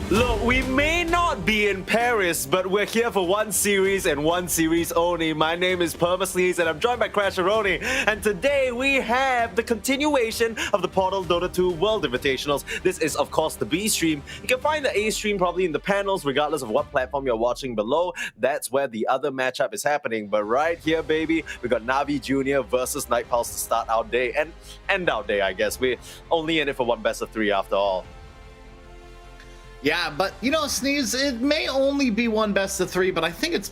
Look, we may not be in Paris, but we're here for one series and one series only. My name is Permasleaze and I'm joined by Crasheroni. And today we have the continuation of the Portal Dota 2 World Invitationals. This is, of course, the B stream. You can find the A stream probably in the panels, regardless of what platform you're watching below. That's where the other matchup is happening. But right here, baby, we got Na'Vi Jr. versus Night Pulse to start our day and end our day, I guess. We're only in it for one best of three after all. Yeah, but you know, Sneeze, it may only be one best of three, but I think it's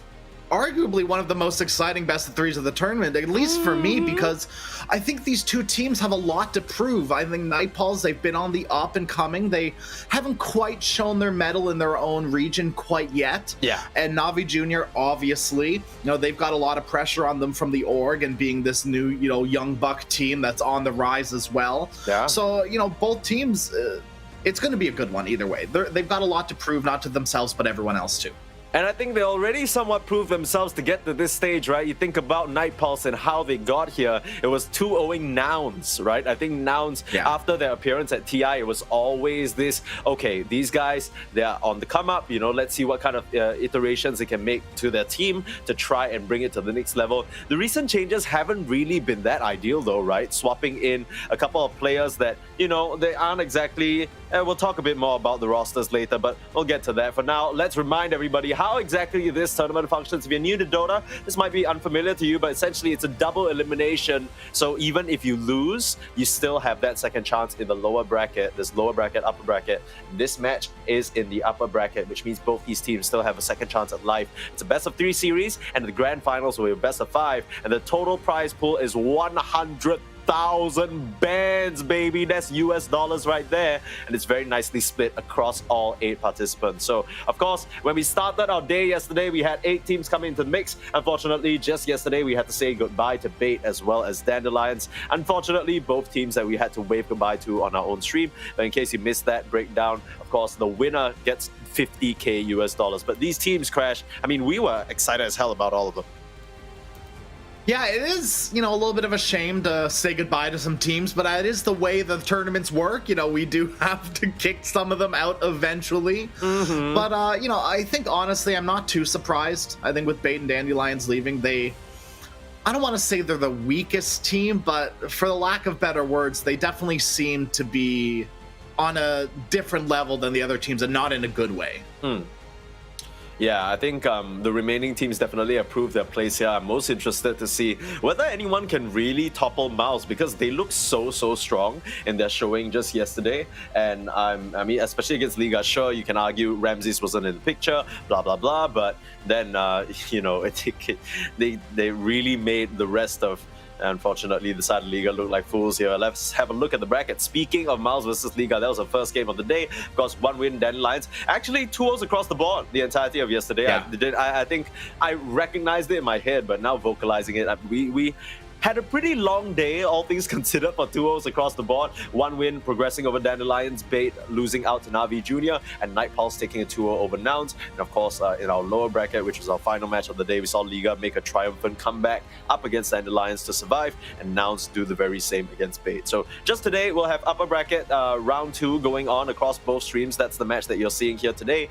arguably one of the most exciting best of threes of the tournament, at least for me, because I think these two teams have a lot to prove. I think Night Pulse, they've been on the up and coming. They haven't quite shown their mettle in their own region quite yet. Yeah. And Na'Vi Jr., obviously, you know, they've got a lot of pressure on them from the org and being this new, you know, young buck team that's on the rise as well. Yeah. So, you know, both teams... it's going to be a good one either way. They've got a lot to prove, not to themselves, but everyone else too. And I think they already somewhat proved themselves to get to this stage, right? You think about Night Pulse and how they got here. It was 2-0ing Nouns, right? I think Nouns, after their appearance at TI, it was always this, okay, these guys, they're on the come up, you know, let's see what kind of iterations they can make to their team to try and bring it to the next level. The recent changes haven't really been that ideal though, right? Swapping in a couple of players that, you know, they aren't exactly... we'll talk a bit more about the rosters later, but we'll get to that. For now, let's remind everybody how exactly this tournament functions. If you're new to Dota, this might be unfamiliar to you, but essentially it's a double elimination. So even if you lose, you still have that second chance in the lower bracket. There's lower bracket, upper bracket. This match is in the upper bracket, which means both these teams still have a second chance at life. It's a best of 3 series, and the grand finals will be a best of 5, and the total prize pool is 100,000 bands, baby. That's US dollars right there, and it's very nicely split across all 8 participants. So of course, when we started our day yesterday, we had 8 teams coming into the mix. Unfortunately, just yesterday we had to say goodbye to Bait as well as Dandelions. Unfortunately, both teams that we had to wave goodbye to on our own stream. But in case you missed that breakdown, of course, the winner gets 50k US dollars. But these teams, Crash, I mean, we were excited as hell about all of them. Yeah, it is, you know, a little bit of a shame to say goodbye to some teams, but it is the way the tournaments work. You know, we do have to kick some of them out eventually. But, you know, I think, honestly, I'm not too surprised. I think with Bait and Dandelions leaving, I don't want to say they're the weakest team, but for the lack of better words, they definitely seem to be on a different level than the other teams, and not in a good way. Yeah, I think the remaining teams definitely have proved their place here. I'm most interested to see whether anyone can really topple Mouse, because they look so strong in their showing just yesterday. And I mean, especially against Liga, sure, you can argue Ramses wasn't in the picture, blah, blah, blah. But then, you know, they really made the rest of... Unfortunately, the side of Liga look like fools here. Let's have a look at the bracket. Speaking of Miles versus Liga, that was the first game of the day. Of course, 1 win, Dandelions. Actually, 2-0s across the board the entirety of yesterday. Yeah. I think I recognized it in my head, but now vocalizing it, we had a pretty long day, all things considered, for 2-0s across the board. 1 win progressing over Dandelions, Bait losing out to Na'Vi Jr., and Night Pulse taking a 2-0 over Nouns. And of course, in our lower bracket, which was our final match of the day, we saw Liga make a triumphant comeback up against Dandelions to survive, and Nouns do the very same against Bait. So just today, we'll have upper bracket round 2 going on across both streams. That's the match that you're seeing here today.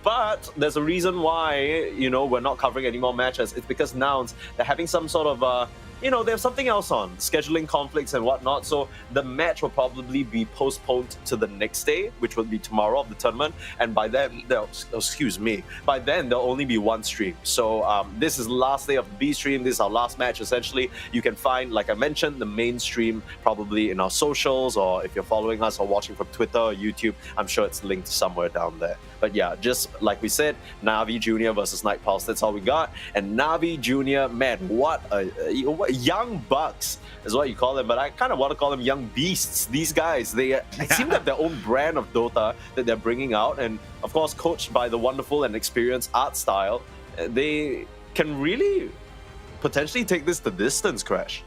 But there's a reason why, you know, we're not covering any more matches. It's because Nouns, they're having some sort of... you know, they have something else on, scheduling conflicts and whatnot, so the match will probably be postponed to the next day, which will be tomorrow of the tournament, and by then, by then there'll only be 1 stream. So this is the last day of the B stream. This is our last match, essentially. You can find, like I mentioned, the main stream probably in our socials, or if you're following us or watching from Twitter or YouTube, I'm sure it's linked somewhere down there. But yeah, just like we said, Na'Vi Jr. versus Night Pulse, that's all we got. And Na'Vi Jr., man, what young bucks is what you call them, but I kind of want to call them young beasts. These guys, they seem to have their own brand of Dota that they're bringing out, and of course coached by the wonderful and experienced art style, they can really potentially take this the distance, Crash.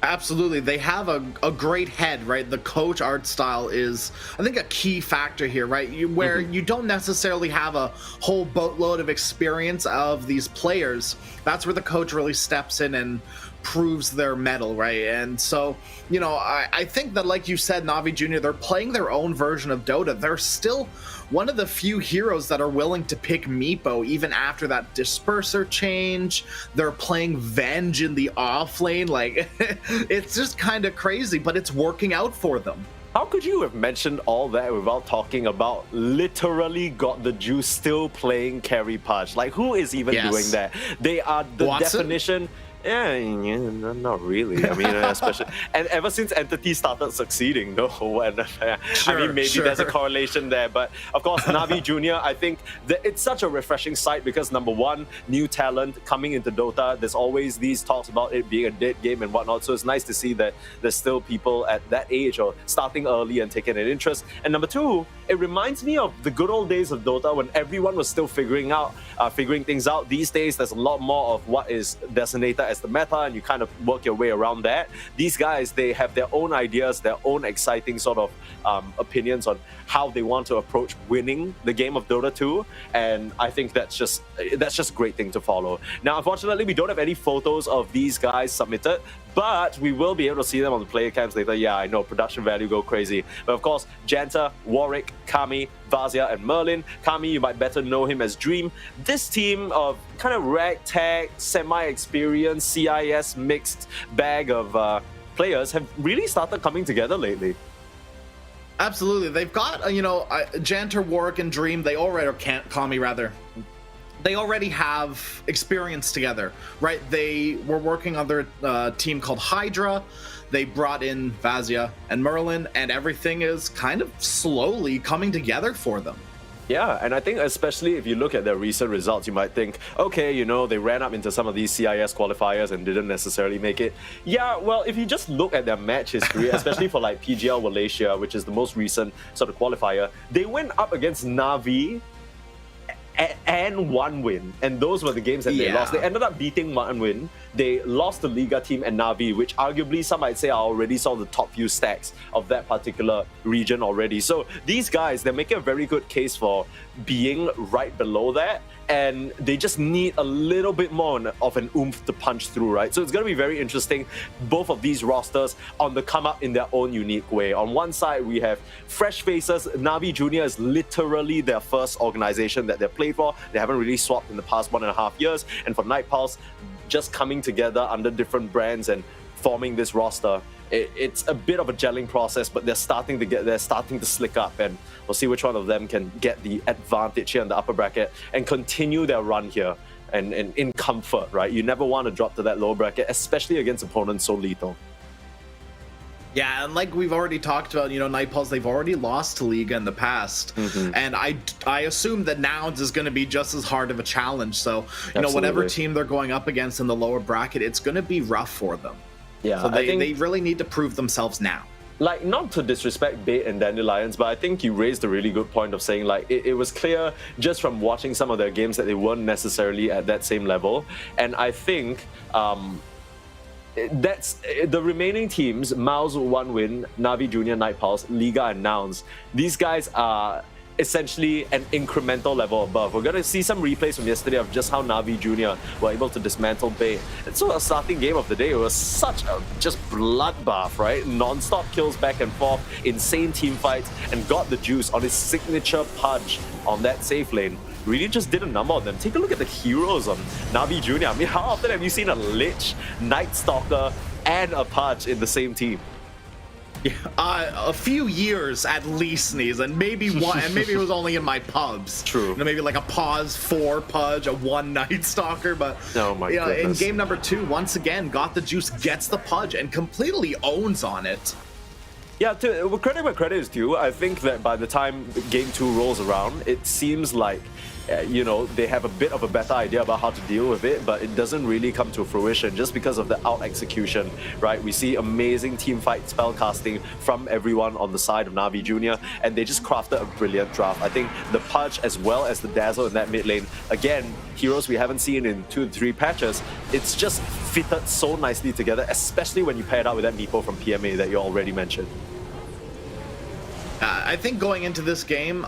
Absolutely. They have a great head, right? The coach art style is, I think, a key factor here, right? Where you don't necessarily have a whole boatload of experience of these players. That's where the coach really steps in and proves their mettle, right? And so, you know, I think that, like you said, Navi Jr., they're playing their own version of Dota. They're still one of the few heroes that are willing to pick Meepo even after that disperser change. They're playing Venge in the off lane. Like, it's just kind of crazy, but it's working out for them. How could you have mentioned all that without talking about literally got the juice still playing carry Pudge? Like, who is even doing that? They are the Watson? definition. Yeah, not really. I mean, especially, and ever since Entity started succeeding, though, and I mean, maybe there's a correlation there. But of course, Navi Jr., I think that it's such a refreshing sight because number one, new talent coming into Dota. There's always these talks about it being a dead game and whatnot. So it's nice to see that there's still people at that age or starting early and taking an interest. And number two, it reminds me of the good old days of Dota when everyone was still figuring things out. These days, there's a lot more of what is designated as the meta, and you kind of work your way around that. These guys, they have their own ideas, their own exciting sort of opinions on how they want to approach winning the game of Dota 2, and I think that's just a great thing to follow. Now, unfortunately, we don't have any photos of these guys submitted, but we will be able to see them on the player cams later. Yeah, I know, production value go crazy. But of course, Janta, Warwick, Kami, Vazia, and Merlin. Kami, you might better know him as Dream. This team of kind of ragtag, semi-experienced, CIS mixed bag of players have really started coming together lately. Absolutely. They've got, you know, Janter, Warwick, and Dream, they already, or Kami rather, they already have experience together, right? They were working on their team called Hydra. They brought in Vazia and Merlin, and everything is kind of slowly coming together for them. Yeah, and I think especially if you look at their recent results, you might think, okay, you know, they ran up into some of these CIS qualifiers and didn't necessarily make it. Yeah, well, if you just look at their match history, especially for like PGL Malaysia, which is the most recent sort of qualifier, they went up against Navi and one win, and those were the games that they lost. They ended up beating one win. They lost the Liga team and Navi, which arguably some might say are already some of the top few stacks of that particular region already. So these guys, they're making a very good case for being right below that, and they just need a little bit more of an oomph to punch through, right? So it's going to be very interesting, both of these rosters on the come up in their own unique way. On one side, we have fresh faces. Navi Junior is literally their first organization that they played for. They haven't really swapped in the past 1.5 years. And for Night Pulse, just coming together under different brands and forming this roster, it's a bit of a gelling process, but they're starting to slick up, and we'll see which one of them can get the advantage here in the upper bracket and continue their run here and in comfort, right? You never want to drop to that lower bracket, especially against opponents so lethal. Yeah, and like we've already talked about, you know, Night Pulse, they've already lost to Liga in the past. And I assume that Nouns is going to be just as hard of a challenge. So, you know, whatever team they're going up against in the lower bracket, it's going to be rough for them. Yeah, so they really need to prove themselves now. Like, not to disrespect Bait and Dandelions, but I think you raised a really good point of saying, like, it was clear just from watching some of their games that they weren't necessarily at that same level. And I think that's the remaining teams, Mouse 1 win, Navi Junior, Night Pulse, Liga, and Nouns. These guys are essentially an incremental level above. We're going to see some replays from yesterday of just how Navi Junior were able to dismantle Bait. And so a starting game of the day, it was such a just bloodbath, right? Non-stop kills back and forth, insane team fights, and got the juice on his signature Pudge on that safe lane. Really just did a number on them. Take a look at the heroes on Navi Junior. I mean, how often have you seen a Lich, Night Stalker, and a Pudge in the same team? Yeah, a few years at least, Sneeze, and maybe one, and maybe it was only in my pubs. True. You know, maybe like a pause 4 Pudge, a 1 Night Stalker, but oh my goodness. In game number 2, once again, got the juice, gets the Pudge, and completely owns on it. Yeah, credit where credit is due. I think that by the time game 2 rolls around, it seems like you know, they have a bit of a better idea about how to deal with it, but it doesn't really come to fruition just because of the out execution, right? We see amazing team fight spell casting from everyone on the side of Navi Junior, and they just crafted a brilliant draft. I think the Pudge as well as the Dazzle in that mid lane, again, heroes we haven't seen in 2 to 3 patches, it's just fitted so nicely together, especially when you pair it out with that Meepo from PMA that you already mentioned. I think going into this game,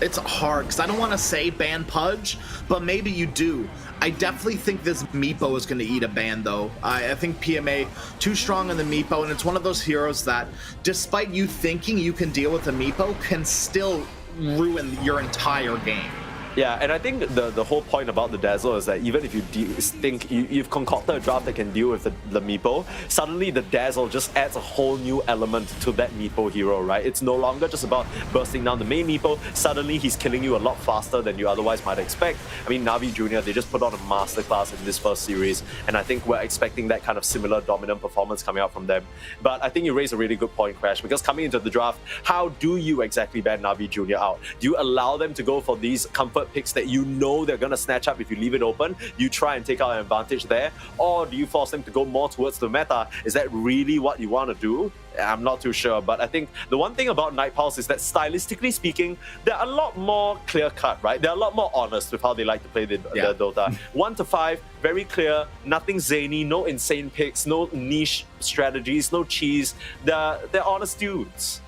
it's hard because I don't want to say ban Pudge, but maybe you do. I definitely think this Meepo is going to eat a ban, though. I think PMA too strong on the Meepo, and it's one of those heroes that, despite you thinking you can deal with a Meepo, can still ruin your entire game. Yeah, and I think the whole point about the Dazzle is that even if you think you've concocted a draft that can deal with the Meepo, suddenly the Dazzle just adds a whole new element to that Meepo hero, right? It's no longer just about bursting down the main Meepo. Suddenly he's killing you a lot faster than you otherwise might expect. I mean, Na'Vi Jr., they just put on a masterclass in this first series, and I think we're expecting that kind of similar dominant performance coming out from them. But I think you raise a really good point, Crash, because coming into the draft, how do you exactly ban Na'Vi Jr. out? Do you allow them to go for these comfort picks that you know they're going to snatch up if you leave it open? You try and take out an advantage there, or do you force them to go more towards the meta? Is that really what you want to do? I'm not too sure, but I think the one thing about Night Pulse is that stylistically speaking, they're a lot more clear-cut, right? They're a lot more honest with how they like to play the Dota. 1 to 5, very clear, nothing zany, no insane picks, no niche strategies, no cheese. They're honest dudes.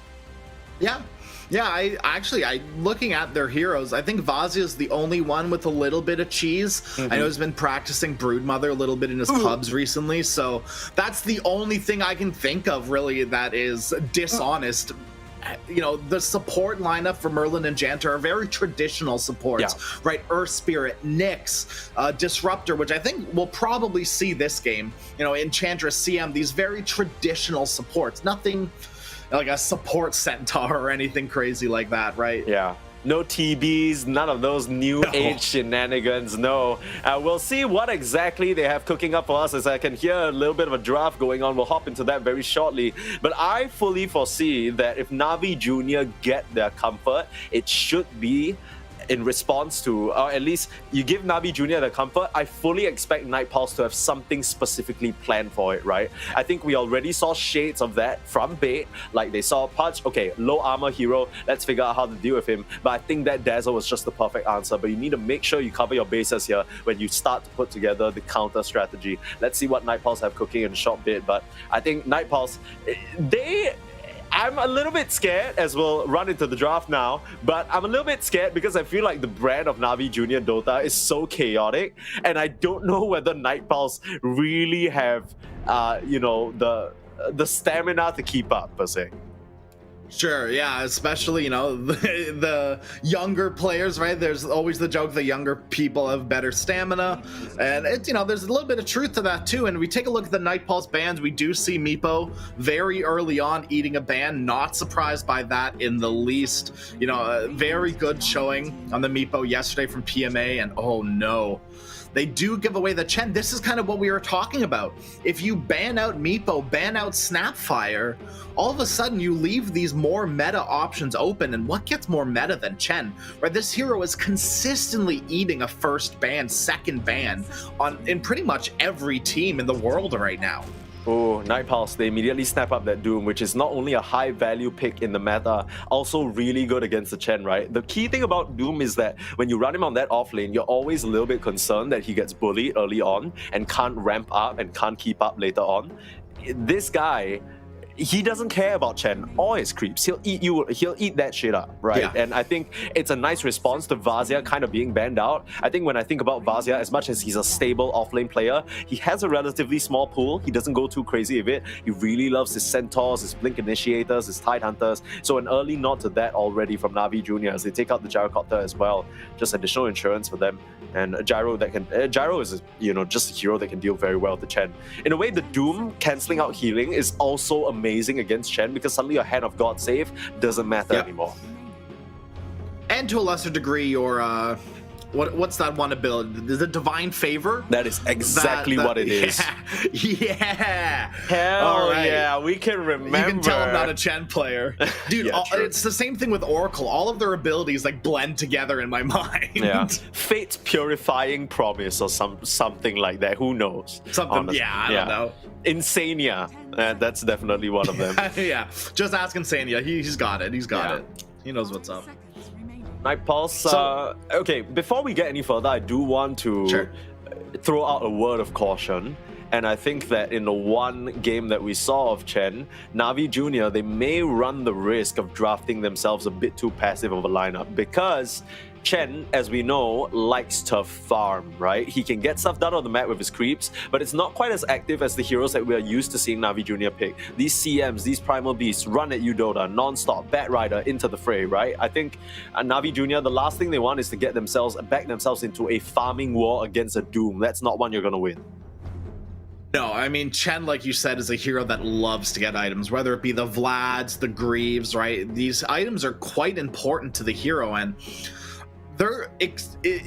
Yeah, I looking at their heroes, I think Vazia is the only one with a little bit of cheese. I know he's been practicing Broodmother a little bit in his clubs recently, so that's the only thing I can think of really that is dishonest. You know, the support lineup for Merlin and Janter are very traditional supports, right? Earth Spirit, Nyx, Disruptor, which I think we'll probably see this game. You know, Enchantress, CM, these very traditional supports. Nothing like a support centaur or anything crazy like that, right? Yeah. No TBs, none of those new age shenanigans, no. We'll see what exactly they have cooking up for us, as I can hear a little bit of a draft going on. We'll hop into that very shortly. But I fully foresee that if Na'Vi Jr. get their comfort, it should be in response to, or at least you give Na'Vi Jr. the comfort. I fully expect Night Pulse to have something specifically planned for it, right? I think we already saw shades of that from Bait. Like they saw Pudge, okay, low armor hero, let's figure out how to deal with him. But I think that Dazzle was just the perfect answer. But you need to make sure you cover your bases here when you start to put together the counter strategy. Let's see what Night Pulse have cooking in a short bit. But I think Night Pulse, I'm a little bit scared, as we'll run into the draft now, but I'm a little bit scared because I feel like the brand of Na'Vi Jr. Dota is so chaotic, and I don't know whether Night Pulse really have, you know, the stamina to keep up, per se. Sure, yeah, especially, you know, the younger players, right? There's always the joke that younger people have better stamina, and it's, you know, there's a little bit of truth to that too. And we take a look at the Night Pulse bans, we do see Meepo very early on eating a ban, not surprised by that in the least. You know, a very good showing on the Meepo yesterday from PMA, and oh no. They do give away the Chen. This is kind of what we were talking about. If you ban out Meepo, ban out Snapfire, all of a sudden you leave these more meta options open. And what gets more meta than Chen? Right, this hero is consistently eating a first ban, second ban in pretty much every team in the world right now. Oh, Night Pulse, they immediately snap up that Doom, which is not only a high value pick in the meta, also really good against the Chen, right? The key thing about Doom is that when you run him on that off lane, you're always a little bit concerned that he gets bullied early on and can't ramp up and can't keep up later on. This guy, he doesn't care about Chen or his creeps. He'll eat that shit up, right? Yeah. And I think it's a nice response to Vazia kind of being banned out. I think when I think about Vazia, as much as he's a stable offlane player, he has a relatively small pool. He doesn't go too crazy with it. He really loves his Centaurs, his Blink Initiators, his Tide Hunters. So an early nod to that already from Na'Vi Jr. as they take out the Gyrocopter as well. Just additional insurance for them. And a Gyro that can... Gyro is, you know, just a hero that can deal very well with the Chen. In a way, the Doom cancelling out healing is also amazing against Chen, because suddenly your Hand of God save doesn't matter anymore. And to a lesser degree, your what's that one ability? Is it Divine Favor? That is exactly what it is. Yeah. Hell yeah, we can remember. You can tell I'm not a Chen player. Dude, it's the same thing with Oracle. All of their abilities like blend together in my mind. Yeah. Fate's Purifying Promise or something like that. Who knows? Something, honestly. I don't know. Insania. That's definitely one of them. Yeah. Just ask Insania. He's got it. He's got it. He knows what's up. Night Pulse. Okay, before we get any further, I do want to throw out a word of caution. And I think that in the one game that we saw of Chen, Na'Vi Junior, they may run the risk of drafting themselves a bit too passive of a lineup because Chen, as we know, likes to farm, right? He can get stuff done on the map with his creeps, but it's not quite as active as the heroes that we are used to seeing Na'Vi Junior pick. These CMs, these Primal Beasts, run at you Dota, non-stop, Bat Rider into the fray, right? I think Na'Vi Junior, the last thing they want is to back themselves into a farming war against a Doom. That's not one you're gonna win. No, I mean, Chen, like you said, is a hero that loves to get items, whether it be the Vlads, the Greaves, right? These items are quite important to the hero, and they're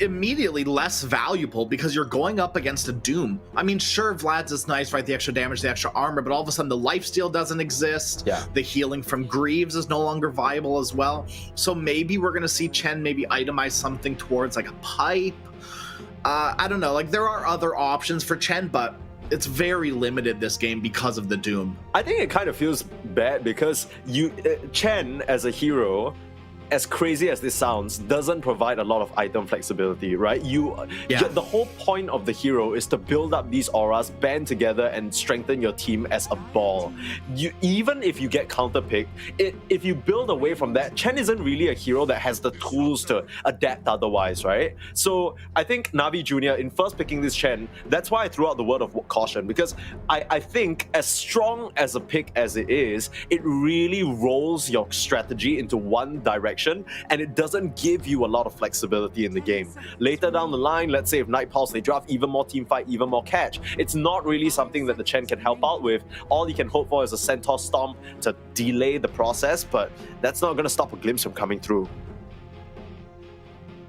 immediately less valuable because you're going up against a Doom. I mean, sure, Vlad's is nice, right? The extra damage, the extra armor, but all of a sudden the lifesteal doesn't exist. Yeah. The healing from Greaves is no longer viable as well. So maybe we're going to see Chen maybe itemize something towards like a pipe. I don't know. Like, there are other options for Chen, but it's very limited this game because of the Doom. I think it kind of feels bad because Chen as a hero, as crazy as this sounds, doesn't provide a lot of item flexibility, right? The whole point of the hero is to build up these auras, band together, and strengthen your team as a ball. Even if you get counterpicked, if you build away from that, Chen isn't really a hero that has the tools to adapt otherwise, right? So I think Na'Vi Junior, in first picking this Chen, that's why I threw out the word of caution, because I think as strong as a pick as it is, it really rolls your strategy into one direction, and it doesn't give you a lot of flexibility in the game. Later down the line, let's say if Night Pulse, they draft even more team fight, even more catch, it's not really something that the Chen can help out with. All you can hope for is a Centaur Stomp to delay the process, but that's not going to stop a Glimpse from coming through.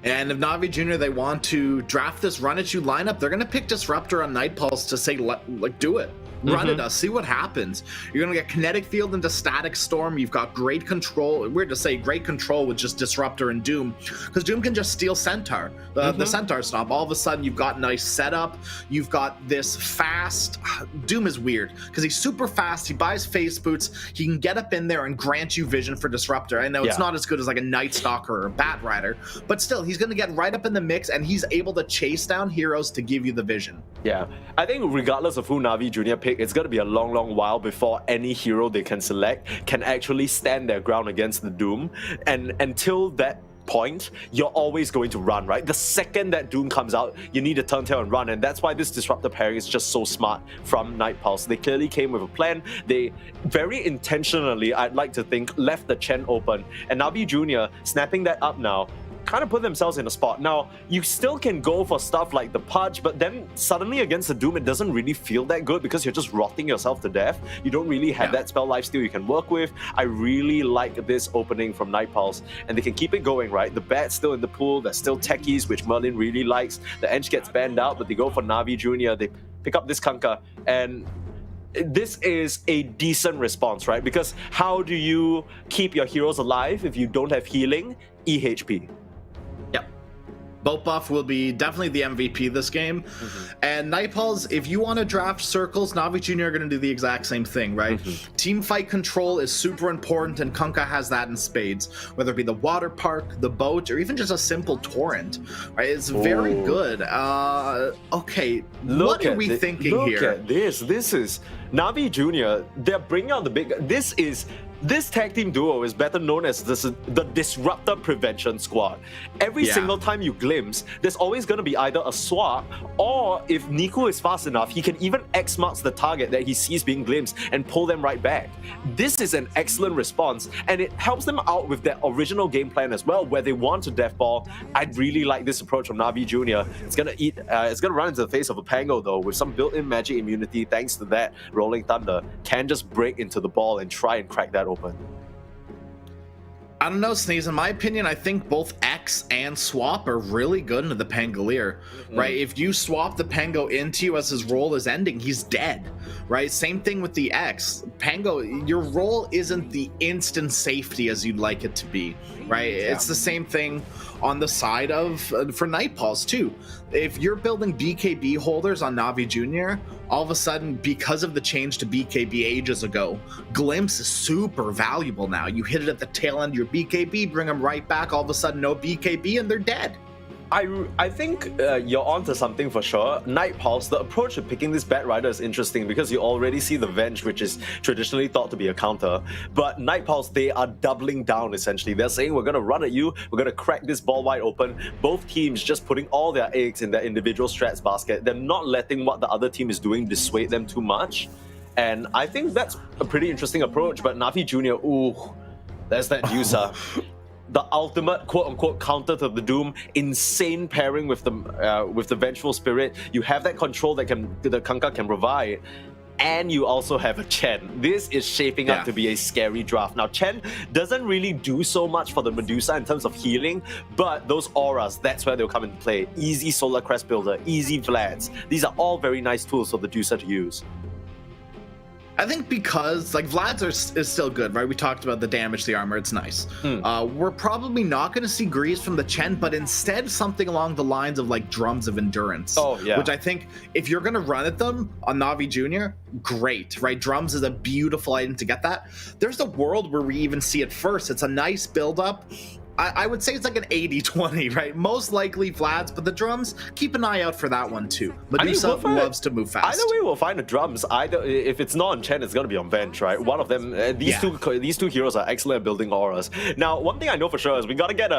And if Na'Vi Junior, they want to draft this run at you lineup, they're going to pick Disruptor on Night Pulse to say, like, do it. Run at us, see what happens. You're going to get Kinetic Field into Static Storm. You've got great control. Weird to say great control with just Disruptor and Doom, because Doom can just steal Centaur, the Centaur Stomp. All of a sudden, you've got nice setup. You've got this fast. Doom is weird because he's super fast. He buys Phase Boots. He can get up in there and grant you vision for Disruptor. I know it's not as good as like a Night Stalker or a Bat Rider, but still, he's going to get right up in the mix, and he's able to chase down heroes to give you the vision. Yeah, I think regardless of who Na'Vi Junior pick, it's going to be a long while before any hero they can select can actually stand their ground against the Doom. And until that point, you're always going to run, right? The second that Doom comes out, you need to turn tail and run, and that's why this Disruptor pairing is just so smart from Night Pulse. They clearly came with a plan. They very intentionally, I'd like to think, left the Chen open, and Na'Vi Junior snapping that up now kind of put themselves in a spot. Now, you still can go for stuff like the Pudge, but then suddenly against the Doom, it doesn't really feel that good because you're just rotting yourself to death. You don't really have that spell lifesteal you can work with. I really like this opening from Night Pulse, and they can keep it going, right? The Bat's still in the pool, there's still techies, which Merlin really likes. The Ench gets banned out, but they go for Na'Vi Junior, they pick up this Kunkka, and this is a decent response, right? Because how do you keep your heroes alive if you don't have healing? EHP. Boat Buff will be definitely the MVP this game. And Night Pulse, if you want to draft circles, Na'Vi Junior are going to do the exact same thing, right? Team fight control is super important, and Kunkka has that in spades. Whether it be the water park, the boat, or even just a simple torrent, right? It's very good. Okay, what are we thinking here? Look at this. This is Na'Vi Junior. They're bringing out the big. This tag team duo is better known as the Disruptor Prevention Squad. Every single time you glimpse, there's always going to be either a swap, or if Niku is fast enough, he can even X marks the target that he sees being glimpsed and pull them right back. This is an excellent response, and it helps them out with their original game plan as well, where they want to deathball. I'd really like this approach from Na'Vi Junior. It's gonna run into the face of a Pango though, with some built-in magic immunity. Thanks to that, Rolling Thunder can just break into the ball and try and crack that open. I don't know, Sneeze. In my opinion, I think both X and Swap are really good into the Pangolier, right? If you swap the Pango into you as his roll is ending, he's dead, right? Same thing with the X. Pango, your roll isn't the instant safety as you'd like it to be, right? It's the same thing on the side of for Night Pulse too. If you're building BKB holders on Na'Vi Junior, all of a sudden, because of the change to BKB ages ago, Glimpse is super valuable now. You hit it at the tail end of your BKB, bring them right back, all of a sudden no BKB, and they're dead. I think you're onto something for sure. Night Pulse, the approach of picking this Bat Rider is interesting because you already see the Venge, which is traditionally thought to be a counter. But Night Pulse, they are doubling down essentially. They're saying, we're going to run at you, we're going to crack this ball wide open. Both teams just putting all their eggs in their individual strats basket. They're not letting what the other team is doing dissuade them too much. And I think that's a pretty interesting approach. But Na'Vi Jr., ooh, there's that juicer. The ultimate quote-unquote counter to the Doom, insane pairing with the Vengeful Spirit. You have that control that the Kunkka can provide, and you also have a Chen. This is shaping up to be a scary draft. Now, Chen doesn't really do so much for the Medusa in terms of healing, but those auras, that's where they'll come into play. Easy Solar Crest Builder, easy Vlads. These are all very nice tools for the Medusa to use. I think because, like, Vlad's is still good, right? We talked about the damage to the armor, it's nice. We're probably not going to see Grease from the Chen, but instead something along the lines of, like, Drums of Endurance. Oh, yeah. Which I think, if you're going to run at them on Na'Vi Jr., great, right? Drums is a beautiful item to get that. There's a world where we even see it first. It's a nice build-up. I would say it's like an 80-20, right? Most likely Vlad's, but the drums, keep an eye out for that one too. Medusa loves to move fast. Either way, we'll find the drums. Either if it's not on Chen, it's gonna be on Venge, right? One of them. These two heroes are excellent at building auras. Now, one thing I know for sure is we gotta get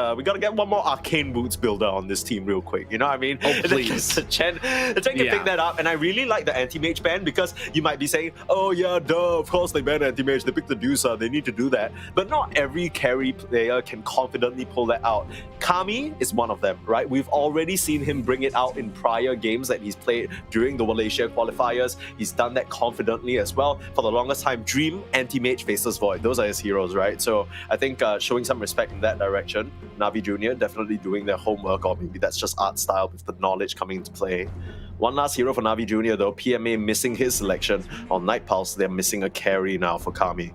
one more Arcane Boots builder on this team real quick. You know what I mean? Oh please. the Chen can pick that up, and I really like the anti-mage ban because you might be saying, oh yeah, duh, of course they ban anti-mage. They picked the Medusa. They need to do that, but not every carry player can confidently pull that out. Kami is one of them, right? We've already seen him bring it out in prior games that he's played during the Malaysia qualifiers. He's done that confidently as well. For the longest time, Dream, Anti-Mage, Faceless Void. Those are his heroes, right? So I think showing some respect in that direction. Na'Vi Jr. definitely doing their homework, or maybe that's just art style with the knowledge coming into play. One last hero for Na'Vi Jr. though, PMA missing his selection. On Night Pulse, they're missing a carry now for Kami.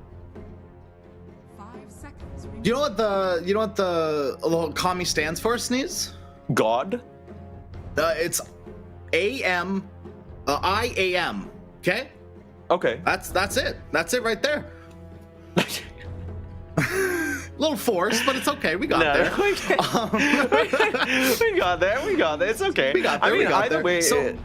Do you know what the little Kami stands for, Sneeze? God? It's AM, IAM. Okay. Okay. That's it. That's it right there. Little forced, but it's okay. We got there. We got there. We got there. It's okay. We got there. I mean, either there. way. Okay.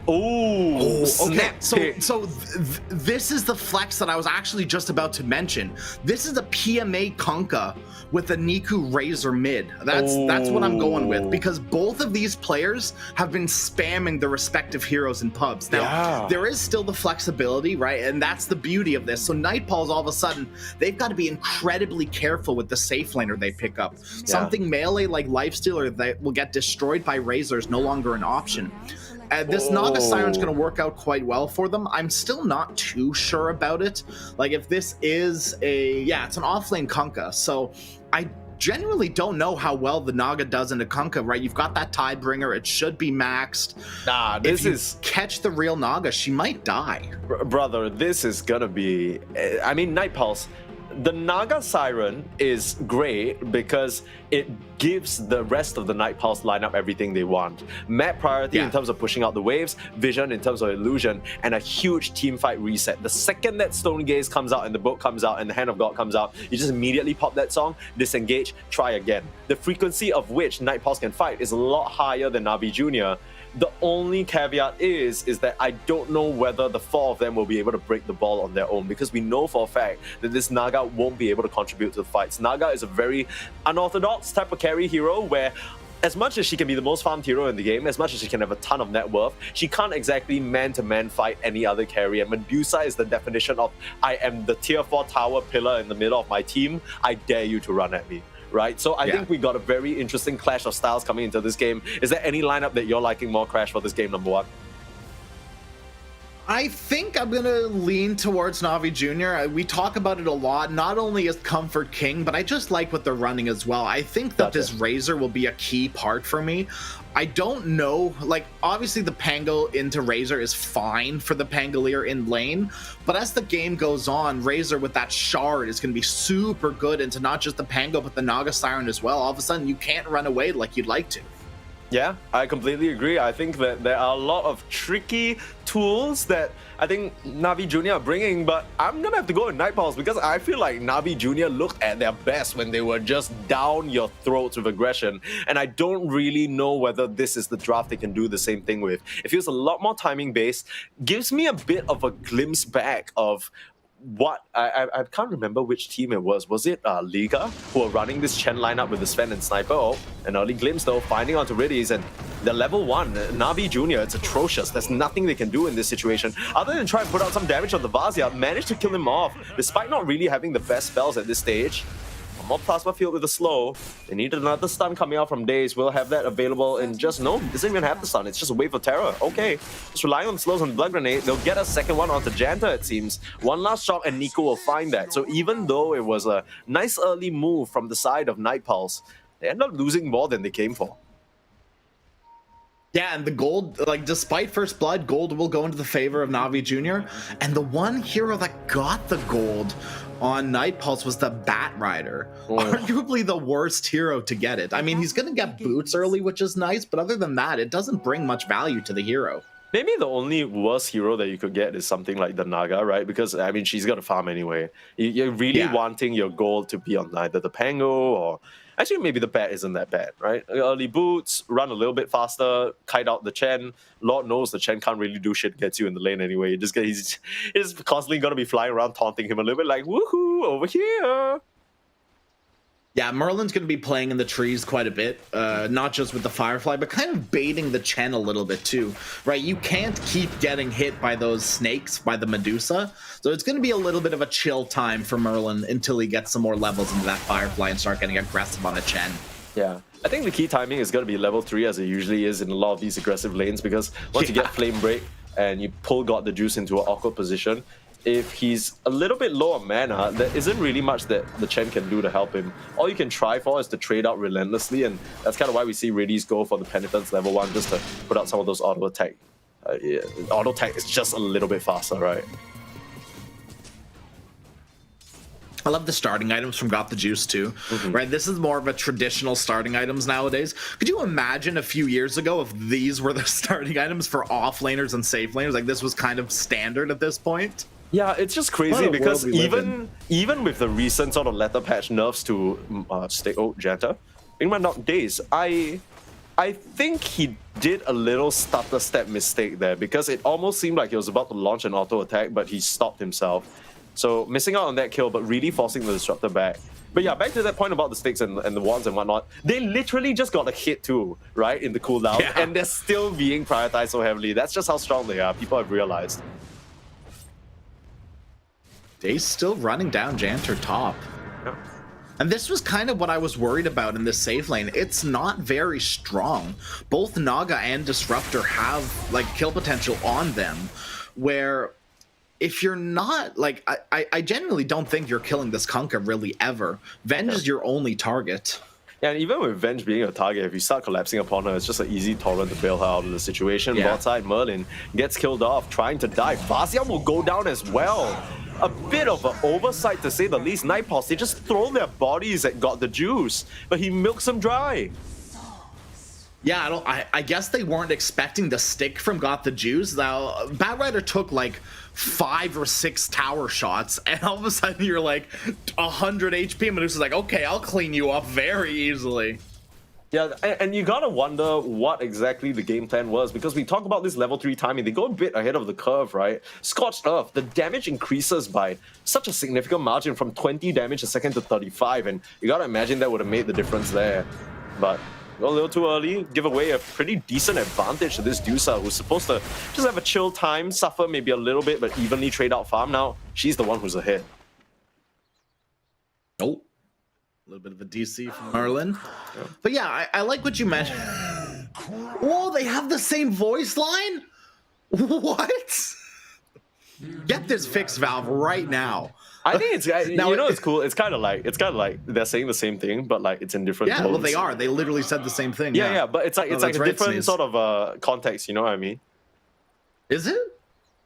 So this is the flex that I was actually just about to mention. This is a PMA Kunkka with a Niku Razor mid. That's what I'm going with, because both of these players have been spamming the respective heroes in pubs. Now, there is still the flexibility, right? And that's the beauty of this. So Nightfalls, all of a sudden, they've got to be incredibly careful with the safe laner they pick up. Something melee like Lifestealer that will get destroyed by Razor is no longer an option. This Naga Siren's going to work out quite well for them. I'm still not too sure about it. Like, if this is it's an offlane Kunkka, so I genuinely don't know how well the Naga does in a Kunkka, right? You've got that Tidebringer, it should be maxed. Nah, this is... catch the real Naga, she might die. Brother, this is gonna be... I mean, Night Pulse, the Naga Siren is great because it gives the rest of the Night Pulse lineup everything they want. Map priority in terms of pushing out the waves, vision in terms of illusion, and a huge teamfight reset. The second that Stone Gaze comes out and the book comes out and the Hand of God comes out, you just immediately pop that song, disengage, try again. The frequency of which Night Pulse can fight is a lot higher than Na'Vi Jr. The only caveat is that I don't know whether the four of them will be able to break the ball on their own, because we know for a fact that this Naga won't be able to contribute to the fights. Naga is a very unorthodox type of carry hero where, as much as she can be the most farmed hero in the game, as much as she can have a ton of net worth, she can't exactly man-to-man fight any other carry. And Medusa is the definition of, I am the tier 4 tower pillar in the middle of my team, I dare you to run at me. Right, so I think we got a very interesting clash of styles coming into this game. Is there any lineup that you're liking more, Crash, for this game, number one? I think I'm gonna lean towards Na'Vi Jr. We talk about it a lot, not only as Comfort King, but I just like what they're running as well. I think that this Razor will be a key part for me. I don't know, like, obviously the Pango into Razor is fine for the Pangolier in lane, but as the game goes on, Razor with that shard is going to be super good into not just the Pango, but the Naga Siren as well. All of a sudden, you can't run away like you'd like to. Yeah, I completely agree. I think that there are a lot of tricky tools that I think Navi Jr. are bringing, but I'm gonna have to go with Night Pulse because I feel like Navi Jr. looked at their best when they were just down your throats with aggression, and I don't really know whether this is the draft they can do the same thing with. It feels a lot more timing based, gives me a bit of a glimpse back of what I can't remember which team it was. Was it Liga who were running this Chen lineup with the Sven and Sniper? Oh, an early glimpse though, finding onto Riddies, and the level 1 Navi Jr. It's atrocious. There's nothing they can do in this situation other than try and put out some damage on the Vazia. Managed to kill him off despite not really having the best spells at this stage. More plasma field with the slow. They need another stun coming out from Daze. We'll have that available in just no. Doesn't even have the stun. It's just a wave of terror. Okay, just relying on the slows on the blood grenade. They'll get a second one onto Janta. It seems one last shot and Nico will find that. So even though it was a nice early move from the side of Night Pulse, they end up losing more than they came for. Yeah, and the gold, like, despite First Blood, gold will go into the favor of Navi Jr. And the one hero that got the gold on Night Pulse was the Bat Rider. Oh. Arguably the worst hero to get it. I mean, he's going to get boots early, which is nice, but other than that, it doesn't bring much value to the hero. Maybe the only worst hero that you could get is something like the Naga, right? Because, I mean, she's got to farm anyway. You're really wanting your gold to be on either the Pango or... Actually, maybe the Bat isn't that bad, right? Early boots, run a little bit faster, kite out the Chen. Lord knows the Chen can't really do shit, gets you in the lane anyway. He's constantly going to be flying around taunting him a little bit like, woohoo, over here. Yeah, Merlin's going to be playing in the trees quite a bit, not just with the Firefly, but kind of baiting the Chen a little bit too, right? You can't keep getting hit by those snakes, by the Medusa, so it's going to be a little bit of a chill time for Merlin until he gets some more levels into that Firefly and start getting aggressive on a Chen. Yeah, I think the key timing is going to be level 3 as it usually is in a lot of these aggressive lanes, because once you get Flame Break and you pull God the Juice into an awkward position, if he's a little bit low on mana, there isn't really much that the Chen can do to help him. All you can try for is to trade out relentlessly, and that's kind of why we see Riddies go for the Penitence level 1 just to put out some of those auto attack. Auto attack is just a little bit faster, right? I love the starting items from Got the Juice too, right? This is more of a traditional starting items nowadays. Could you imagine a few years ago if these were the starting items for off laners and safe laners? Like this was kind of standard at this point. Yeah, it's just crazy because even with the recent sort of letter patch nerfs to Janta, in my not days, I think he did a little stutter step mistake there because it almost seemed like he was about to launch an auto attack, but he stopped himself. So missing out on that kill, but really forcing the Disruptor back. But yeah, back to that point about the sticks and the wands and whatnot, they literally just got a hit too, right, in the cooldown, and they're still being prioritized so heavily. That's just how strong they are. People have realized. Daze still running down Janter top. Yeah. And this was kind of what I was worried about in this safe lane. It's not very strong. Both Naga and Disruptor have like kill potential on them, where if you're not like, I genuinely don't think you're killing this Kunkka really ever. Venge is your only target. Yeah, and even with Venge being a target, if you start collapsing upon her, it's just an easy torrent to bail her out of the situation. Bot side, Merlin gets killed off, trying to die. Vazia will go down as well. A bit of an oversight to say the least. Night Pulse, they just throw their bodies at Got the Juice, but he milks them dry. Yeah, I guess they weren't expecting the stick from Got the Juice. Now, Bat Rider took like 5 or 6 tower shots, and all of a sudden you're like 100 HP, and Medusa's like, okay, I'll clean you up very easily. Yeah, and you gotta wonder what exactly the game plan was, because we talk about this level 3 timing, they go a bit ahead of the curve, right? Scorched Earth, the damage increases by such a significant margin from 20 damage a second to 35, and you gotta imagine that would have made the difference there. But a little too early, give away a pretty decent advantage to this Dusa, who's supposed to just have a chill time, suffer maybe a little bit, but evenly trade out farm. Now she's the one who's ahead. Oh. A little bit of a DC from Merlin. Yeah. But yeah, I like what you mentioned. Whoa, they have the same voice line? What? Get this fixed, Valve, right now. I think it's now, it's cool. It's kind of like they're saying the same thing, but like it's in different tones. Well, they are. They literally said the same thing. Yeah, but it's like a different sort of context. You know what I mean? Is it?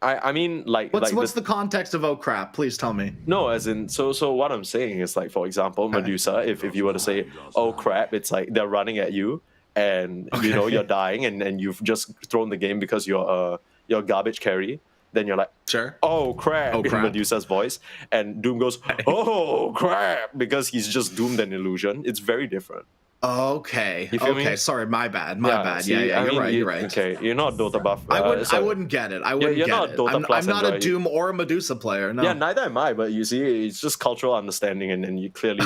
I mean, like... What's the context of oh crap? Please tell me. No, as in, so what I'm saying is, like, for example, Medusa, if you were to say, oh crap, it's like they're running at you, and you know you're dying, and you've just thrown the game because you're a garbage carry, then you're like, Sure. oh crap, in Medusa's voice, and Doom goes, oh crap, because he's just doomed an illusion. It's very different. Okay. You feel me? Sorry, my bad. Bad. See, Yeah, I mean, you're right. Okay, you're not a Dota buff. I wouldn't get it. I wouldn't you're get not it. Dota Plus I'm not a Android. Doom or a Medusa player. No. Yeah, neither am I. But you see, it's just cultural understanding, and you clearly.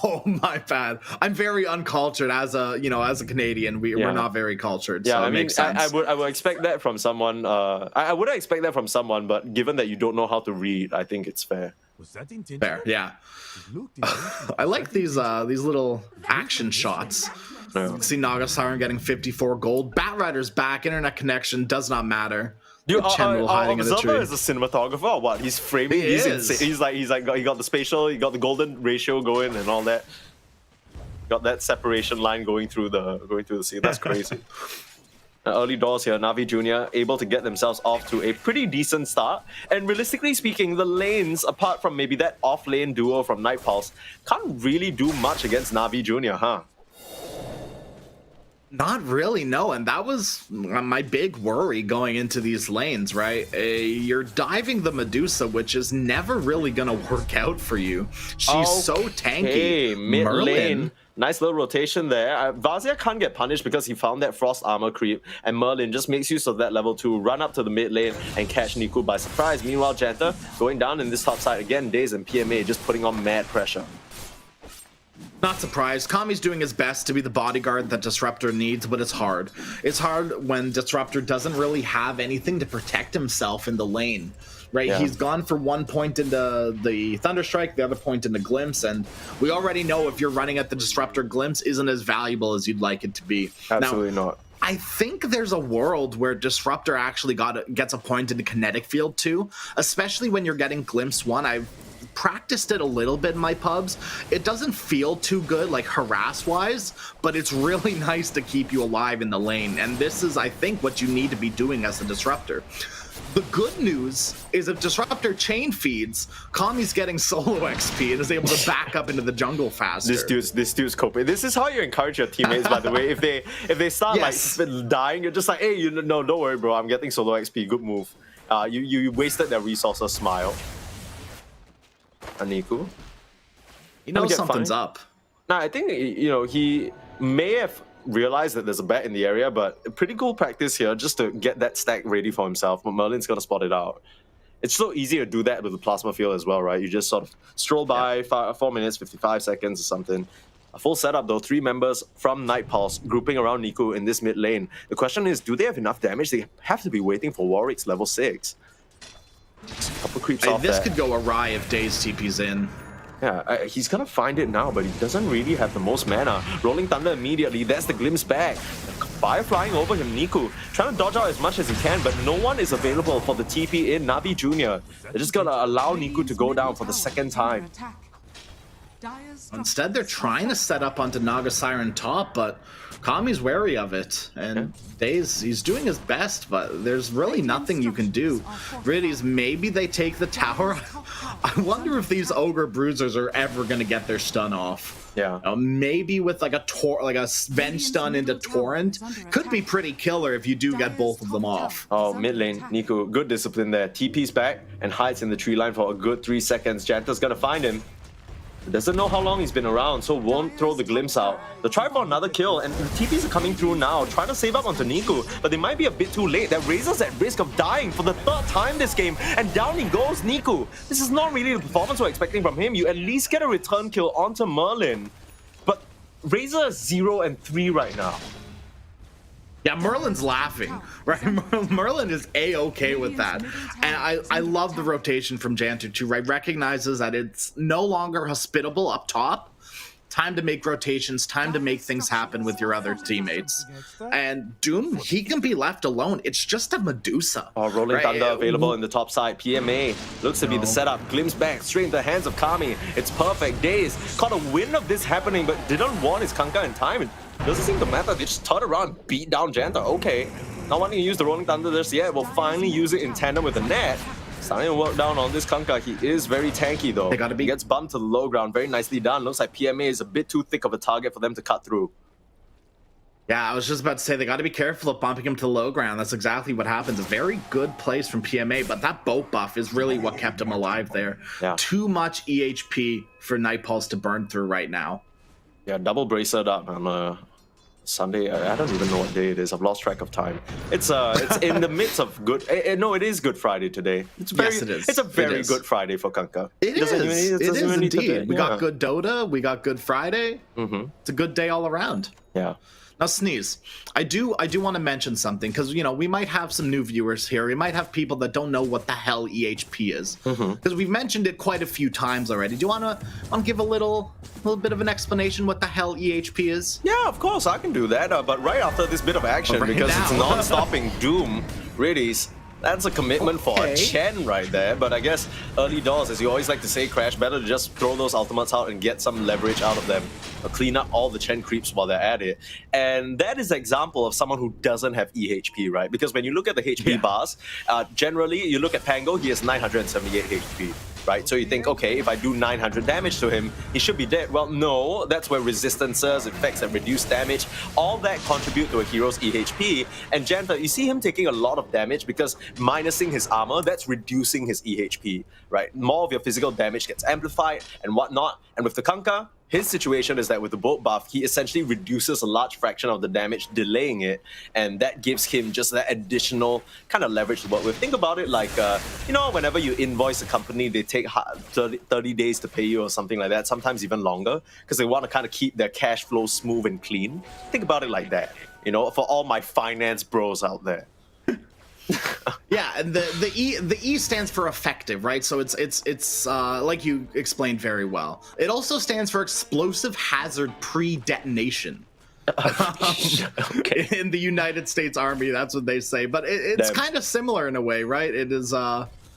Oh, my bad. I'm very uncultured as a Canadian. We're not very cultured. Yeah, so I it mean, makes sense. I would expect that from someone. I wouldn't expect that from someone, but given that you don't know how to read, I think it's fair. Was that intentional? Fair, yeah. I like these little action shots. Yeah. See Naga Siren getting 54 gold. Batrider's back. Internet connection does not matter. Dude, Chenril hiding in the Observer tree. is a cinematographer or what? He's framing. He He's is. insane. He got the spatial, he got the golden ratio going and all that. Got that separation line going through the scene. That's crazy. Early doors here, Na'Vi Jr. able to get themselves off to a pretty decent start. And realistically speaking, the lanes, apart from maybe that off-lane duo from Night Pulse, can't really do much against Na'Vi Jr., huh? Not really, no. And that was my big worry going into these lanes, right? You're diving the Medusa, which is never really going to work out for you. She's so tanky. Mid Merlin. lane. Nice little rotation there. Vazia can't get punished because he found that Frost armor creep, and Merlin just makes use of that level 2, run up to the mid lane and catch Niku by surprise. Meanwhile, Janta going down in this top side again. Daze and PMA just putting on mad pressure. Not surprised. Kami's doing his best to be the bodyguard that Disruptor needs, but it's hard. It's hard when Disruptor doesn't really have anything to protect himself in the lane. Right, Yeah. He's gone for 1 point into the Thunderstrike, the other point into Glimpse, and we already know if you're running at the Disruptor, Glimpse isn't as valuable as you'd like it to be. Absolutely now, not. I think there's a world where Disruptor actually gets a point into Kinetic Field too, especially when you're getting Glimpse 1. I've practiced it a little bit in my pubs. It doesn't feel too good, like harass-wise, but it's really nice to keep you alive in the lane, and this is, I think, what you need to be doing as a Disruptor. The good news is if Disruptor chain feeds, Kami's getting solo XP and is able to back up into the jungle faster. This dude's coping. This is how you encourage your teammates, by the way. If they start Yes. like dying, you're just like, hey, no, don't worry, bro. I'm getting solo XP. Good move. You wasted their resources. Smile. Aniku. He knows get something's fine. up. Now, I think, he may have realized that there's a bat in the area, but pretty cool practice here just to get that stack ready for himself, but Merlin's going to spot it out. It's so easy to do that with the plasma field as well, right? You just sort of stroll by 4 minutes, 55 seconds or something. A full setup though, 3 members from Night Pulse grouping around Niku in this mid lane. The question is, do they have enough damage? They have to be waiting for Warwick's level 6. Just a couple creeps off This there. could go awry if Daze TP's in. Yeah, he's gonna find it now, but he doesn't really have the most mana. Rolling Thunder immediately, there's the glimpse back. Fire flying over him, Niku, trying to dodge out as much as he can, but no one is available for the TP in. Na'Vi Jr. They're just gonna allow Niku to go down for the second time. Instead, they're trying to set up onto Naga Siren top, but Kami's wary of it. And Daze, he's doing his best, but there's really nothing you can do. Really, is maybe they take the tower. I wonder if these Ogre Bruisers are ever going to get their stun off. Yeah. Maybe with like a Venge stun into Torrent. Could be pretty killer if you do get both of them off. Oh, mid lane, Niku, good discipline there. TP's back and hides in the tree line for a good 3 seconds. Janta's gonna find him. Doesn't know how long he's been around, so won't throw the glimpse out. They'll try for another kill, and the TPs are coming through now, trying to save up onto Niku, but they might be a bit too late. That Razor's at risk of dying for the 3rd time this game, and down he goes, Niku. This is not really the performance we're expecting from him. You at least get a return kill onto Merlin. But Razor is 0 and 3 right now. Yeah, Merlin's laughing, right? Merlin is A-okay with that. And I love the rotation from Jantu too, right? Recognizes that it's no longer hospitable up top. Time to make rotations, time to make things happen with your other teammates. And Doom, he can be left alone. It's just a Medusa. Oh, Rolling right? Thunder available in the top side. PMA looks to be the setup. Glimpse back straight into the hands of Kami. It's perfect. Daze caught a wind of this happening, but didn't want his Kanka in time. It doesn't seem to matter. They just turn around, beat down Janta. Okay, not wanting to use the Rolling Thunder just yet. We'll finally use it in tandem with the net. Starting to work down on this Kanka. He is very tanky though. He gets bumped to the low ground. Very nicely done. Looks like PMA is a bit too thick of a target for them to cut through. Yeah, I was just about to say they got to be careful of bumping him to low ground. That's exactly what happens. A very good plays from PMA, but that boat buff is really what kept him alive there. Yeah. Too much EHP for Nightpulse to burn through right now. Yeah, double bracelet up on a Sunday. I don't even know what day it is. I've lost track of time. It's in the midst of good. No, it is Good Friday today. It's very, yes, it is. It's a very good Friday for Kanka. It is indeed. We got good Dota. We got Good Friday. It's a good day all around. Yeah. Now, Sneeze, I do want to mention something because, you know, we might have some new viewers here. We might have people that don't know what the hell EHP is because we've mentioned it quite a few times already. Do you want to give a little bit of an explanation what the hell EHP is? Yeah, of course, I can do that. But right after this bit of action, because it's non-stopping doom, really. That's a commitment for a Chen right there, but I guess early doors, as you always like to say, Crash, better to just throw those ultimates out and get some leverage out of them. Or clean up all the Chen creeps while they're at it. And that is an example of someone who doesn't have EHP, right? Because when you look at the HP bars, generally, you look at Pango, he has 978 HP. Right? So you think, okay, if I do 900 damage to him, he should be dead. Well, no, that's where resistances, effects that reduce damage, all that contribute to a hero's EHP. And Janta, you see him taking a lot of damage because minusing his armor, that's reducing his EHP, right? More of your physical damage gets amplified and whatnot. And with the Kanka, his situation is that with the boat buff, he essentially reduces a large fraction of the damage, delaying it, and that gives him just that additional kind of leverage to work with. Think about it like, you know, whenever you invoice a company, they take 30 days to pay you or something like that, sometimes even longer, because they want to kind of keep their cash flow smooth and clean. Think about it like that, you know, for all my finance bros out there. Yeah, and the E stands for effective, right? So it's like you explained very well. It also stands for explosive hazard pre-detonation. Okay. In the United States Army, that's what they say. But it's kind of similar in a way, right? It is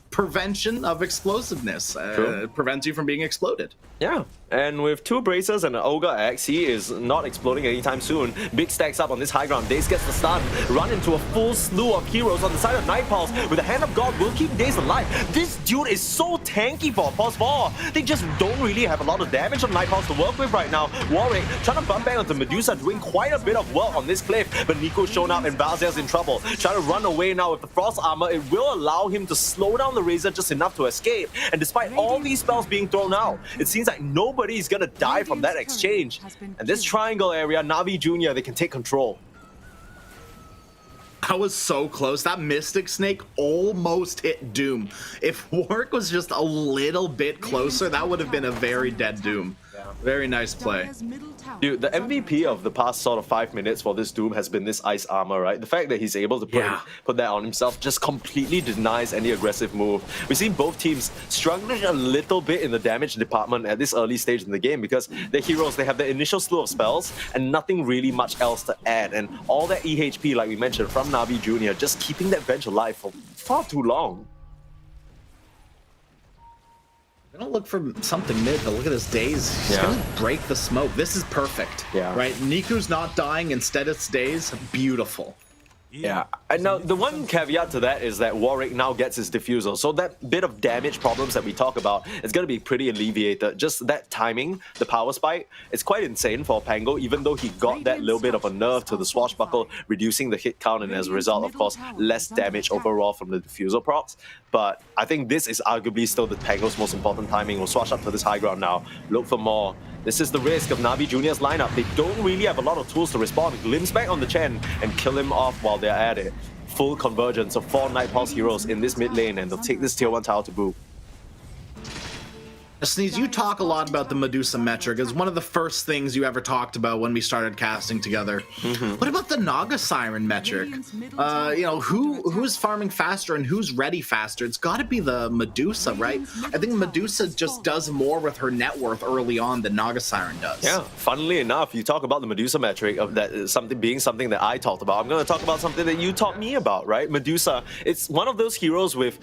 prevention of explosiveness. It prevents you from being exploded. Yeah, and with 2 bracers and an Ogre Axe, he is not exploding anytime soon. Big stacks up on this high ground. Daze gets the stun, run into a full slew of heroes on the side of Nightpulse. With the Hand of God, will keep Daze alive. This dude is so tanky for a Pulse 4. They just don't really have a lot of damage on Nightpulse to work with right now. Warwick trying to bump back onto Medusa, doing quite a bit of work on this cliff, but Nico's shown up and Balzia's in trouble. Trying to run away now with the Frost Armor. It will allow him to slow down the Razor just enough to escape. And despite all these spells being thrown out, it seems like nobody's gonna die from that exchange. And this triangle area, Navi Jr., they can take control. That was so close. That Mystic Snake almost hit Doom. If Warwick was just a little bit closer, that would have been a very dead Doom. Very nice play. Dude, the MVP of the past sort of 5 minutes for this Doom has been this Ice Armor, right? The fact that he's able to put that on himself just completely denies any aggressive move. We've seen both teams struggling a little bit in the damage department at this early stage in the game because the heroes, they have the initial slew of spells and nothing really much else to add. And all that EHP, like we mentioned, from Navi Jr., just keeping that bench alive for far too long. I'm gonna look for something mid, but look at this Daze. He's gonna break the smoke. This is perfect. Yeah. Right? Niku's not dying, instead it's Daze. Beautiful. Yeah, and now the one caveat to that is that Warwick now gets his diffusal, so that bit of damage problems that we talk about is going to be pretty alleviated. Just that timing, the power spike, it's quite insane for Pango, even though he got that little bit of a nerf to the swashbuckle, reducing the hit count, and as a result, of course, less damage overall from the diffusal procs. But I think this is arguably still the Pango's most important timing. We'll swash up to this high ground now, look for more. This is the risk of Navi Jr.'s lineup. They don't really have a lot of tools to respond. Glimpse back on the Chen and kill him off while they're at it. Full convergence of 4 Nightpulse heroes in this mid lane, and they'll take this tier 1 tower to boot. Sneeze, you talk a lot about the Medusa metric. It's one of the first things you ever talked about when we started casting together. What about the Naga Siren metric? You know, who's farming faster and who's ready faster? It's got to be the Medusa, right? I think Medusa just does more with her net worth early on than Naga Siren does. Yeah, funnily enough, you talk about the Medusa metric of that something being something that I talked about. I'm going to talk about something that you taught me about, right? Medusa, it's one of those heroes with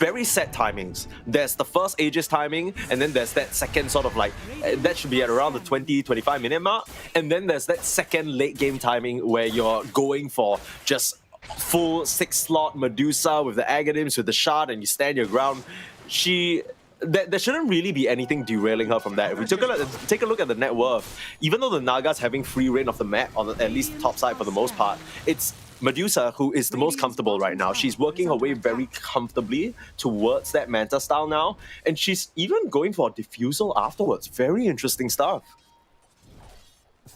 very set timings. There's the first Aegis timing, and then there's that second sort of like, that should be at around the 20-25 minute mark, and then there's that second late game timing where you're going for just full 6-slot Medusa with the Aghanim's, with the shard, and you stand your ground. She there shouldn't really be anything derailing her from that. If we take a look at the net worth, even though the Naga's having free reign of the map, on at least the top side for the most part, it's Medusa who is the most comfortable right now. She's working her way very comfortably towards that Manta style now, and she's even going for a diffusal afterwards. Very interesting stuff.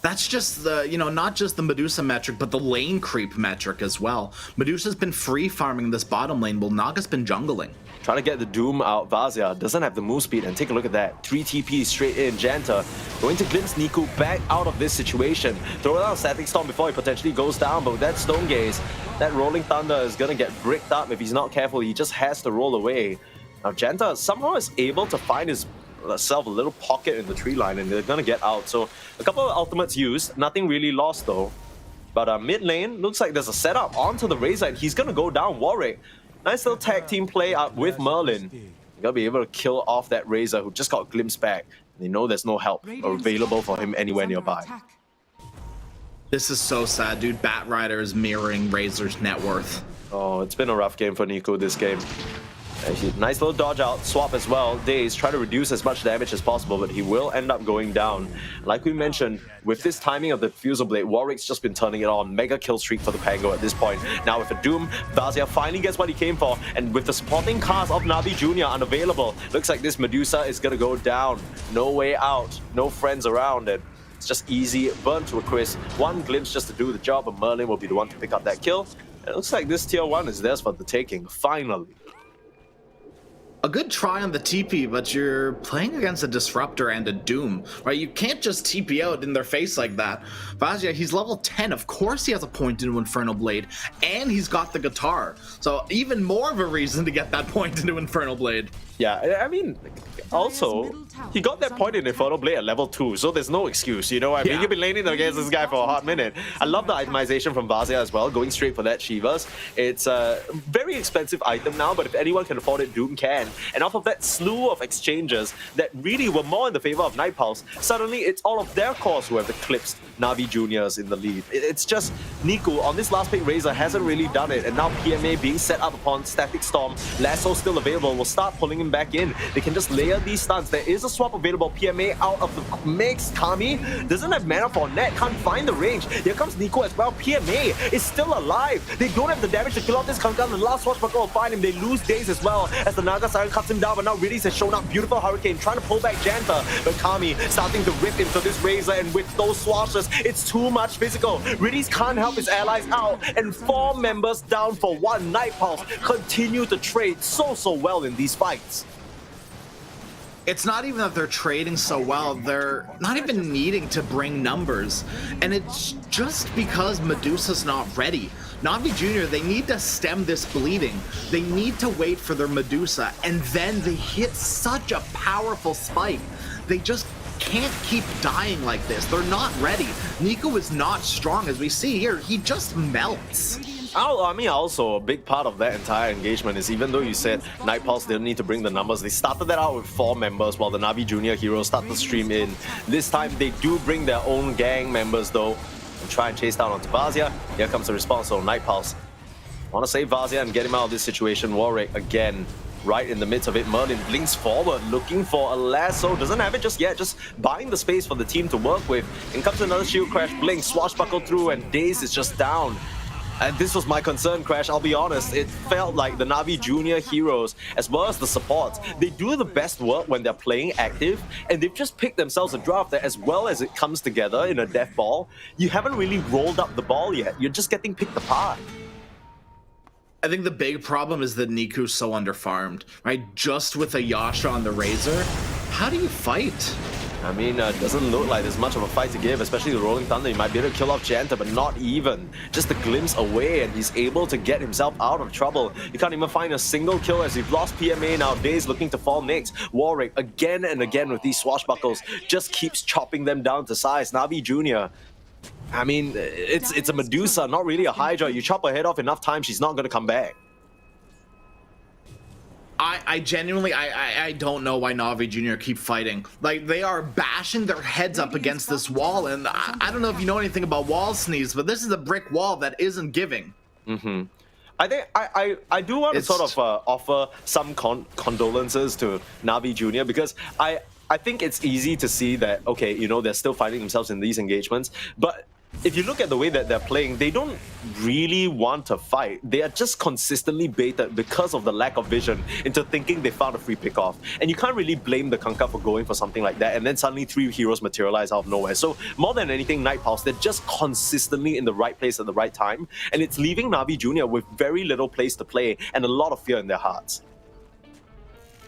That's just the, not just the Medusa metric, but the lane creep metric as well. Medusa's been free farming this bottom lane, while Naga's been jungling. Trying to get the Doom out. Vazia doesn't have the move speed, and take a look at that. 3 TP straight in. Janta going to glimpse Niku back out of this situation. Throw out a Static Storm before he potentially goes down, but with that Stone Gaze, that Rolling Thunder is going to get bricked up if he's not careful. He just has to roll away. Now Janta somehow is able to find himself a little pocket in the tree line, and they're going to get out. So a couple of ultimates used, nothing really lost though. But mid lane, looks like there's a setup onto the Razor, and he's going to go down. Warwick. Nice little tag team play out with Merlin. You're gonna be able to kill off that Razor who just got glimpsed back. They know there's no help available for him anywhere nearby. This is so sad, dude. Batrider is mirroring Razor's net worth. Oh, it's been a rough game for Nico this game. Nice little dodge out, swap as well. Daze try to reduce as much damage as possible, but he will end up going down. Like we mentioned, with this timing of the Fusel Blade, Warwick's just been turning it on. Mega kill streak for the Pango at this point. Now with a Doom, Vazia finally gets what he came for, and with the supporting cast of Navi Jr. unavailable, looks like this Medusa is gonna go down. No way out, no friends around, and it's just easy, burn to a crisp. One glimpse just to do the job, and Merlin will be the one to pick up that kill. And it looks like this tier 1 is theirs for the taking, finally. A good try on the TP, but you're playing against a Disruptor and a Doom, right? You can't just TP out in their face like that. Vazia, he's level 10. Of course he has a point into Infernal Blade, and he's got the guitar. So even more of a reason to get that point into Infernal Blade. Yeah, I mean, also, he got that point in Infernal Blade at level 2, so there's no excuse, you know? I mean, you've been laning against this guy for a hot minute. I love the itemization from Vazia as well, going straight for that Shivas. It's a very expensive item now, but if anyone can afford it, Doom can. And off of that slew of exchanges that really were more in the favor of Night Pulse, suddenly it's all of their cores who have eclipsed Navi Juniors in the lead. It's just Niku on this last pick Razor hasn't really done it, and now PMA being set up upon Static Storm, Lasso still available, will start pulling him back in. They can just layer these stuns. There is a swap available. PMA out of the mix. Kami doesn't have mana for net, can't find the range. Here comes Nico as well. PMA is still alive. They don't have the damage to kill off this Kankan. The last Swashbuckler will find him. They lose Daze as well as the Naga Siren cuts him down, but now Riddies has shown up. Beautiful Hurricane trying to pull back Janta, but Kami starting to rip into this Razor, and with those swashes, it's too much physical. Riddies can't help his allies out, and 4 members down for 1. Night Pulse continue to trade so well in these fights. It's not even that they're trading so well, they're not even needing to bring numbers. And it's just because Medusa's not ready. Navi Jr., they need to stem this bleeding. They need to wait for their Medusa, and then they hit such a powerful spike. They just can't keep dying like this. They're not ready. Nico is not strong, as we see here. He just melts. I mean, also, a big part of that entire engagement is, even though you said Night Pulse didn't need to bring the numbers, they started that out with 4 members while the Navi Junior heroes start to stream in. This time, they do bring their own gang members, though, and try and chase down onto Vazia. Here comes the response, so Night Pulse want to save Vazia and get him out of this situation. Warwick, again, right in the midst of it. Merlin blinks forward, looking for a lasso. Doesn't have it just yet, just buying the space for the team to work with. In comes another shield crash, blink, swashbuckle through, and Daze is just down. And this was my concern, Crash, I'll be honest. It felt like the Navi Junior heroes, as well as the supports, they do the best work when they're playing active, and they've just picked themselves a draft that, as well as it comes together in a death ball, you haven't really rolled up the ball yet. You're just getting picked apart. I think the big problem is that Niku's so underfarmed, right? Just with a Yasha on the Razor, how do you fight? I mean, it doesn't look like there's much of a fight to give, especially the Rolling Thunder. He might be able to kill off Janta, but not even. Just a glimpse away, and he's able to get himself out of trouble. He can't even find a single kill as we've lost PMA now. Daze looking to fall next. Warwick, again and again with these swashbuckles, just keeps chopping them down to size. Navi Jr., I mean, it's a Medusa, not really a Hydra. You chop her head off enough times, she's not going to come back. I genuinely, I don't know why Navi Jr. keep fighting. Like, they are bashing their heads up against this wall, and I don't know if you know anything about wall sneeze, but this is a brick wall that isn't giving. I think I do want to It's- sort of offer some condolences to Navi Jr. because I think it's easy to see that, okay, you know, they're still finding themselves in these engagements, but if you look at the way that they're playing, they don't really want to fight. They are just consistently baited because of the lack of vision into thinking they found a free pickoff. And you can't really blame the Kanka for going for something like that, and then suddenly 3 heroes materialize out of nowhere. So more than anything, Night Pulse, they're just consistently in the right place at the right time, and it's leaving Navi Jr. with very little place to play and a lot of fear in their hearts.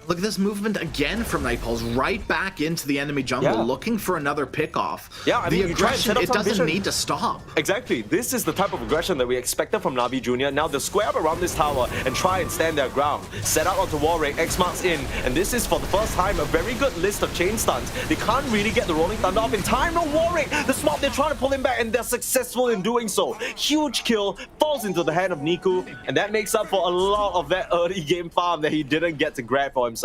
Look at this movement again from Night Pulse, right back into the enemy jungle, looking for another pickoff. Yeah, I mean, the you try and aggression, set up it some doesn't vision. need to stop. Exactly. This is the type of aggression that we expected from Navi Jr. Now they'll square up around this tower and try and stand their ground. Set out onto Warwick, X marks in, and this is for the first time a very good list of chain stuns. They can't really get the Rolling Thunder off in time. No, Warwick! The swap, they're trying to pull him back, and they're successful in doing so. Huge kill, falls into the hand of Niku, and that makes up for a lot of that early game farm that he didn't get to grab for himself.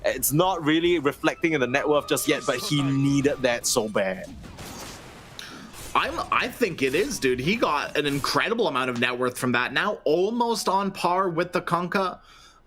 It's not really reflecting in the net worth just yet, but he needed that so bad. I think it is, dude. He got an incredible amount of net worth from that. Now almost on par with the Kunkka.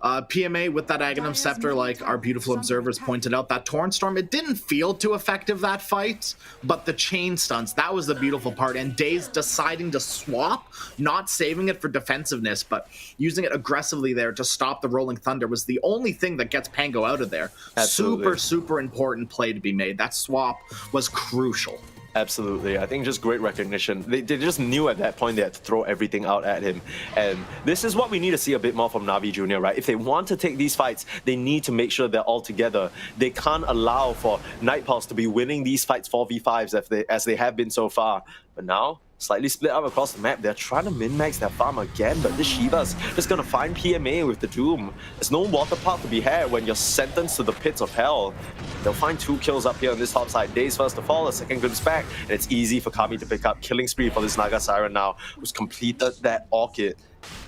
PMA with that Aghanim Scepter, like our beautiful observers pointed out, that Torrent Storm, it didn't feel too effective, that fight, but the chain stunts, that was the beautiful part. And Daze deciding to swap, not saving it for defensiveness, but using it aggressively there to stop the Rolling Thunder was the only thing that gets Pango out of there. Absolutely. Super important play to be made. That swap was crucial. Absolutely. I think just great recognition. They just knew at that point they had to throw everything out at him. And this is what we need to see a bit more from Navi Jr., right? If they want to take these fights, they need to make sure they're all together. They can't allow for Night Pulse to be winning these fights 4v5s as they have been so far. But now, slightly split up across the map, they're trying to min-max their farm again, but this Shiva's just gonna find PMA with the Doom. There's no water park to be had when you're sentenced to the pits of hell. They'll find 2 kills up here on this top side. Daze first to fall, a second glimpse back, and it's easy for Kami to pick up. Killing spree for this Naga Siren now, who's completed that Orchid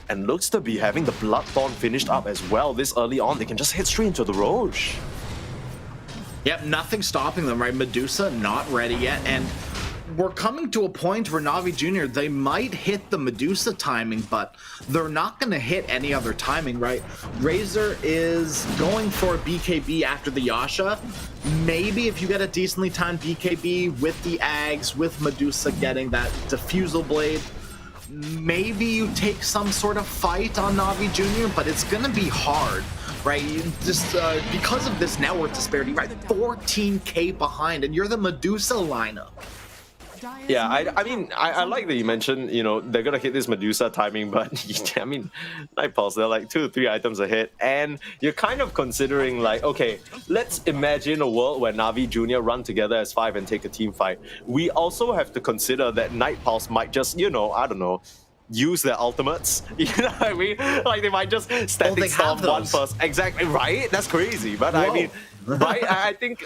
and looks to be having the Bloodthorn finished up as well. This early on, they can just hit straight into the Roche. Yep, nothing stopping them, right? Medusa not ready yet, and we're coming to a point where Navi Jr., they might hit the Medusa timing, but they're not going to hit any other timing, right? Razor is going for a BKB after the Yasha. Maybe if you get a decently timed BKB with the Ags, with Medusa getting that Diffusal Blade, maybe you take some sort of fight on Navi Jr., but it's going to be hard. Right, just because of this net worth disparity, right? 14k behind, and you're the Medusa lineup. Yeah, I mean, I like that you mentioned, you know, they're gonna hit this Medusa timing, but I mean, Night Pulse, they're like 2 or 3 items ahead, and you're kind of considering like, okay, let's imagine a world where Navi Jr. run together as 5 and take a team fight. We also have to consider that Night Pulse might just, you know, I don't know, use their ultimates. You know what I mean? Like they might just static storm one person. Exactly, right? That's crazy. But I mean, right? I think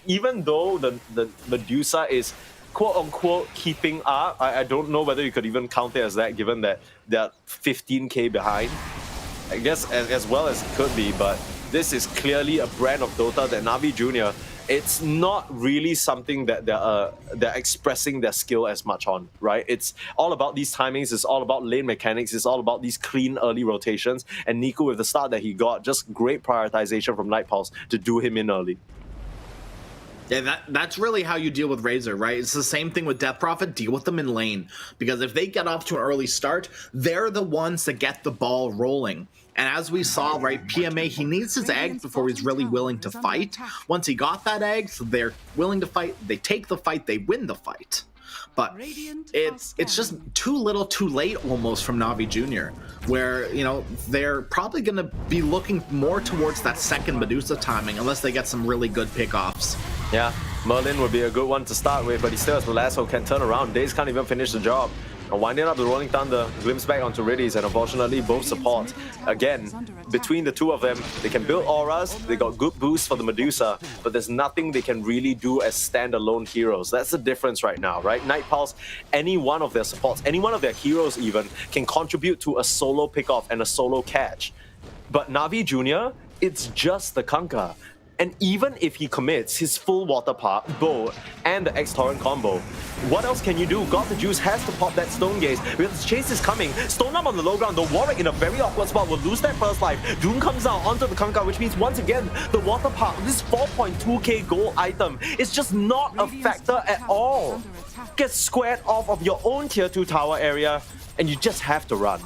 even though the Medusa is quote-unquote keeping up, I don't know whether you could even count it as that, given that they're 15k behind. I guess as well as it could be, but this is clearly a brand of Dota that Navi Jr., it's not really something that they're expressing their skill as much on, right? It's all about these timings, it's all about lane mechanics, it's all about these clean early rotations, and Niku with the start that he got, just great prioritization from Night Pulse to do him in early. Yeah, that's really how you deal with Razor, right? It's the same thing with Death Prophet, deal with them in lane. Because if they get off to an early start, they're the ones that get the ball rolling. And as we saw, right, PMA, he needs his eggs before he's really willing to fight. Once he got that egg, so they're willing to fight, they take the fight, they win the fight. But it's just too little too late almost from Navi Jr., where, you know, they're probably going to be looking more towards that second Medusa timing unless they get some really good pickoffs. Yeah, Merlin would be a good one to start with, but he still has the lasso, can turn around. Daze can't even finish the job. And winding up the Rolling Thunder, glimpse back onto Riddies, and unfortunately both support. Again, between the two of them, they can build auras, they got good boosts for the Medusa, but there's nothing they can really do as standalone heroes. That's the difference right now, right? Night Pulse, any one of their supports, any one of their heroes even, can contribute to a solo pickoff and a solo catch. But Navi Jr., it's just the Kunkka. And even if he commits his full water bow and the X-Torrent combo, what else can you do? God the Juice has to pop that Stone Gaze because Chase is coming. Stone up on the low ground. The Warwick in a very awkward spot will lose that first life. Doom comes out onto the Kanka, which means once again, the water park, this 4.2k gold item is just not a factor at all. Get squared off of your own tier 2 tower area and you just have to run.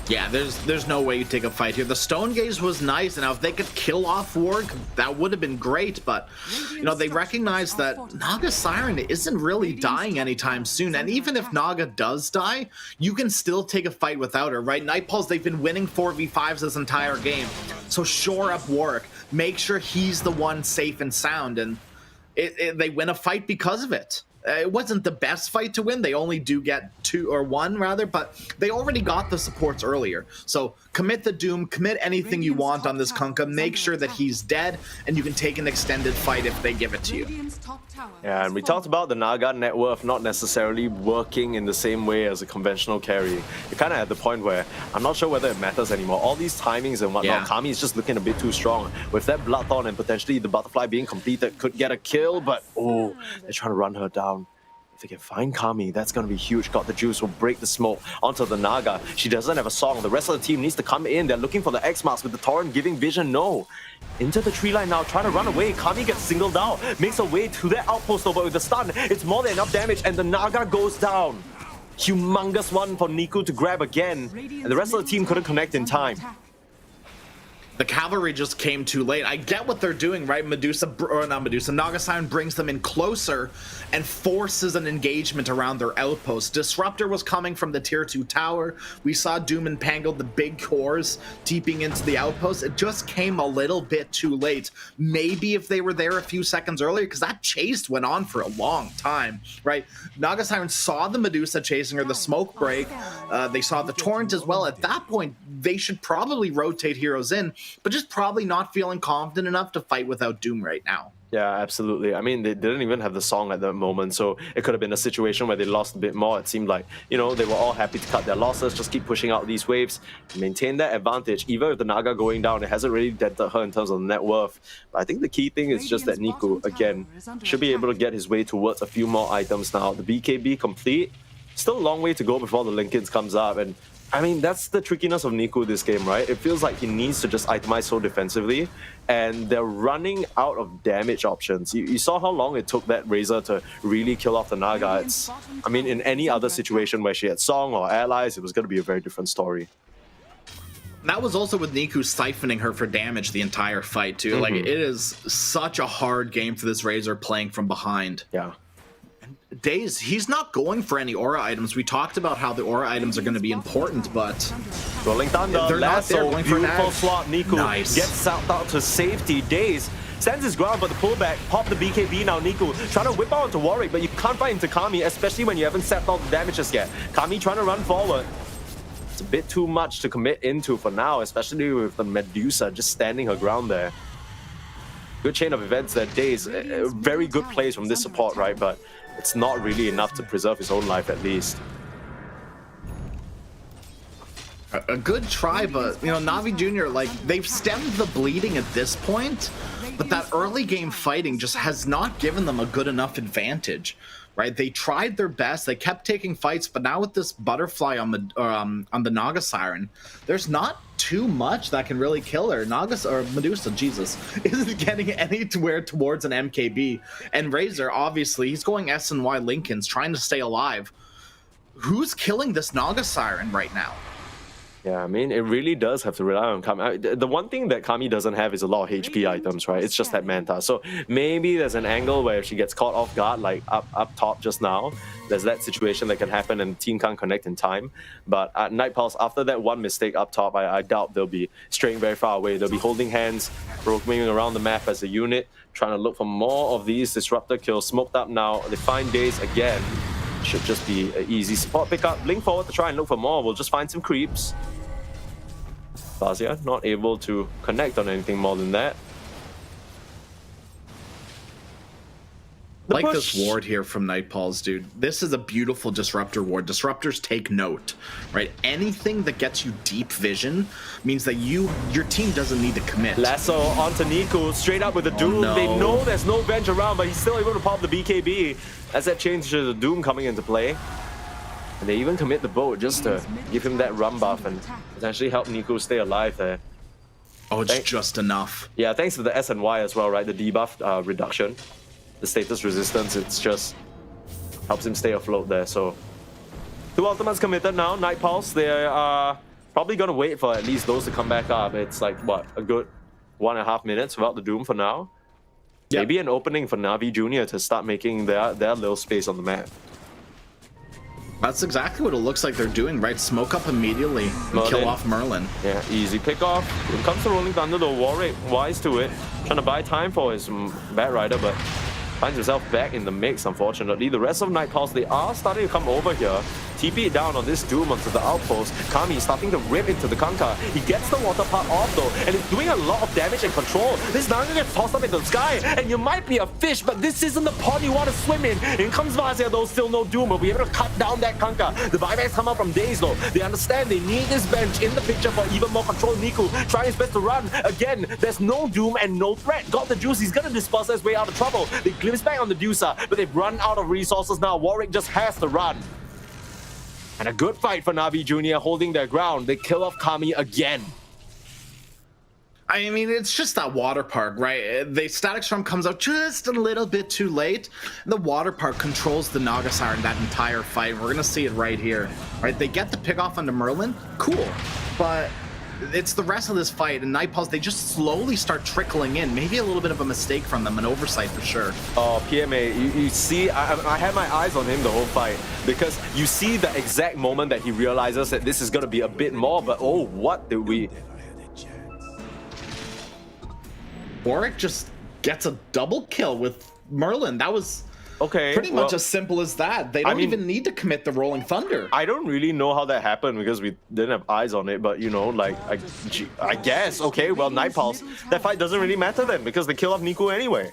Yeah, there's no way you take a fight here. The Stone Gaze was nice, and now if they could kill off Warg, that would have been great, but, you know, they recognize that Naga Siren isn't really dying anytime soon, and even if Naga does die, you can still take a fight without her, right? Nightpulse, they've been winning 4v5s this entire game, so shore up Warg, make sure he's the one safe and sound, and they win a fight because of it. It wasn't the best fight to win. They only do get 2 or 1 rather, but they already got the supports earlier. So commit the Doom, commit anything you want on this Kunkka, make sure that he's dead, and you can take an extended fight if they give it to you. Yeah, and we talked about the Naga net worth not necessarily working in the same way as a conventional carry. You're kind of at the point where I'm not sure whether it matters anymore. All these timings and whatnot, Kami is just looking a bit too strong. With that Bloodthorn and potentially the Butterfly being completed, could get a kill, but oh, they're trying to run her down. If they can find Kami, that's going to be huge. Got the Juice will break the smoke onto the Naga. She doesn't have a song. The rest of the team needs to come in. They're looking for the X-Marks with the Torrent giving vision. No. Into the tree line now, trying to run away. Kami gets singled out, makes her way to that outpost over with the stun. It's more than enough damage, and the Naga goes down. Humongous one for Niku to grab again, and the rest of the team couldn't connect in time. The cavalry just came too late. I get what they're doing, right? Naga Siren brings them in closer and forces an engagement around their outpost. Disruptor was coming from the tier 2 tower. We saw Doom and Pangle, the big cores, deeping into the outpost. It just came a little bit too late. Maybe if they were there a few seconds earlier, because that chase went on for a long time, right? Naga Siren saw the Medusa chasing her, the smoke break. They saw the Torrent as well. At that point, they should probably rotate heroes in, but just probably not feeling confident enough to fight without Doom right now. Yeah, absolutely. I mean, they didn't even have the song at that moment, so it could have been a situation where they lost a bit more. It seemed like, you know, they were all happy to cut their losses, just keep pushing out these waves, maintain that advantage. Even with the Naga going down, it hasn't really dented her in terms of net worth. But I think the key thing is just that Niku, again, should be able to get his way towards a few more items now. The BKB complete. Still a long way to go before the Linkins comes up, and I mean, that's the trickiness of Niku this game, right? It feels like he needs to just itemize so defensively, and they're running out of damage options. You saw how long it took that Razor to really kill off the Naga. I mean, in any other situation where she had Song or allies, it was going to be a very different story. That was also with Niku siphoning her for damage the entire fight, too. Like, it is such a hard game for this Razor playing from behind. Yeah. Daze, he's not going for any aura items. We talked about how the aura items are going to be important, but Rolling Thunder, they're not there going for an beautiful edge. slot. Niku gets out to safety. Daze stands his ground, but the pullback, pop the BKB now. Niku trying to whip out onto Warwick, but you can't fight into Kami, especially when you haven't set all the damages yet. Kami trying to run forward. It's a bit too much to commit into for now, especially with the Medusa just standing her ground there. Good chain of events there. Daze, very good plays from this support, right? But it's not really enough to preserve his own life, at least. A good try, but, you know, Navi Jr., like, they've stemmed the bleeding at this point, but that early game fighting just has not given them a good enough advantage, right? They tried their best, they kept taking fights, but now with this butterfly on the Naga Siren, there's not too much that can really kill her. Medusa, Jesus, isn't getting anywhere towards an MKB. And Razor, obviously, he's going S and Y Lincolns, trying to stay alive. Who's killing this Naga Siren right now? Yeah, I mean, it really does have to rely on Kami. The one thing that Kami doesn't have is a lot of HP items, right? It's just that Manta. So maybe there's an angle where if she gets caught off guard, like up top just now, there's that situation that can happen and the team can't connect in time. But at Night Pulse, after that one mistake up top, I doubt they'll be straying very far away. They'll be holding hands, roaming around the map as a unit, trying to look for more of these Disruptor kills. Smoked up now. They find Daze again. Should just be an easy support pickup. Blink forward to try and look for more. We'll just find some creeps. Fazia not able to connect on anything more than that. The Like push. this ward here from Nightpawls, dude. This is a beautiful disruptor ward. Disruptors take note, right? Anything that gets you deep vision means that your team doesn't need to commit. Lasso onto Niku, straight up with the Doom. no. They know there's no bench around, but he's still able to pop the BKB as that changes to the Doom coming into play. And they even commit the boat just to give him that run buff and potentially help Niku stay alive there. Oh, it's just enough. Yeah, thanks to the S and Y as well, right? The debuff reduction, the status resistance, it's just helps him stay afloat there. So 2 ultimates committed now. Night Pulse, they are probably going to wait for at least those to come back up. It's like, what, a good 1.5 minutes without the Doom for now. Yep. Maybe an opening for Na'Vi Jr. to start making their little space on the map. That's exactly what it looks like they're doing, right? Smoke up immediately and kill off Merlin. Yeah, easy pick off. When it comes to Rolling Thunder, though, Warwick wise to it, trying to buy time for his Bat Rider, but finds himself back in the mix, unfortunately. The rest of Night Pulse, they are starting to come over here. TP it down on this Doom onto the outpost. Kami starting to rip into the Kanka. He gets the water part off though, and it's doing a lot of damage and control. This Nanga gets tossed up into the sky, and you might be a fish, but this isn't the pond you want to swim in. In comes Vazia though, still no Doom. Will be able to cut down that Kanka. The buybacks come out from Daze though. They understand they need this bench in the picture for even more control. Niku trying his best to run. Again, there's no Doom and no threat. Got the juice, he's gonna disperse his way out of trouble. They glimpse back on the Deucer, but they've run out of resources now. Warwick just has to run. And a good fight for Na'Vi Jr. holding their ground. They kill off Kami again. I mean, it's just that water park, right? The Static Storm comes out just a little bit too late. The water park controls the Naga Siren that entire fight. We're gonna see it right here, right? They get the pick off onto Merlin, cool, but it's the rest of this fight, and Nightpawls, they just slowly start trickling in. Maybe a little bit of a mistake from them, an oversight for sure. Oh, PMA, you see, I had my eyes on him the whole fight, because you see the exact moment that he realizes that this is going to be a bit more, but oh, what did we... Warwick just gets a double kill with Merlin. That was okay, pretty much as simple as that. They don't even need to commit the Rolling Thunder. I don't really know how that happened because we didn't have eyes on it, but you know, like, I guess, okay, well, Night Pulse, that fight doesn't really matter then because they kill off Niku anyway.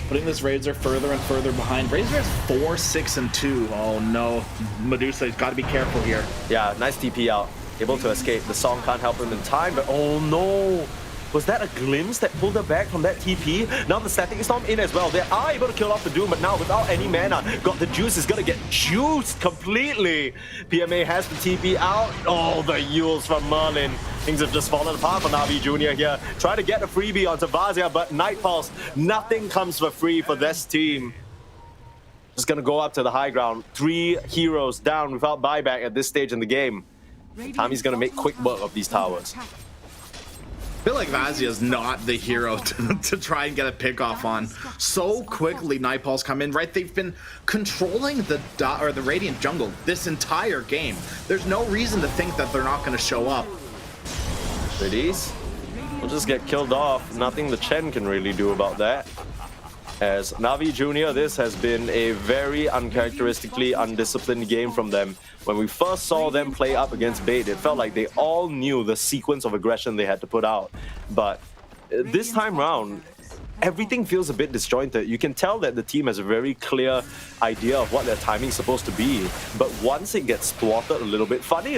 Putting this Razor further and further behind. Razor is 4, 6, and 2. Oh no, Medusa's got to be careful here. Yeah, nice TP out, able to escape. The song can't help him in time, but oh no. Was that a glimpse that pulled her back from that TP? Now the Static Storm in as well. They are able to kill off the Doom, but now without any mana, got the juice is gonna get juiced completely. PMA has the TP out. Oh, the Yules from Merlin. Things have just fallen apart for Na'Vi Jr. here. Try to get a freebie onto Vazia, but Night Pulse, nothing comes for free for this team. Just gonna go up to the high ground. 3 heroes down without buyback at this stage in the game. Kami's gonna make quick work of these towers. I feel like Vazia is not the hero to try and get a pick off on. So quickly, Nightpawls come in, right? They've been controlling the Radiant jungle this entire game. There's no reason to think that they're not going to show up. Pretties will just get killed off. Nothing the Chen can really do about that. As Na'Vi Jr., this has been a very uncharacteristically undisciplined game from them. When we first saw them play up against Bait, it felt like they all knew the sequence of aggression they had to put out. But this time round, everything feels a bit disjointed. You can tell that the team has a very clear idea of what their timing's supposed to be. But once it gets thwarted a little bit, funnily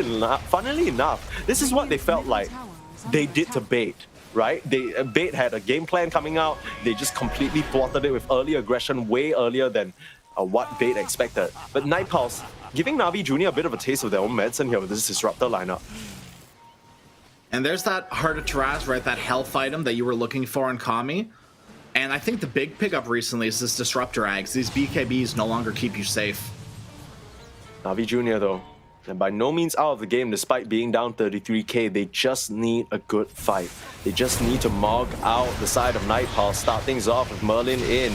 enough, this is what they felt like they did to Bait. Right? Bait had a game plan coming out. They just completely thwarted it with early aggression way earlier than what Bait expected. But Night Pulse giving Na'Vi Jr. a bit of a taste of their own medicine here with this Disruptor lineup. And there's that Heart of Taraz, right? That health item that you were looking for in Kami. And I think the big pickup recently is this Disruptor Ags. These BKBs no longer keep you safe. Na'Vi Jr. though, and by no means out of the game despite being down 33k, they just need a good fight. They just need to mog out the side of Night Pulse, start things off with Merlin in.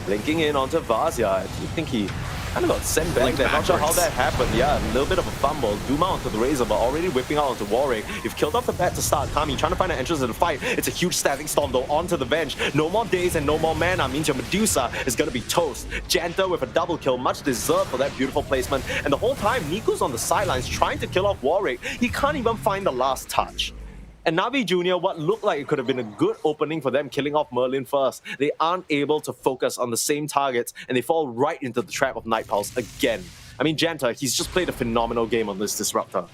Linking in onto Vazia. I think he kind of got sent back there. Not sure how that happened. Yeah, a little bit of a fumble. Duma onto the Razor, but already whipping out onto Warwick. You've killed off the bat to start. Kami trying to find an entrance in the fight. It's a huge Static Storm though onto the bench. No more days and no more mana means your Medusa is going to be toast. Janta with a double kill, much deserved for that beautiful placement. And the whole time, Niku's on the sidelines trying to kill off Warwick. He can't even find the last touch. And Navi Jr., what looked like it could have been a good opening for them, killing off Merlin first, they aren't able to focus on the same targets, and they fall right into the trap of Night Pulse again. I mean, Janta, he's just played a phenomenal game on this Disruptor.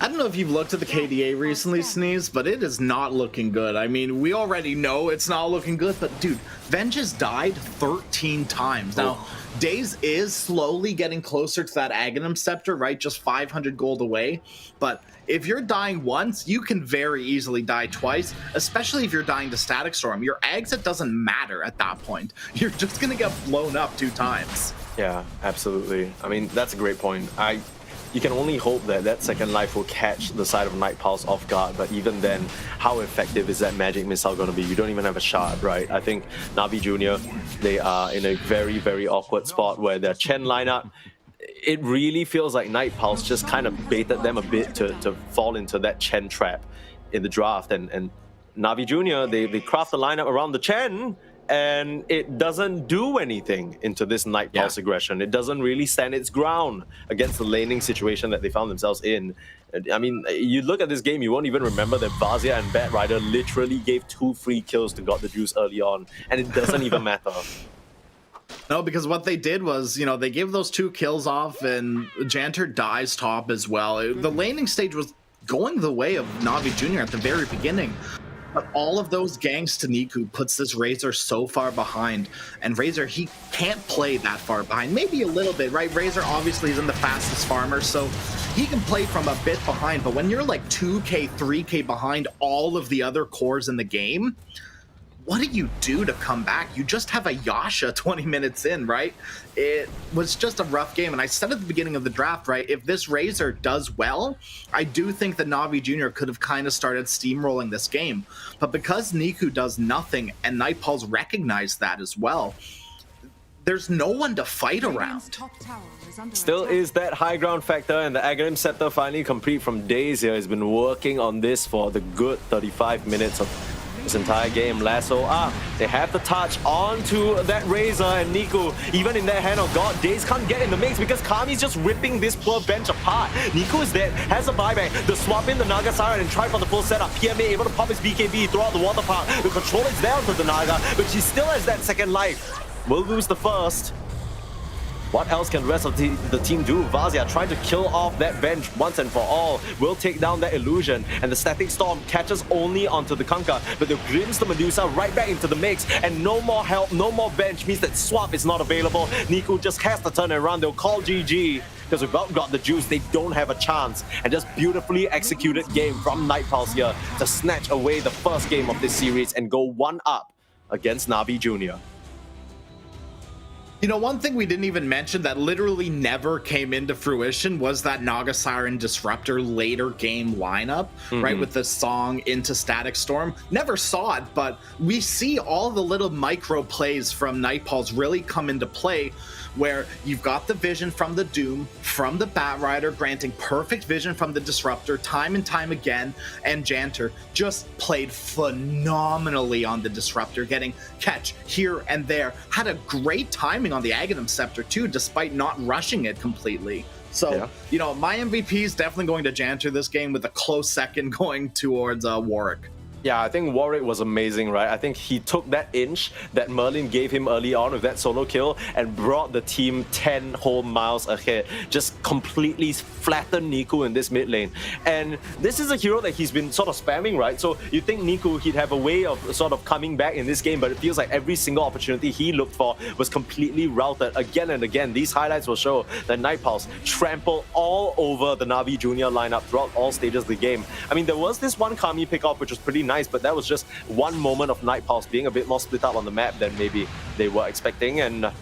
I don't know if you've looked at the KDA recently, Sneeze, but it is not looking good. I mean, we already know it's not looking good, but dude, Venge has died 13 times. Now, Daze is slowly getting closer to that Aghanim Scepter, right? Just 500 gold away. But if you're dying once, you can very easily die twice, especially if you're dying to Static Storm. Your exit doesn't matter at that point. You're just going to get blown up 2 times. Yeah, absolutely. I mean, that's a great point. You can only hope that that second life will catch the side of Night Pulse off guard, but even then, how effective is that magic missile going to be? You don't even have a shard, right? I think Navi Jr., they are in a very, very awkward spot where their Chen lineup, it really feels like Night Pulse just kind of baited them a bit to fall into that Chen trap in the draft. And Navi Jr., they craft the lineup around the Chen, and it doesn't do anything into this Night Pulse aggression. It doesn't really stand its ground against the laning situation that they found themselves in. I mean, you look at this game, you won't even remember that Vazia and Bat Rider literally gave 2 free kills to Got the Juice early on, and it doesn't even matter. No, because what they did was, you know, they gave those 2 kills off, and Janter dies top as well. The laning stage was going the way of Navi Jr. at the very beginning. But all of those ganks to Niku puts this Razor so far behind. And Razor, he can't play that far behind. Maybe a little bit, right? Razor obviously isn't the fastest farmer, so he can play from a bit behind. But when you're like 2k, 3k behind all of the other cores in the game, what do you do to come back? You just have a Yasha 20 minutes in, right? It was just a rough game. And I said at the beginning of the draft, right, if this Razor does well, I do think that Navi Jr. could have kind of started steamrolling this game. But because Niku does nothing and Night Pulse recognized that as well, there's no one to fight around. Still is that high ground factor, and the Aghanim Scepter finally complete from Daze here. He's been working on this for the good 35 minutes of this entire game. Lasso up. They have the touch onto that Razor, and Niku, even in that hand of God, Daze can't get in the mix because Kami's just ripping this poor bench apart. Niku is dead, has a buyback. The swap in the Naga Siren and try for the full setup. PMA able to pop his BKB throughout the water park. The control is down to the Naga, but she still has that second life. Will lose the first. What else can the rest of the team do? Vazia trying to kill off that bench once and for all. Will take down that illusion. And the Static Storm catches only onto the Kunkka. But they glimpse the Medusa right back into the mix. And no more help, no more bench means that swap is not available. Niku just has to turn around. They'll call GG. Because without Got the Juice, they don't have a chance. And just beautifully executed game from Night Pulse here to snatch away the first game of this series and go 1-up against Navi Jr. You know, one thing we didn't even mention that literally never came into fruition was that Naga Siren Disruptor later game lineup, right? With the song Into Static Storm. Never saw it, but we see all the little micro plays from Night Pulse really come into play, where you've got the vision from the Doom, from the Bat Rider, granting perfect vision from the Disruptor time and time again, and Janter just played phenomenally on the Disruptor, getting catch here and there. Had a great timing on the Aghanim Scepter too, despite not rushing it completely. So, you know, my MVP is definitely going to Janter this game, with a close second going towards Warwick. Yeah, I think Warwick was amazing, right? I think he took that inch that Merlin gave him early on with that solo kill and brought the team 10 whole miles ahead. Just completely flattened Niku in this mid lane. And this is a hero that he's been sort of spamming, right? So you think Niku, he'd have a way of sort of coming back in this game, but it feels like every single opportunity he looked for was completely routed again and again. These highlights will show that Night Pulse trampled all over the Navi Jr. lineup throughout all stages of the game. I mean, there was this one Kami pick-off which was pretty nice, but that was just one moment of Night Pulse being a bit more split up on the map than maybe they were expecting. And I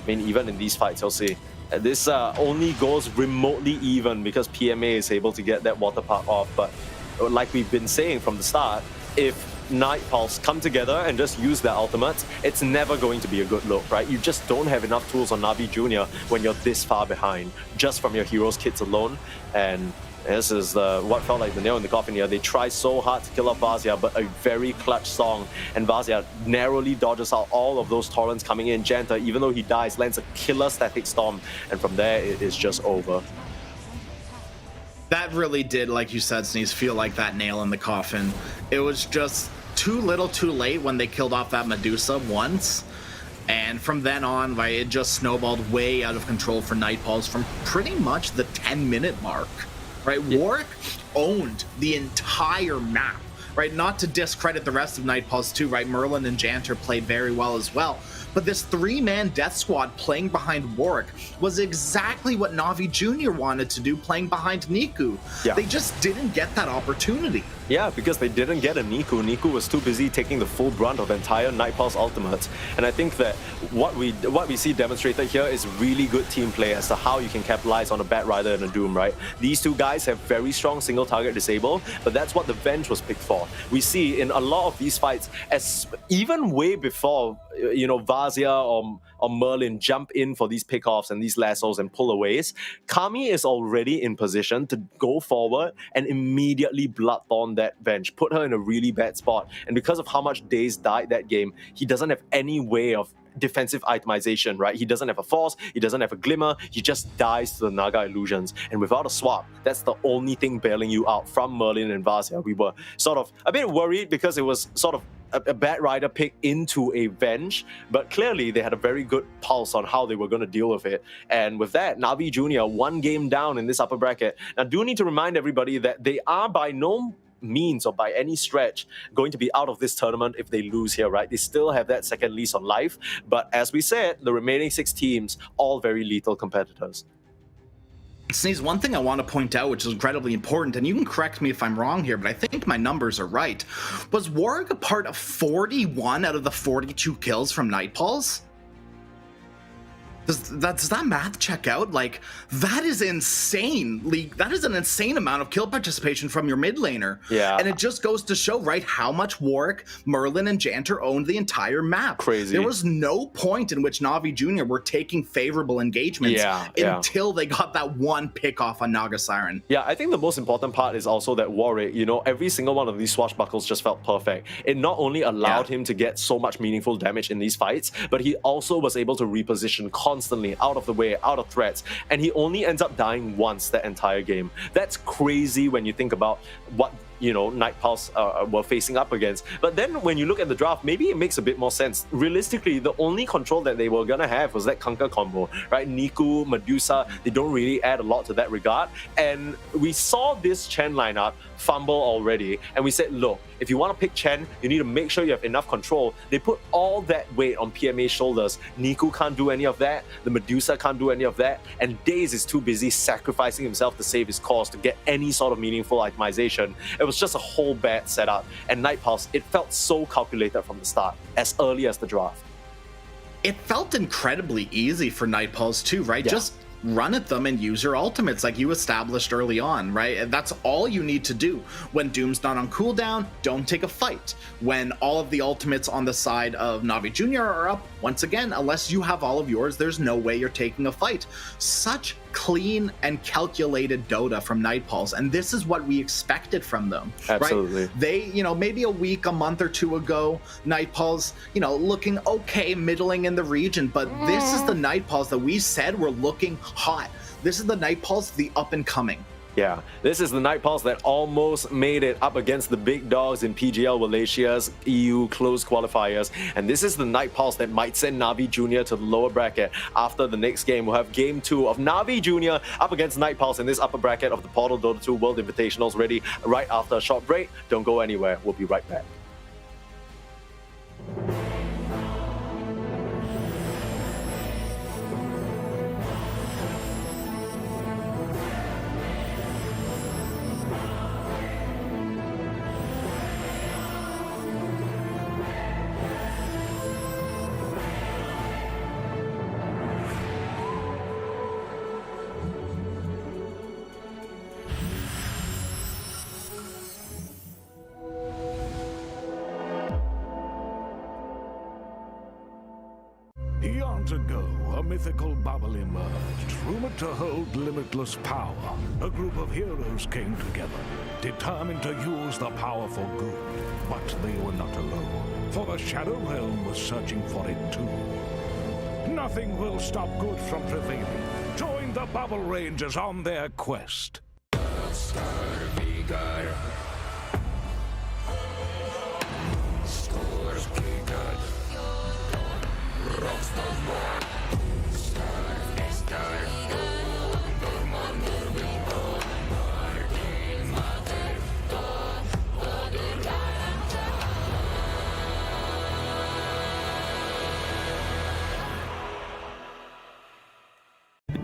mean, even in these fights, you'll see this only goes remotely even because PMA is able to get that water park off. But like we've been saying from the start, if Night Pulse come together and just use their ultimates, it's never going to be a good look, right? You just don't have enough tools on Navi Jr. when you're this far behind, just from your heroes kits alone. And this is what felt like the nail in the coffin here. They try so hard to kill off Vazia, but a very clutch song. And Vazia narrowly dodges out all of those torrents coming in. Janta, even though he dies, lands a killer Static Storm. And from there, it is just over. That really did, like you said, Sneeze, feel like that nail in the coffin. It was just too little too late when they killed off that Medusa once. And from then on, like, it just snowballed way out of control for Nightfalls from pretty much the 10-minute mark, right? Yeah. Warwick owned the entire map, right? Not to discredit the rest of Nightfalls too, right? Merlin and Janter played very well as well. But this 3-man death squad playing behind Warwick was exactly what Na'Vi Jr. wanted to do playing behind Niku. Yeah. They just didn't get that opportunity. Yeah, because they didn't get a Niku. Niku was too busy taking the full brunt of the entire Nightpulse ultimates. And I think that what we see demonstrated here is really good team play as to how you can capitalize on a Bat Rider and a Doom, right? These two guys have very strong single target disable, but that's what the Venge was picked for. We see in a lot of these fights, as even way before, you know, Vazia or Merlin jump in for these pickoffs and these lassos and pullaways, Kami is already in position to go forward and immediately bloodthorn that Venge, put her in a really bad spot. And because of how much Daze died that game, he doesn't have any way of defensive itemization, right? He doesn't have a force, he doesn't have a glimmer, he just dies to the Naga illusions. And without a swap, that's the only thing bailing you out from Merlin and Vazia. We were sort of a bit worried because it was sort of a Bat Rider pick into a Venge, but clearly they had a very good pulse on how they were going to deal with it. And with that, Na'Vi Jr. 1 game down in this upper bracket. Now, do need to remind everybody that they are by no means or by any stretch going to be out of this tournament if they lose here, right? They still have that second lease on life. But as we said, the remaining 6 teams, all very lethal competitors. Sneeze, one thing I want to point out, which is incredibly important, and you can correct me if I'm wrong here, but I think my numbers are right. Was Warwick a part of 41 out of the 42 kills from Nightfalls? Does that math check out? Like, that is insane. That is an insane amount of kill participation from your mid laner. Yeah. And it just goes to show, right, how much Warwick, Merlin, and Janter owned the entire map. Crazy. There was no point in which Na'Vi Jr. were taking favorable engagements until they got that one pick off on Naga Siren. Yeah, I think the most important part is also that Warwick, you know, every single one of these swashbuckles just felt perfect. It not only allowed him to get so much meaningful damage in these fights, but he also was able to reposition constantly out of the way, out of threats, and he only ends up dying once that entire game. That's crazy when you think about what, you know, Nightpulse were facing up against. But then when you look at the draft, maybe it makes a bit more sense. Realistically, the only control that they were gonna have was that Kanka combo, right? Niku, Medusa, they don't really add a lot to that regard. And we saw this Chen lineup fumble already, and we said, look, if you want to pick Chen, you need to make sure you have enough control. They put all that weight on PMA's shoulders. Niku can't do any of that, the Medusa can't do any of that, and Daze is too busy sacrificing himself to save his cause to get any sort of meaningful itemization. It was just a whole bad setup, and Nightpulse, it felt so calculated from the start, as early as the draft. It felt incredibly easy for Nightpulse too, right? Yeah. Just run at them and use your ultimates like you established early on, right? And that's all you need to do. When Doom's not on cooldown, don't take a fight. When all of the ultimates on the side of Na'Vi Jr. are up, once again, unless you have all of yours, there's no way you're taking a fight. Such clean and calculated Dota from Nightpulse, and this is what we expected from them. Absolutely. Right? They, you know, maybe a month or two ago, Nightpulse, you know, looking okay, middling in the region, but this is the Nightpulse that we said were looking hot. This is the Nightpulse, the up and coming. Yeah, this is the Nightpulse that almost made it up against the big dogs in PGL Malaysia's EU closed qualifiers. And this is the Nightpulse that might send Na'Vi Jr. to the lower bracket. After the next game, we'll have game 2 of Na'Vi Jr. up against Nightpulse in this upper bracket of the Portal Dota 2 World Invitationals, ready right after a short break. Don't go anywhere. We'll be right back. Eons ago, a mythical bubble emerged, rumored to hold limitless power. A group of heroes came together, determined to use the power for good. But they were not alone, for the Shadow Realm was searching for it too. Nothing will stop good from prevailing. Join the Bubble Rangers on their quest.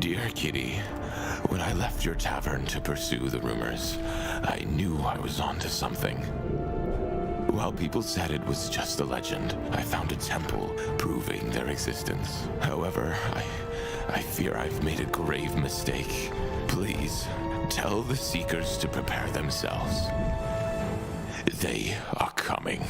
Dear Kitty, when I left your tavern to pursue the rumors, I knew I was onto something. While people said it was just a legend, I found a temple proving their existence. However, I fear I've made a grave mistake. Please, tell the Seekers to prepare themselves. They are coming.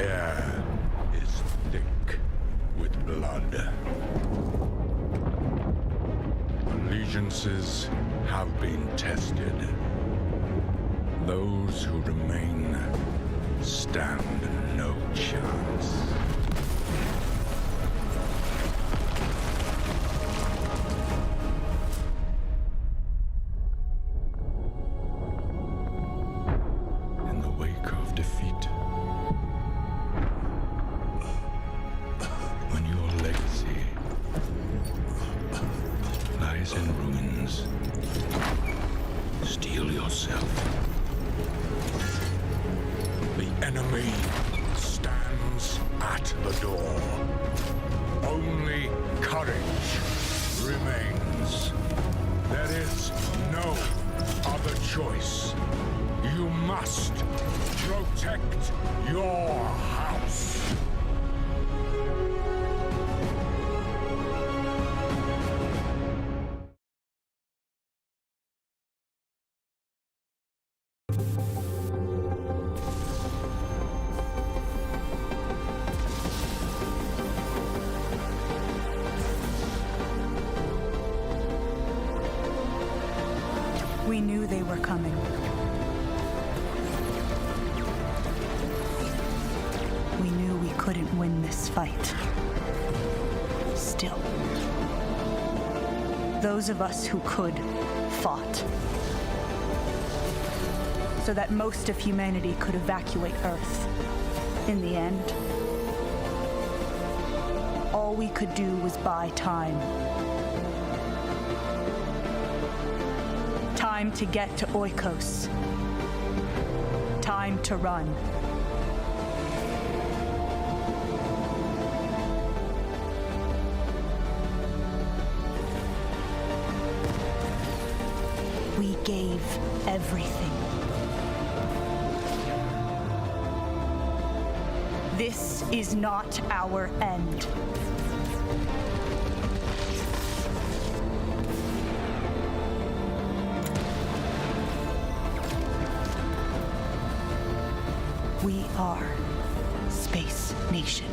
air is thick with blood. Allegiances have been tested. Those who remain stand no chance. lies in ruins. Steel yourself. The enemy stands at the door. Only courage remains. There is no other choice. You must protect your house. We knew they were coming. We knew we couldn't win this fight. Still, those of us who could fought, so that most of humanity could evacuate Earth. In the end, all we could do was buy time. Time to get to Oikos. Time to run. We gave everything. This is not our end. We are Space Nation.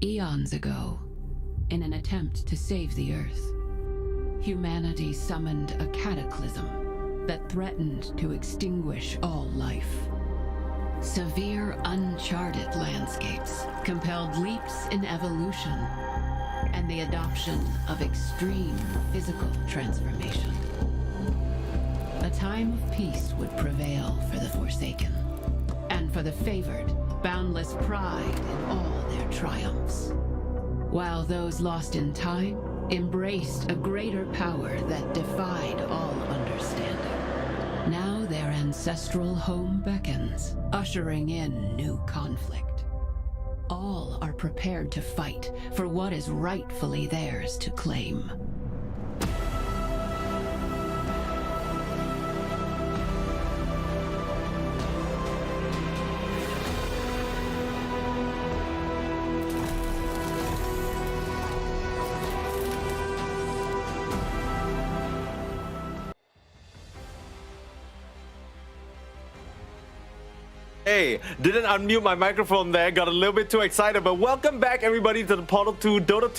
Eons ago, in an attempt to save the Earth, humanity summoned a cataclysm that threatened to extinguish all life. Severe, uncharted landscapes compelled leaps in evolution and the adoption of extreme physical transformation. A time of peace would prevail for the Forsaken, and for the favored, boundless pride in all their triumphs, while those lost in time embraced a greater power that defied all understanding. Now their ancestral home beckons, ushering in new conflict. All are prepared to fight for what is rightfully theirs to claim. Hey, didn't unmute my microphone there, got a little bit too excited, but welcome back everybody to the Portal 2 Dota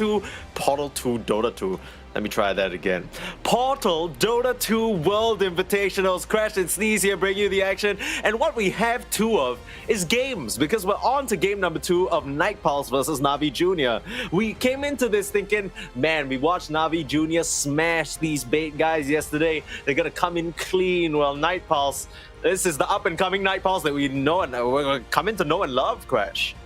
2. Let me try that again. Portal Dota 2 World Invitationals. Crash and Sneeze here bring you the action. And what we have two of is games, because we're on to game number 2 of Night Pulse versus Navi Jr. We came into this thinking, man, we watched Navi Jr. smash these bait guys yesterday. They're gonna come in clean. Well, Night Pulse, this is the up-and-coming Night Pulse that we know and we're coming to know and love, Crash.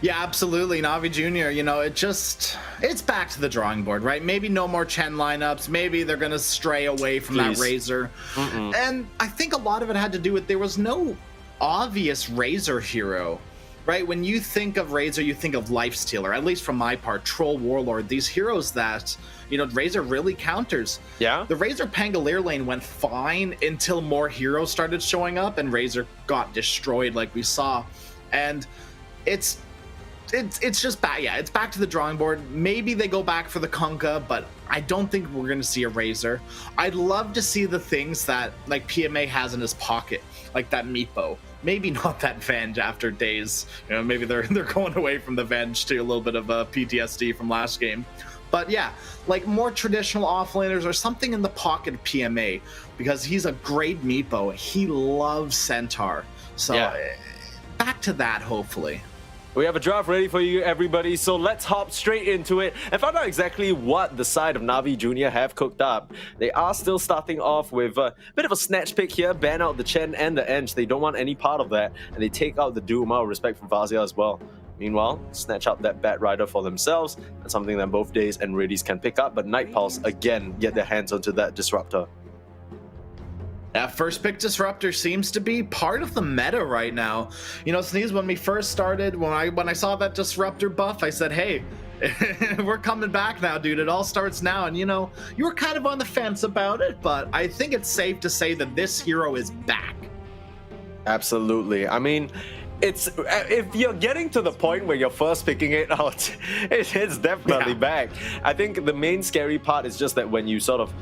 Yeah, absolutely. Navi Jr., you know, it's back to the drawing board, right? Maybe no more Chen lineups. Maybe they're going to stray away from that Razor. And I think a lot of it had to do with there was no obvious Razor hero right? When you think of Razor, you think of Lifestealer, at least from my part, Troll Warlord, these heroes that, you know, Razor really counters. Yeah. The Razor Pangolier lane went fine until more heroes started showing up and Razor got destroyed like we saw. And it's just back, yeah, it's back to the drawing board. Maybe they go back for the Kunkka, but I don't think we're going to see a Razor. I'd love to see the things that, like, PMA has in his pocket, like that Meatbow. Maybe not that Venge after days. You know, maybe they're going away from the Venge to a little bit of a PTSD from last game. But yeah, like more traditional offlaners or something in the pocket of PMA, because he's a great Meatbow. He loves Centaur. So Yeah. Back to that, hopefully. We have a draft ready for you, everybody, so let's hop straight into it and find out exactly what the side of Na'Vi Jr. have cooked up. They are still starting off with a bit of a snatch pick here, ban out the Chen and the Eng. They don't want any part of that, and they take out the Doom out of respect for Vazia as well. Meanwhile, snatch up that Bat Rider for themselves. That's something that both Days and Radies can pick up, but Night Pulse, again, get their hands onto that Disruptor. That first pick Disruptor seems to be part of the meta right now. You know, Sneeze, when we first started, when I saw that Disruptor buff, I said, hey, we're coming back now, dude. It all starts now. And, you know, you were kind of on the fence about it, but I think it's safe to say that this hero is back. Absolutely. I mean, it's if you're getting to the point where you're first picking it out, it's definitely back. I think the main scary part is just that when you sort of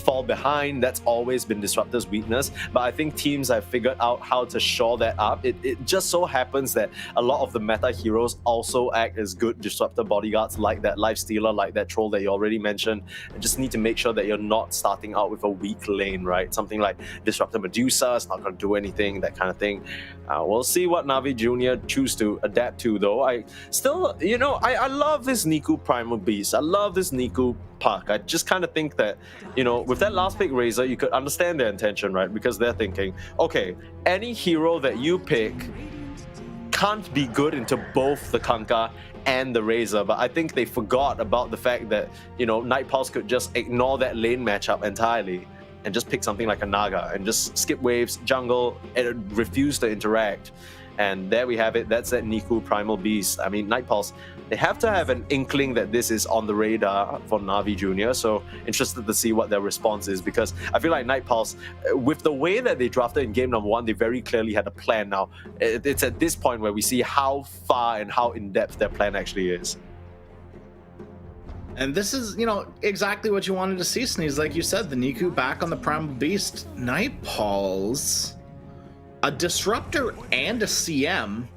fall behind, that's always been Disruptor's weakness, but I think teams have figured out how to shore that up. It just so happens that a lot of the meta heroes also act as good Disruptor bodyguards, like that Lifestealer, like that Troll that you already mentioned, and just need to make sure that you're not starting out with a weak lane, right? Something like Disruptor Medusa is not going to do anything, that kind of thing. We'll see what Na'Vi Jr. choose to adapt to, though. I still, you know, I love this Niku Primal Beast. I love this Niku Puck. I just kind of think that, you know, with that last pick Razor, you could understand their intention, right? Because they're thinking, okay, any hero that you pick can't be good into both the Kunkka and the Razor, but I think they forgot about the fact that, you know, Night Pulse could just ignore that lane matchup entirely and just pick something like a Naga and just skip waves, jungle, and refuse to interact. And there we have it. That's that Niku Primal Beast. I mean, Night Pulse, they have to have an inkling that this is on the radar for Na'Vi Jr. So interested to see what their response is, because I feel like Night Pulse, with the way that they drafted in game number 1, they very clearly had a plan. Now, it's at this point where we see how far and how in-depth their plan actually is. And this is, you know, exactly what you wanted to see, Sneeze. Like you said, the Niku back on the Primal Beast. Night Pulse, a Disruptor and a CM.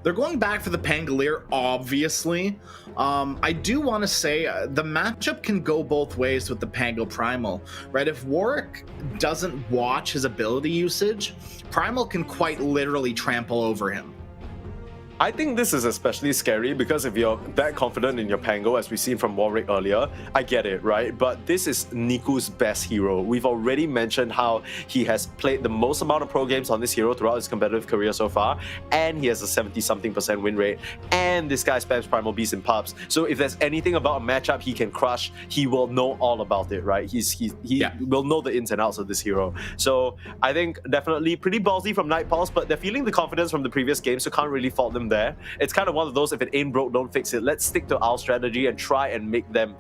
They're going back for the Pangolier, obviously. I do want to say the matchup can go both ways with the Pango Primal, right? If Warwick doesn't watch his ability usage, Primal can quite literally trample over him. I think this is especially scary because if you're that confident in your Pango, as we've seen from Warwick earlier, I get it, right? But this is Niku's best hero. We've already mentioned how he has played the most amount of pro games on this hero throughout his competitive career so far, and he has a 70-something% win rate, and this guy spams Primal Beast in pubs. So if there's anything about a matchup he can crush, he will know all about it, right? He will know the ins and outs of this hero. So I think definitely pretty ballsy from Night Pulse, but they're feeling the confidence from the previous game, so can't really fault them there. It's kind of one of those, if it ain't broke, don't fix it. Let's stick to our strategy and try and make them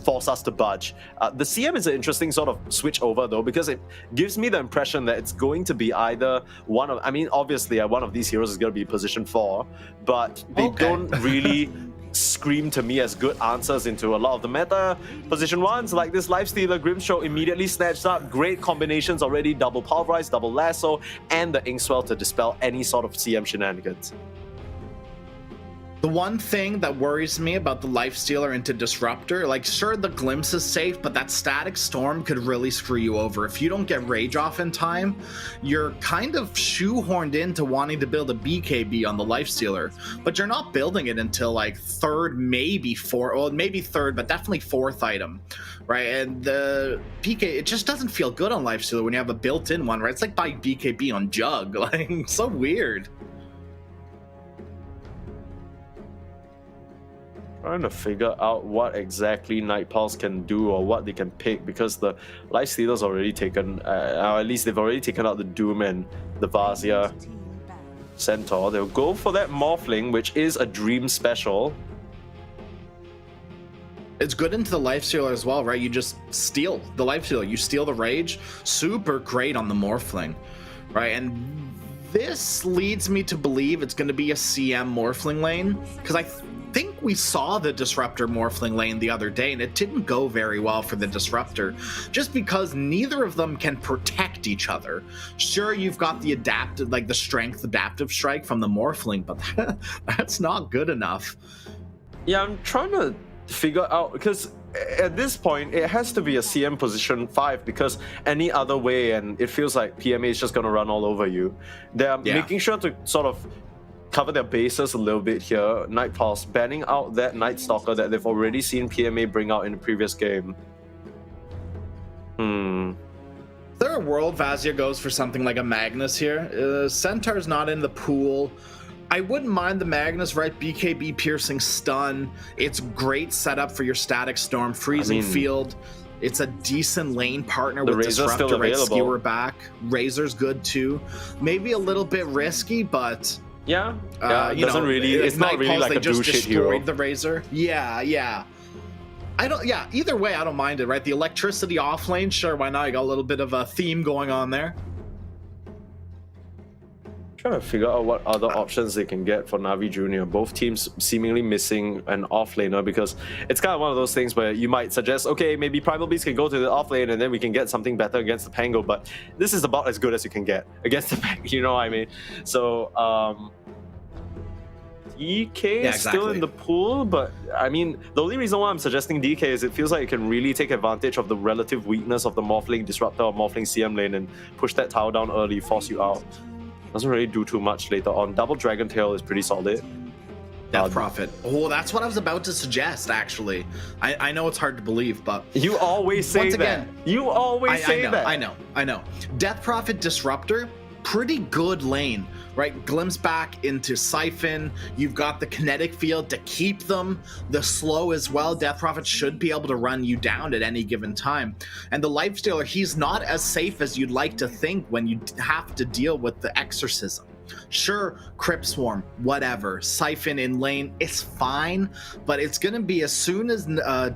force us to budge. The CM is an interesting sort of switch over, though, because it gives me the impression that it's going to be either one of, I mean, obviously one of these heroes is going to be position 4, but they don't really scream to me as good answers into a lot of the meta position 1s, like this Lifestealer Grimstroke immediately snatched up. Great combinations already, double Pulverize, double Lasso, and the Inkswell to dispel any sort of CM shenanigans. The one thing that worries me about the Lifestealer into Disruptor, like, sure, the Glimpse is safe, but that Static Storm could really screw you over. If you don't get Rage off in time, you're kind of shoehorned into wanting to build a BKB on the Lifestealer, but you're not building it until, like, 3rd, maybe 4th, well, maybe 3rd, but definitely 4th item, right? And the BK, it just doesn't feel good on Lifestealer when you have a built-in one, right? It's like buying BKB on Jug, like, so weird. Trying to figure out what exactly Night Pulse can do or what they can pick, because the Lifestealer's already taken, or at least they've already taken out the Doom and the Vazia. Centaur. They'll go for that Morphling, which is a Dream special. It's good into the Lifestealer as well, right? You just steal the Lifestealer. You steal the Rage. Super great on the Morphling, right? And this leads me to believe it's going to be a CM Morphling lane, because I think we saw the Disruptor Morphling lane the other day, and it didn't go very well for the Disruptor, just because neither of them can protect each other. Sure, you've got the adaptive, like the strength adaptive strike from the Morphling, but that's not good enough. Yeah, I'm trying to figure out, because at this point it has to be a CM position 5, because any other way, and it feels like PMA is just going to run all over you. They're making sure to sort of cover their bases a little bit here. Night Pulse, banning out that Night Stalker that they've already seen PMA bring out in the previous game. Is there a world Vazia goes for something like a Magnus here? Centaur's not in the pool. I wouldn't mind the Magnus, right? BKB Piercing Stun. It's great setup for your Static Storm. Freezing Field. It's a decent lane partner with Disruptor, right? Skewer back. Razor's good too. Maybe a little bit risky, but... Yeah, it doesn't really. It's not really like a do shit hero. Destroyed the Razor. Yeah. Either way, I don't mind it, right? The electricity off lane, sure, why not? You got a little bit of a theme going on there. Trying to figure out what other options they can get for Na'Vi Jr. Both teams seemingly missing an offlaner, because it's kind of one of those things where you might suggest, okay, maybe Primal Beast can go to the offlane and then we can get something better against the Pango, but this is about as good as you can get against the Pango, you know what I mean? So, DK is still in the pool, but I mean, the only reason why I'm suggesting DK is it feels like it can really take advantage of the relative weakness of the Morphling Disruptor or Morphling CM lane and push that tower down early, force you out. Doesn't really do too much later on. Double Dragon Tail is pretty solid. Death Prophet. Oh, that's what I was about to suggest, actually. I know it's hard to believe, but... You always say that. You always say that. I know. Death Prophet Disruptor, pretty good lane, right? Glimpse back into Siphon. You've got the kinetic field to keep them. The slow as well. Death Prophet should be able to run you down at any given time. And the Lifestealer, he's not as safe as you'd like to think when you have to deal with the Exorcism. Sure, Crypt Swarm, whatever. Siphon in lane, it's fine, but it's going to be as soon as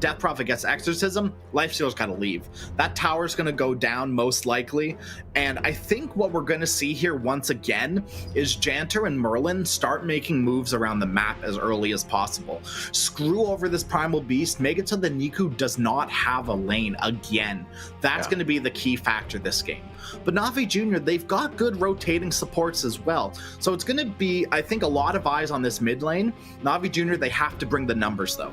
Death Prophet gets Exorcism, Lifestealer's got to leave. That tower's going to go down most likely, and I think what we're going to see here once again is Janter and Merlin start making moves around the map as early as possible. Screw over this Primal Beast, make it so the Niku does not have a lane again. That's going to be the key factor this game. But Na'Vi Jr., they've got good rotating supports as well. So it's going to be, I think, a lot of eyes on this mid lane. Na'Vi Jr., they have to bring the numbers, though.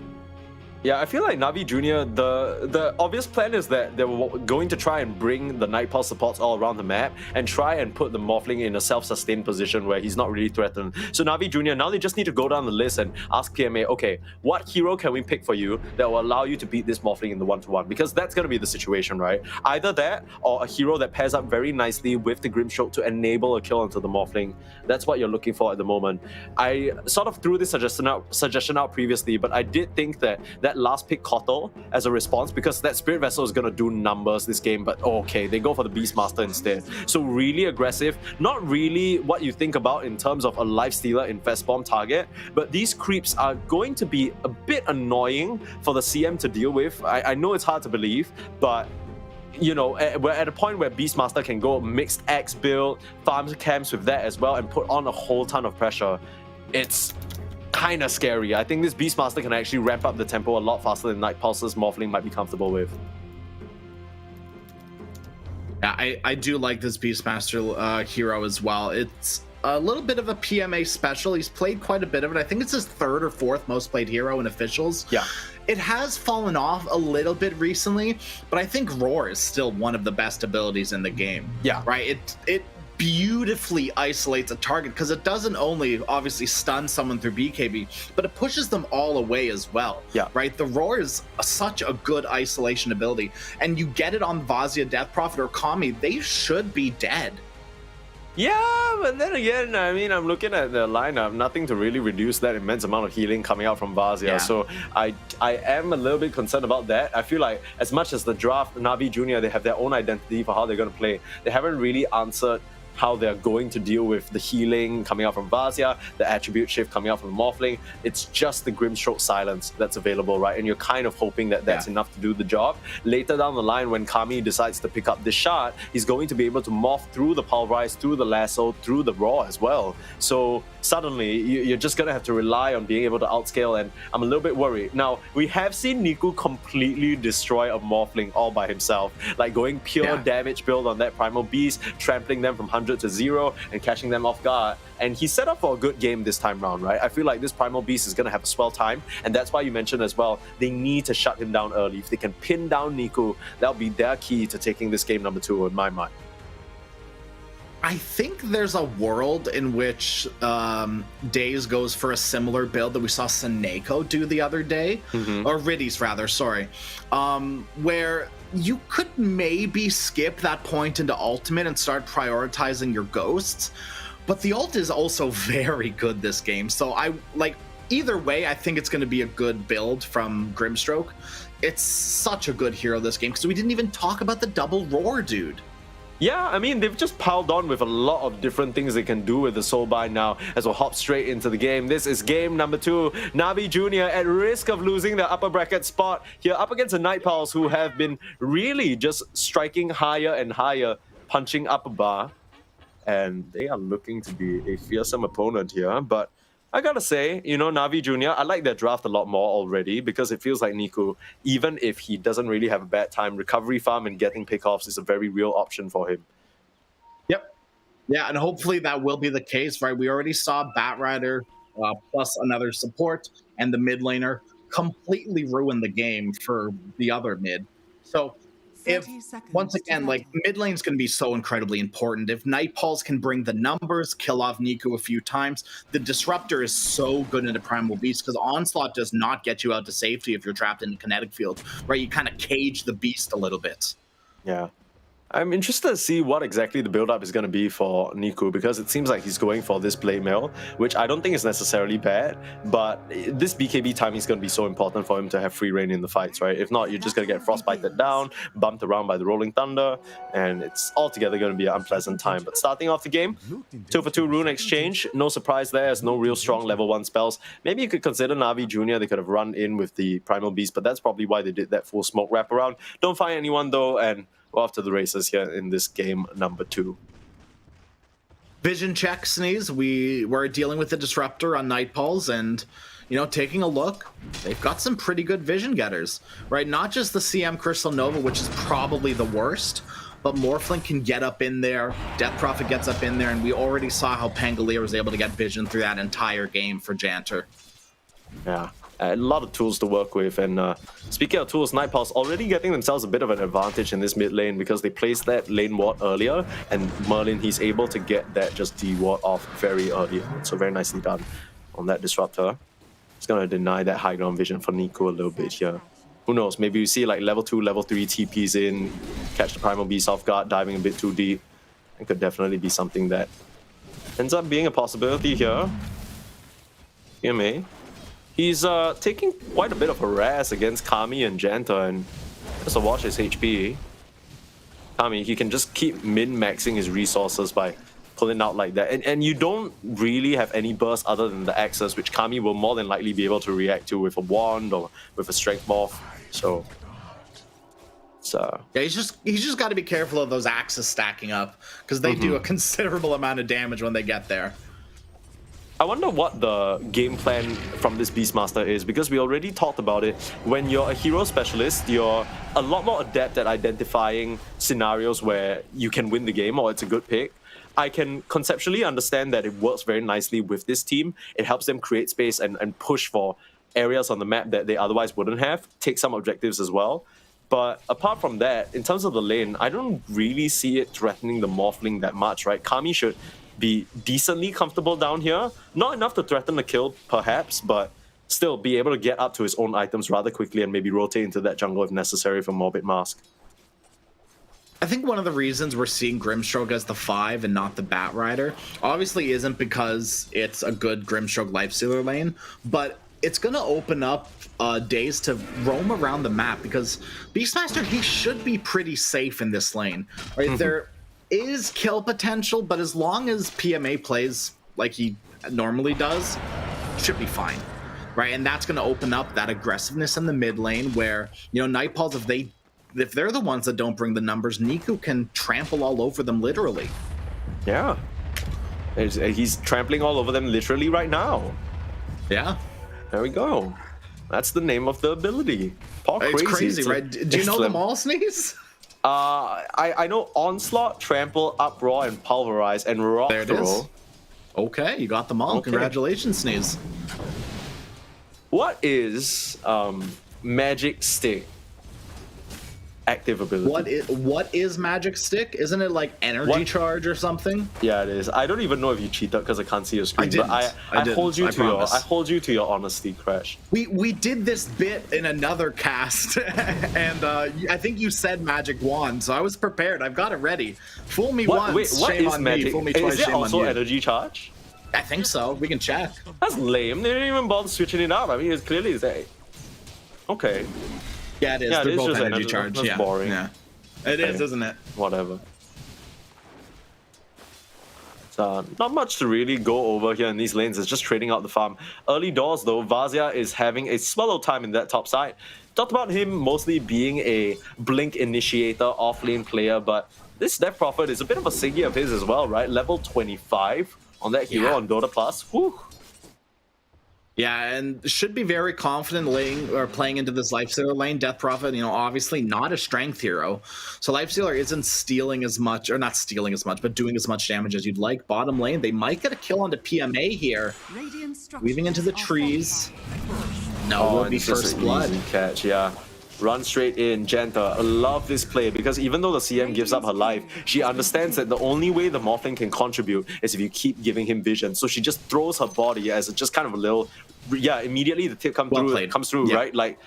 Yeah, I feel like Na'Vi Jr., the obvious plan is that they were going to try and bring the Night Pulse supports all around the map and try and put the Morphling in a self-sustained position where he's not really threatened. So Na'Vi Jr., now they just need to go down the list and ask PMA, okay, what hero can we pick for you that will allow you to beat this Morphling in the 1-to-1? Because that's going to be the situation, right? Either that or a hero that pairs up very nicely with the Grimstroke to enable a kill onto the Morphling. That's what you're looking for at the moment. I sort of threw this suggestion out previously, but I did think that last pick Kotal as a response, because that Spirit Vessel is going to do numbers this game, but okay, they go for the Beastmaster instead. So really aggressive, not really what you think about in terms of a Lifestealer Infest Bomb target, but these creeps are going to be a bit annoying for the CM to deal with. I know it's hard to believe, but you know, we're at a point where Beastmaster can go mixed X build, farm camps with that as well, and put on a whole ton of pressure. It's kind of scary. I think this Beastmaster can actually ramp up the tempo a lot faster than Night Pulse's Morphling might be comfortable with. Yeah, I do like this Beastmaster hero as well. It's a little bit of a PMA special. He's played quite a bit of it. I think it's his 3rd or 4th most played hero in officials. Yeah. It has fallen off a little bit recently, but I think Roar is still one of the best abilities in the game. Yeah. Right? It beautifully isolates a target, because it doesn't only obviously stun someone through BKB, but it pushes them all away as well. Yeah. Right? The Roar is such a good isolation ability, and you get it on Vazia, Death Prophet, or Kami, they should be dead. Yeah, but then again, I mean, I'm looking at the lineup, nothing to really reduce that immense amount of healing coming out from Vazia. Yeah. So I am a little bit concerned about that. I feel like as much as the draft, Na'Vi Jr., they have their own identity for how they're going to play. They haven't really answered how they're going to deal with the healing coming out from Vazia, the attribute shift coming out from the Morphling. It's just the Grimstroke Silence that's available, right? And you're kind of hoping that that's enough to do the job. Later down the line, when Kami decides to pick up this shard, he's going to be able to morph through the Pulverize, through the Lasso, through the Raw as well. So suddenly, you're just going to have to rely on being able to outscale, and I'm a little bit worried. Now, we have seen Niku completely destroy a Morphling all by himself, like going pure damage build on that Primal Beast, trampling them from 100 to 0 and catching them off guard. And he set up for a good game this time round, right? I feel like this Primal Beast is going to have a swell time, and that's why you mentioned as well, they need to shut him down early. If they can pin down Niku, that'll be their key to taking this game number 2 in my mind. I think there's a world in which Daze goes for a similar build that we saw Seneko do the other day, or Riddies rather, sorry, where you could maybe skip that point into Ultimate and start prioritizing your ghosts, but the ult is also very good this game, so either way, I think it's going to be a good build from Grimstroke. It's such a good hero this game, because we didn't even talk about the double roar, dude. Yeah, I mean, they've just piled on with a lot of different things they can do with the Soulbind now, as we'll hop straight into the game. This is game number 2. Navi Jr. at risk of losing their upper bracket spot here up against the Night Pulse, who have been really just striking higher and higher, punching up a bar. And they are looking to be a fearsome opponent here, but I gotta say, you know, Navi Jr., I like their draft a lot more already, because it feels like Niku, even if he doesn't really have a bad time, recovery farm and getting pickoffs is a very real option for him. Yep. Yeah, and hopefully that will be the case, right? We already saw Batrider plus another support and the mid laner completely ruin the game for the other mid. So if, once again, like, mid lane's going to be so incredibly important. If Night Pulse can bring the numbers, kill off Niku a few times, the Disruptor is so good into Primal Beast, because Onslaught does not get you out to safety if you're trapped in the kinetic field, right? You kind of cage the beast a little bit. Yeah. I'm interested to see what exactly the build-up is going to be for Niku, because it seems like he's going for this play mail, which I don't think is necessarily bad, but this BKB timing is going to be so important for him to have free reign in the fights, right? If not, you're just going to get frostbited down, bumped around by the Rolling Thunder, and it's altogether going to be an unpleasant time. But starting off the game, 2 for 2 rune exchange, no surprise there, there's no real strong level 1 spells. Maybe you could consider Navi Jr., they could have run in with the Primal Beast, but that's probably why they did that full smoke wraparound. Don't find anyone though, and we're off to the races here in this game number 2. Vision check, Sneeze. We were dealing with the Disruptor on Night Pulse, and, you know, taking a look, they've got some pretty good vision getters, right? Not just the CM Crystal Nova, which is probably the worst, but Morphling can get up in there, Death Prophet gets up in there, and we already saw how Pangolier was able to get vision through that entire game for Janter. Yeah. A lot of tools to work with, and speaking of tools, Night Pulse already getting themselves a bit of an advantage in this mid lane, because they placed that lane ward earlier, and Merlin, he's able to get that just D-ward off very early. So very nicely done on that Disruptor. It's going to deny that high ground vision for Niku a little bit here. Who knows, maybe we see like level 2, level 3 TPs in, catch the Primal Beast off guard, diving a bit too deep. It could definitely be something that ends up being a possibility here. PMA. He's taking quite a bit of harass against Kami and Janta, and just to watch his HP. Kami, he can just keep min-maxing his resources by pulling out like that. And you don't really have any burst other than the axes, which Kami will more than likely be able to react to with a wand or with a strength morph. So yeah, he's just got to be careful of those axes stacking up, because they do a considerable amount of damage when they get there. I wonder what the game plan from this Beastmaster is, because we already talked about it. When you're a hero specialist, you're a lot more adept at identifying scenarios where you can win the game or it's a good pick. I can conceptually understand that it works very nicely with this team. It helps them create space and push for areas on the map that they otherwise wouldn't have, take some objectives as well. But apart from that, in terms of the lane, I don't really see it threatening the Morphling that much, right? Kami should be decently comfortable down here. Not enough to threaten the kill, perhaps, but still be able to get up to his own items rather quickly and maybe rotate into that jungle if necessary for Morbid Mask. I think one of the reasons we're seeing Grimstroke as the 5 and not the Batrider obviously isn't because it's a good Grimstroke Lifestealer lane, but it's going to open up days to roam around the map, because Beastmaster, he should be pretty safe in this lane, right? is kill potential, but as long as PMA plays like he normally does, should be fine, right? And that's going to open up that aggressiveness in the mid lane where, you know, Nightpaws, if they're the ones that don't bring the numbers, Niku can trample all over them literally. Yeah. He's trampling all over them literally right now. Yeah. There we go. That's the name of the ability. Paul It's crazy, right? Do you know them all, Sneeze? I know Onslaught, Trample, Uproar, and Pulverize, and Rock There it Throw. is. Okay, you got them all. Okay. Congratulations, Sneeze. What is Magic Stick active ability? What is Magic Stick? Isn't it like energy charge or something? Yeah, it is. I don't even know if you cheated because I can't see your screen. didn't. But I didn't. hold you I to your promise. I hold you to your honesty, Crash. We did this bit in another cast, and I think you said Magic Wand, so I was prepared. I've got it ready. Fool me once, Wait, what shame is on magic? me. Fool me twice, Is it shame also on you. energy charge? I think so. We can check. That's lame. They didn't even bother switching it up. I mean, it's clearly there. Okay, Yeah, it is. Yeah, it They're is both just energy energy. charge. That's Yeah, boring. Yeah, it is, isn't it? whatever. Not much to really go over here in these lanes. It's just trading out the farm. Early doors though, Vazia is having a swallow time in that top side. Talked about him mostly being a blink initiator, off-lane player, but this Death Prophet is a bit of a Siggy of his as well, right? Level 25 on that hero on Dota Plus. Whew. Yeah, and should be very confident playing into this Lifestealer lane. Death Prophet, you know, obviously not a strength hero. So Lifestealer isn't stealing as much, or not stealing as much, but doing as much damage as you'd like. Bottom lane, they might get a kill onto PMA here. Weaving into the trees. No, will and be it's just first an blood. easy catch, yeah. Run straight in, Janta. I love this play because even though the CM gives up her life, she understands that the only way the Morphling can contribute is if you keep giving him vision. So she just throws her body as just kind of a little, immediately the tip comes through, Yeah. right? Like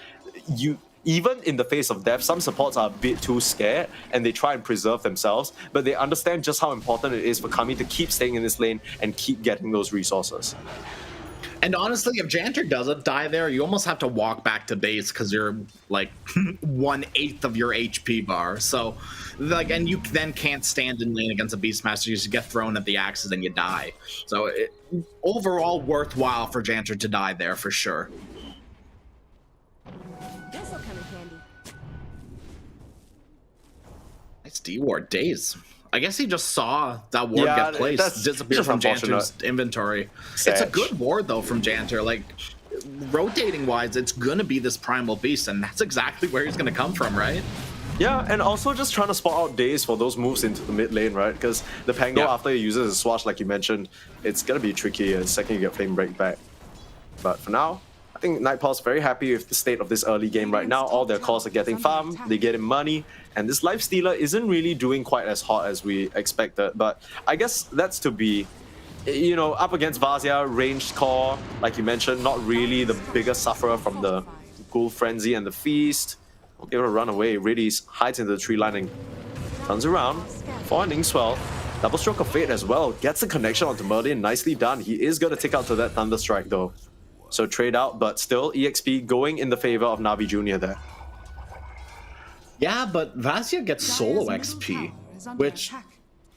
you. Even in the face of death, some supports are a bit too scared and they try and preserve themselves, but they understand just how important it is for Kami to keep staying in this lane and keep getting those resources. And honestly, if Janter doesn't die there, you almost have to walk back to base because you're like 1/8 of your HP bar. So, like, and you then can't stand in lane against a Beastmaster. You just get thrown at the axes and you die. So, overall, worthwhile for Janter to die there for sure. This'll come in handy. Nice D-Ward days. I guess he just saw that ward get that's placed, disappear just from unfortunate. Janter's inventory. It's a Sad. good ward though from Janter. Like rotating wise, it's gonna be this primal beast, and that's exactly where he's gonna come from, right? Yeah, and also just trying to spot out days for those moves into the mid lane, right? Because the Pango, after he uses his Swash, like you mentioned, it's gonna be tricky the second you get Flame Break back. But for now, I think Nightpaw's very happy with the state of this early game right now. All their cores are getting farm, they getting money, and this Lifestealer isn't really doing quite as hot as we expected. But I guess that's to be, you know, up against Vazia, ranged core, like you mentioned, not really the biggest sufferer from the Ghoul Frenzy and the Feast. Won't be able to run away. Really hides into the tree line and turns around for an Inkswell. Double Stroke of Fate as well. Gets the connection onto Merlin. Nicely done. He is going to take out to that Thunderstrike though. So trade out, but still EXP going in the favor of Navi Jr. there. Yeah, but Vazia gets solo XP, which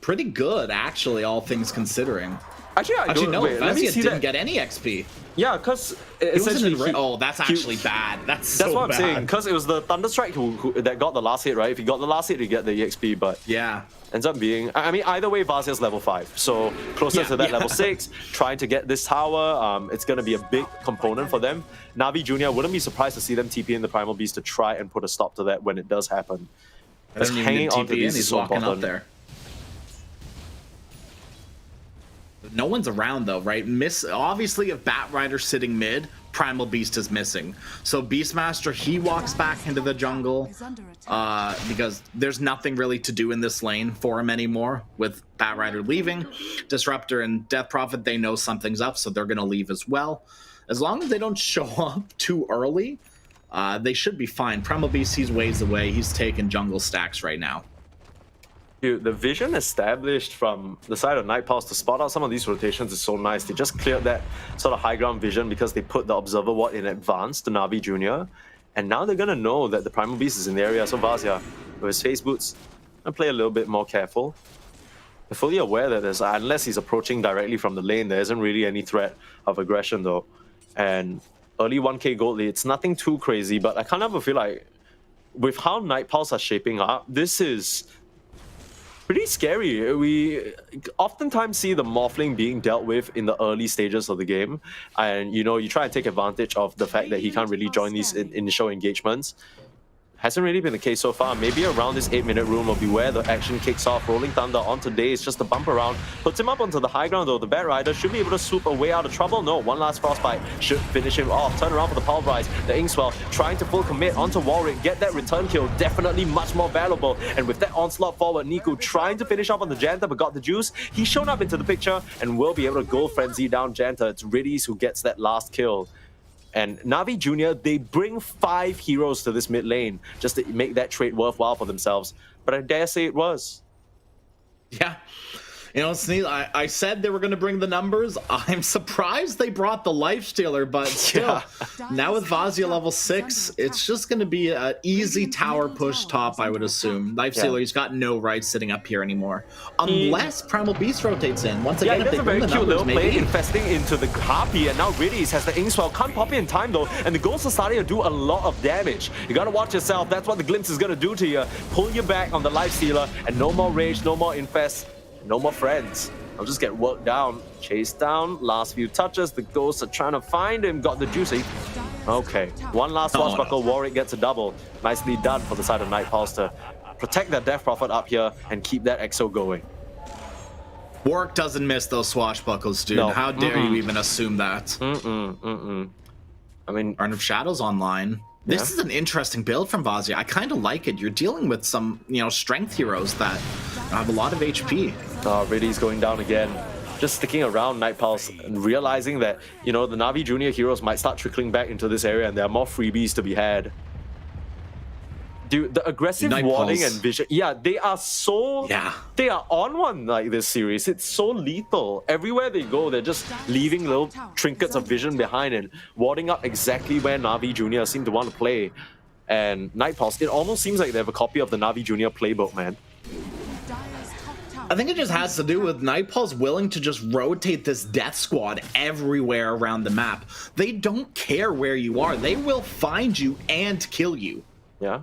pretty good actually, all things considering. Actually, No, wait, let me Vazia see didn't that. get any XP. Yeah, because He wasn't essentially in oh, that's actually bad. That's so that's what I'm bad. saying. Because it was the Thunderstrike who that got the last hit, right? If he got the last hit, you get the EXP, but Yeah. ends up being, I mean, either way, Vazia's level 5. So closer Yeah, to that yeah. level 6, trying to get this tower. It's going to be a big component for them. Navi Jr. wouldn't be surprised to see them TP in the Primal Beast to try and put a stop to that when it does happen. Because Doesn't even hanging get on to TP in, these is he's so walking important. up there. No one's around though, right? Obviously, if Batrider's sitting mid, Primal Beast is missing. So Beastmaster, he walks back into the jungle because there's nothing really to do in this lane for him anymore. With Batrider leaving, Disruptor and Death Prophet, they know something's up, so they're gonna leave as well. As long as they don't show up too early, they should be fine. Primal Beast, he's ways away. He's taking jungle stacks right now. Dude, the vision established from the side of Nightpaws to spot out some of these rotations is so nice. They just cleared that sort of high ground vision because they put the Observer Ward in advance to Navi Jr. And now they're going to know that the Primal Beast is in the area. So Vazia, with his Face Boots, gonna play a little bit more careful. fully aware that there's, unless he's approaching directly from the lane, there isn't really any threat of aggression though. And early 1k gold lead, it's nothing too crazy, but I kind of feel like with how Night Pulse are shaping up, this is pretty scary. We oftentimes see the Morphling being dealt with in the early stages of the game, and you know, you try and take advantage of the fact that he can't really join these initial engagements. Hasn't really been the case so far. Maybe around this 8-minute rune will be where the action kicks off. Rolling Thunder onto Daze, just a bump around. Puts him up onto the high ground though. The Bat Rider should be able to swoop a way out of trouble. No, one last Frostbite should finish him off. Turn around for the Pulverize. The Inkswell trying to full commit onto Warwick. Get that return kill. Definitely much more valuable. And with that onslaught forward, Niku trying to finish up on the Janta but got the juice. He's shown up into the picture and will be able to Gold Frenzy down Janta. It's Riddies who gets that last kill. And Na'Vi Jr., they bring 5 heroes to this mid lane just to make that trade worthwhile for themselves. But I dare say it was. Yeah. You know, Sneeze, I said they were going to bring the numbers. I'm surprised they brought the Lifestealer, but still, now with Vazia level 6, it's just going to be an easy tower push top, I would assume. Lifestealer, he's got no right sitting up here anymore. Unless Primal Beast rotates in. Once again, if they bring the numbers, maybe. Infesting into the Harpy, and now Riddies has the Inkswell. Can't pop in time, though, and the Ghosts are starting to do a lot of damage. You got to watch yourself. That's what the Glimpse is going to do to you. Pull you back on the Lifestealer, and no more Rage, no more Infest. No more friends. I'll just get worked down. Chased down. Last few touches. The Ghosts are trying to find him. Got the juicy. Okay. One last swashbuckle. Warwick gets a double. Nicely done for the side of Night Pulse to protect that Death Prophet up here and keep that EXO going. Warwick doesn't miss those swashbuckles, dude. No. How dare you even assume that? I mean, Arn of Shadows online. This is an interesting build from Vazia. I kind of like it. You're dealing with some, you know, strength heroes that have a lot of HP. Oh, Riddies going down again. Just sticking around Night Pulse and realizing that, you know, the Na'Vi Junior heroes might start trickling back into this area and there are more freebies to be had. Dude, the aggressive warding and vision, they are so... They are on one like this series. It's so lethal. Everywhere they go, they're just leaving little trinkets of vision behind and warding up exactly where Na'Vi Junior seem to want to play. And Night Pulse, it almost seems like they have a copy of the Na'Vi Junior playbook, man. I think it just has to do with Night Pulse willing to just rotate this death squad everywhere around the map. They don't care where you are. They will find you and kill you. Yeah.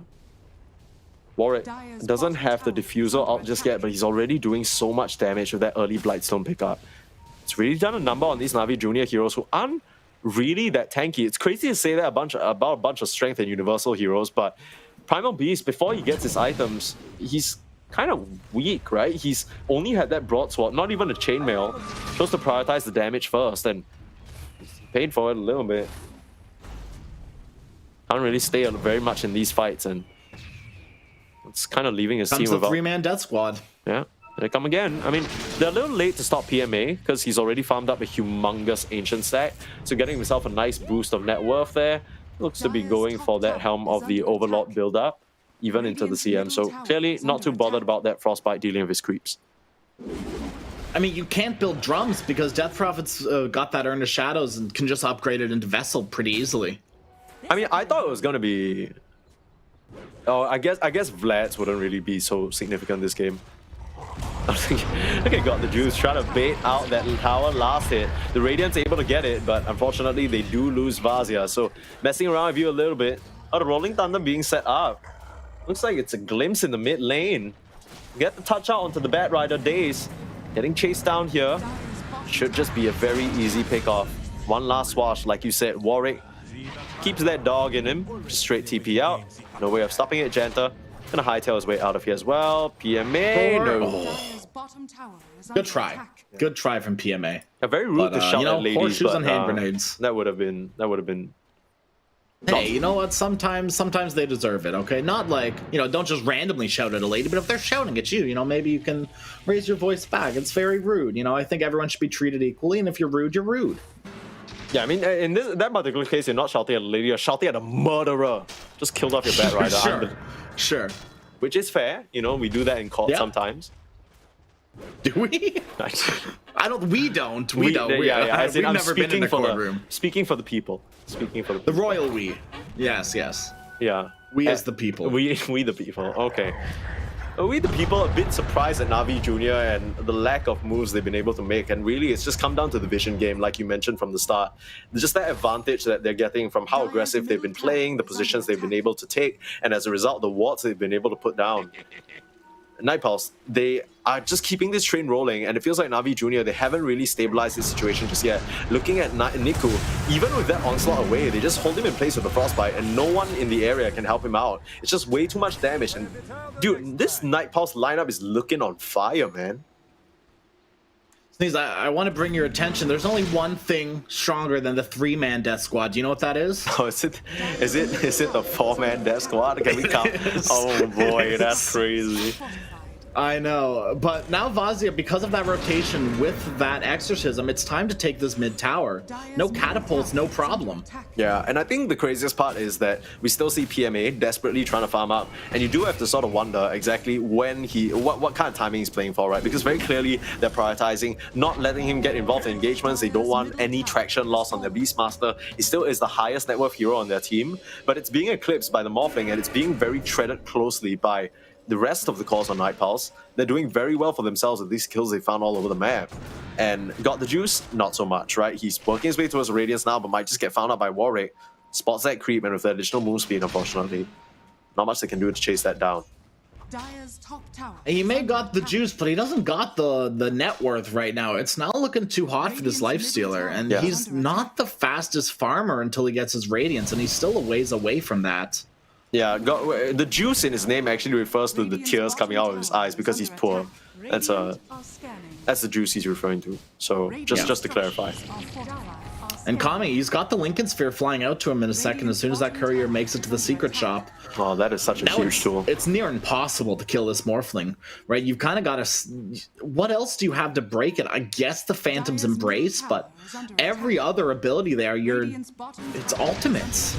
Warwick doesn't have the diffuser out just yet, but he's already doing so much damage with that early Blightstone pickup. It's really done a number on these Na'Vi Junior heroes who aren't really that tanky. It's crazy to say that about a bunch of strength and universal heroes, but Primal Beast, before he gets his items, he's kind of weak, right? He's only had that broadsword, not even a chainmail. Chose to prioritize the damage first, and paid for it a little bit. Can't really stay very much in these fights, and it's kind of leaving his team without... Comes the 3-man death squad. Yeah, they come again. I mean, they're a little late to stop PMA because he's already farmed up a humongous ancient stack. So getting himself a nice boost of net worth there. Looks to be going for that Helm of the Overlord build-up, even into the CM. So clearly not too bothered about that Frostbite dealing with his creeps. I mean, you can't build drums because Death Prophet's got that Urn of Shadows and can just upgrade it into Vessel pretty easily. I mean, I thought it was going to be... Oh, I guess Vlad's wouldn't really be so significant this game. I think okay, got the juice, trying to bait out that tower last hit. The Radiant's able to get it, but unfortunately they do lose Vazia. So messing around with you a little bit. Oh, the Rolling Thunder being set up. Looks like it's a glimpse in the mid lane. Get the touch out onto the Bat Rider Daze. Getting chased down here. Should just be a very easy pick off. One last swash, like you said, Warwick keeps that dog in him. Straight TP out. No way of stopping it, Janta. Gonna hightail his way out of here as well. PMA, no. Good try. Good try from PMA. Very rude to shout at ladies, horseshoes and hand grenades. That would have been. Hey, you know what? Sometimes they deserve it, okay? Not like, you know, don't just randomly shout at a lady, but if they're shouting at you, you know, maybe you can raise your voice back. It's very rude. You know, I think everyone should be treated equally, and if you're rude, you're rude. Yeah, I mean, in that particular case, you're not shouting at a lady, you're shouting at a murderer. Just killed off your Bat Rider. Sure. Which is fair, you know, we do that in court sometimes. Do we? We don't. We've never been in the courtroom. Speaking for the people. The royal we. Yes. Yeah. We as the people. We the people. Okay. Are we the people a bit surprised at Na'Vi Jr. and the lack of moves they've been able to make? And really, it's just come down to the vision game, like you mentioned from the start. Just that advantage that they're getting from how aggressive they've been playing, the positions they've been able to take, and as a result, the wards they've been able to put down. Night Pulse, they are just keeping this train rolling, and it feels like Na'Vi Jr., they haven't really stabilized this situation just yet. Looking at Niku, even with that onslaught away, they just hold him in place with the Frostbite, and no one in the area can help him out. It's just way too much damage, and dude, this Night Pulse lineup is looking on fire, man. Sneeze, I want to bring your attention. There's only one thing stronger than the 3-man death squad. Do you know what that is? Oh, is it the 4-man death squad? Can we count? Oh boy, that's crazy. I know, but now Vazia, because of that rotation with that exorcism, it's time to take this mid tower. No catapults, no problem. Yeah, and I think the craziest part is that we still see PMA desperately trying to farm up, and you do have to sort of wonder exactly when what kind of timing he's playing for, right? Because very clearly they're prioritizing not letting him get involved in engagements. They don't want any traction loss on their Beastmaster. He still is the highest net worth hero on their team, but it's being eclipsed by the Morphling, and it's being very treaded closely by the rest of the cores on Night Pulse. They're doing very well for themselves with these kills they found all over the map. And got the juice? Not so much, right? He's working his way towards Radiance now, but might just get found out by Warwick. Spots that creep, and with the additional move speed, unfortunately, not much they can do to chase that down. He may got the juice, but he doesn't got the net worth right now. It's not looking too hot for this Lifestealer, and he's not the fastest farmer until he gets his Radiance, and he's still a ways away from that. Yeah, the juice in his name actually refers to the tears coming out of his eyes because he's poor. That's the juice he's referring to. So just to clarify. And Kami, he's got the Lincoln Sphere flying out to him in a second as soon as that courier makes it to the secret shop. Oh, that is such a huge tool. It's near impossible to kill this Morphling, right? You've kind of got to... What else do you have to break it? I guess the Phantom's Embrace, but every other ability there, it's ultimates.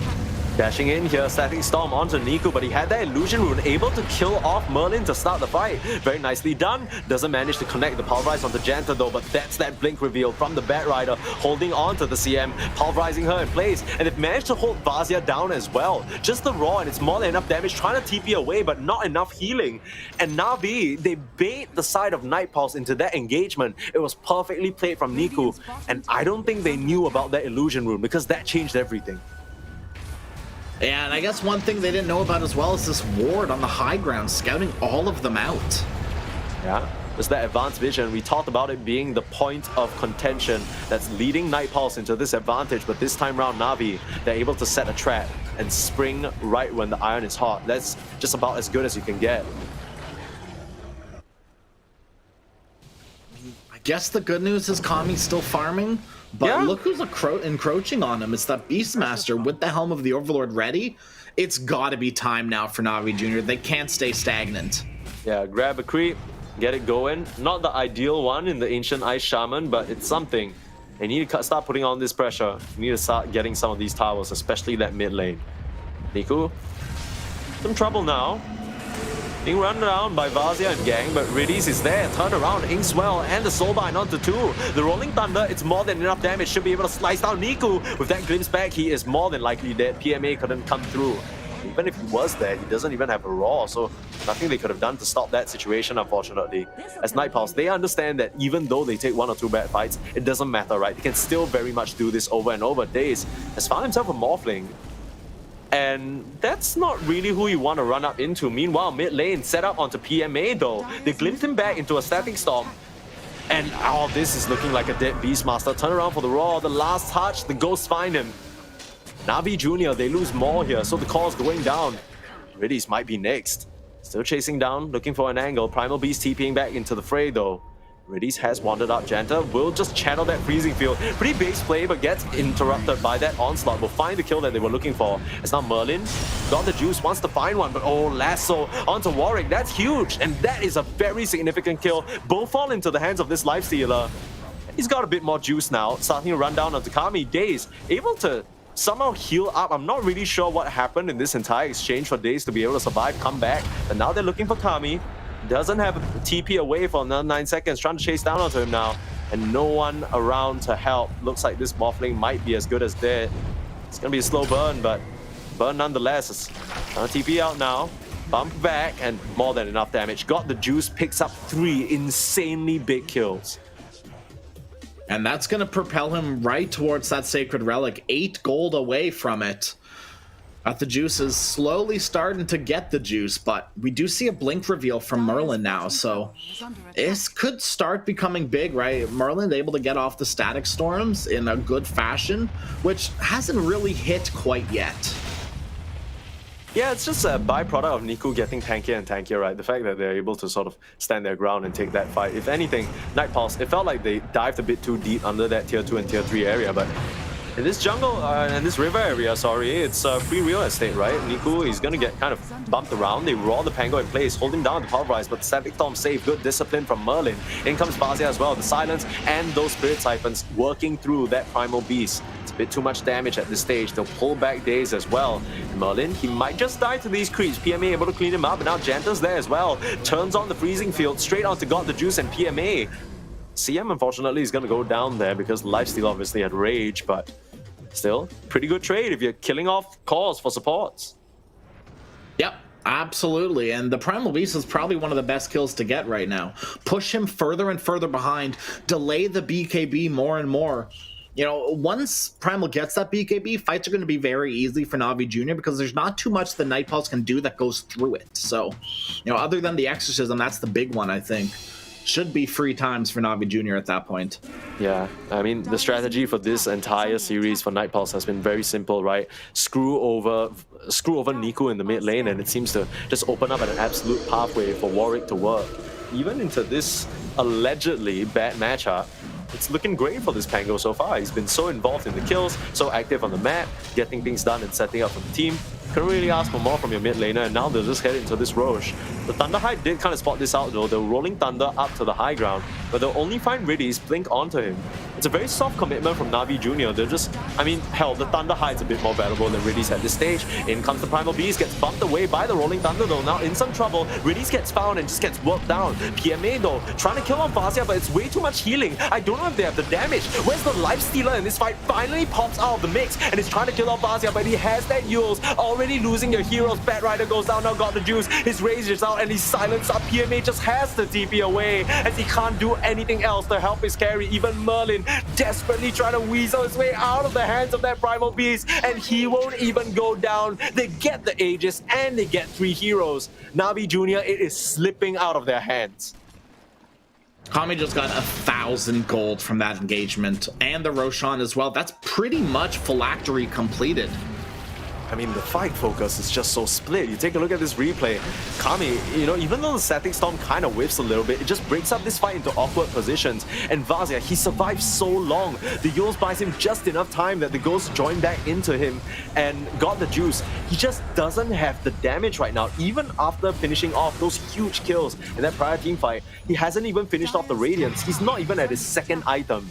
Dashing in here, Static Storm onto Niku, but he had that Illusion Rune, able to kill off Merlin to start the fight. Very nicely done. Doesn't manage to connect the Pulverize onto Janta though, but that's that Blink reveal from the Bat Rider, holding on to the CM, pulverizing her in place, and they've managed to hold Vazia down as well. Just the Raw, and it's more than enough damage, trying to TP away, but not enough healing. And Na'Vi, they bait the side of Night Pulse into that engagement. It was perfectly played from Niku, and I don't think they knew about that Illusion Rune, because that changed everything. Yeah, and I guess one thing they didn't know about as well is this ward on the high ground, scouting all of them out. Yeah, it's that advanced vision. We talked about it being the point of contention that's leading Night Pulse into this advantage, but this time around Na'Vi, they're able to set a trap and spring right when the iron is hot. That's just about as good as you can get. I guess the good news is Kami's still farming. But look who's encroaching on him. It's that Beastmaster with the Helm of the Overlord ready. It's got to be time now for Na'Vi Jr. They can't stay stagnant. Yeah, grab a creep, get it going. Not the ideal one in the Ancient Ice Shaman, but it's something. They need to start putting on this pressure. You need to start getting some of these towers, especially that mid lane. Niku, some trouble now. Being run down by Vazia and gang, but Riddies is there. Turn around, Inkswell and the Soulbind onto 2. The Rolling Thunder, it's more than enough damage. Should be able to slice down Niku. With that glimpse back, he is more than likely dead. PMA couldn't come through. Even if he was there, he doesn't even have a Raw, so nothing they could have done to stop that situation, unfortunately. As Night Pulse, they understand that even though they take 1 or 2 bad fights, it doesn't matter, right? They can still very much do this over and over. Daze has found himself a Morphling. And that's not really who you want to run up into. Meanwhile, mid lane set up onto PMA though. They glimpsed him back into a Static Storm. And oh, this is looking like a dead Beastmaster. Turn around for the Raw, the last touch, the Ghosts find him. Na'Vi Jr., they lose more here, so the core's going down. Riddies might be next. Still chasing down, looking for an angle. Primal Beast TPing back into the fray though. Riddies has wandered up. Janta will just channel that freezing field. Pretty base play, but gets interrupted by that onslaught. Will find the kill that they were looking for. It's now Merlin. Got the juice, wants to find one, but oh, lasso onto Warwick. That's huge, and that is a very significant kill. Both fall into the hands of this Lifestealer. He's got a bit more juice now, starting to run down onto Kami. Daze, able to somehow heal up. I'm not really sure what happened in this entire exchange for Daze to be able to survive, come back. But now they're looking for Kami. Doesn't have a TP away for another 9 seconds, trying to chase down onto him now. And no one around to help. Looks like this Morphling might be as good as dead. It's going to be a slow burn, but burn nonetheless. It's trying to TP out now. Bump back and more than enough damage. Got the juice, picks up 3 insanely big kills. And that's going to propel him right towards that Sacred Relic. 8 gold away from it. Got the juice is slowly starting to get the juice, but we do see a blink reveal from Merlin now, so this could start becoming big, right? Merlin's able to get off the static storms in a good fashion, which hasn't really hit quite yet. Yeah, it's just a byproduct of Niku getting tankier and tankier, right? The fact that they're able to sort of stand their ground and take that fight. If anything, Night Pulse, it felt like they dived a bit too deep under that tier 2 and tier 3 area, but in this jungle, and this river area, it's free real estate, right? Niku is gonna get kind of bumped around. They roll the Pango in place, holding down the Pulverize, but Static Storm safe, good discipline from Merlin. In comes Vazia as well, the Silence and those Spirit Siphons working through that Primal Beast. It's a bit too much damage at this stage. They'll pull back Daze as well. Merlin, he might just die to these creeps. PMA able to clean him up, and now Janta's there as well. Turns on the Freezing Field, straight onto God the Juice and PMA. CM, unfortunately, is going to go down there because Lifesteal obviously had Rage, but still, pretty good trade if you're killing off cores for supports. Yep, absolutely. And the Primal Beast is probably one of the best kills to get right now. Push him further and further behind, delay the BKB more and more. You know, once Primal gets that BKB, fights are going to be very easy for Na'Vi Jr. because there's not too much the Night Pulse can do that goes through it. So, you know, other than the Exorcism, that's the big one, I think. Should be free times for Na'Vi Jr. at that point. Yeah, I mean, the strategy for this entire series for Night Pulse has been very simple, right? Screw over Niku in the mid lane, and it seems to just open up an absolute pathway for Warwick to work. Even into this allegedly bad matchup, it's looking great for this Pango so far. He's been so involved in the kills, so active on the map, getting things done and setting up for the team. Couldn't really ask for more from your mid laner, and now they'll just head into this Roche. The Thunderhide did kind of spot this out though. They're rolling Thunder up to the high ground, but they'll only find Riddies blink onto him. It's a very soft commitment from Na'Vi Jr. They're just, I mean, hell, the Thunderhide's a bit more valuable than Riddies at this stage. In comes the Primal Beast, gets bumped away by the Rolling Thunder though. Now in some trouble, Riddies gets found and just gets worked down. PMA though, trying to kill on Vazia, but it's way too much healing. I don't know if they have the damage. Where's the Life Stealer in this fight? Finally pops out of the mix and is trying to kill off Vazia, but he has that Yules. Already losing your heroes. Bat Rider goes down, now got the juice. His Rage is out and he's silenced up. PMA just has to TP away as he can't do anything else to help his carry. Even Merlin desperately trying to weasel his way out of the hands of that Primal Beast, and he won't even go down. They get the Aegis and they get 3 heroes. Na'Vi Jr., it is slipping out of their hands. Kami just got 1,000 gold from that engagement, and the Roshan as well. That's pretty much phylactery completed. I mean, the fight focus is just so split. You take a look at this replay. Kami, you know, even though the Static Storm kind of whiffs a little bit, it just breaks up this fight into awkward positions. And Vazia, he survived so long. The Yules buys him just enough time that the Ghost join back into him and got the juice. He just doesn't have the damage right now. Even after finishing off those huge kills in that prior team fight, he hasn't even finished off the Radiance. He's not even at his second item.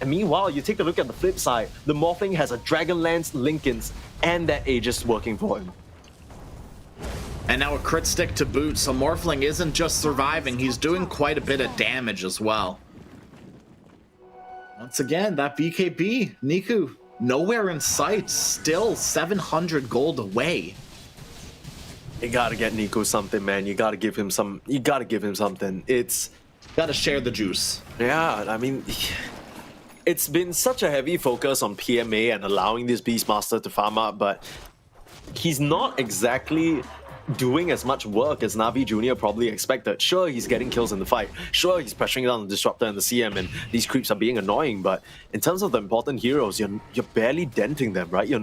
And meanwhile, you take a look at the flip side, the Morphling has a Dragonlance, Linken's, and that Aegis working for him. And now a crit stick to boot, so Morphling isn't just surviving, he's doing quite a bit of damage as well. Once again, that BKB, Niku, nowhere in sight, still 700 gold away. You gotta get Niku something, man. You gotta give him some. You gotta give him something. It's gotta share the juice. Yeah, I mean, it's been such a heavy focus on PMA and allowing this Beastmaster to farm up, but he's not exactly doing as much work as Na'Vi Jr. probably expected. Sure, he's getting kills in the fight. Sure, he's pressuring down the Disruptor and the CM, and these creeps are being annoying, but in terms of the important heroes, you're barely denting them, right? You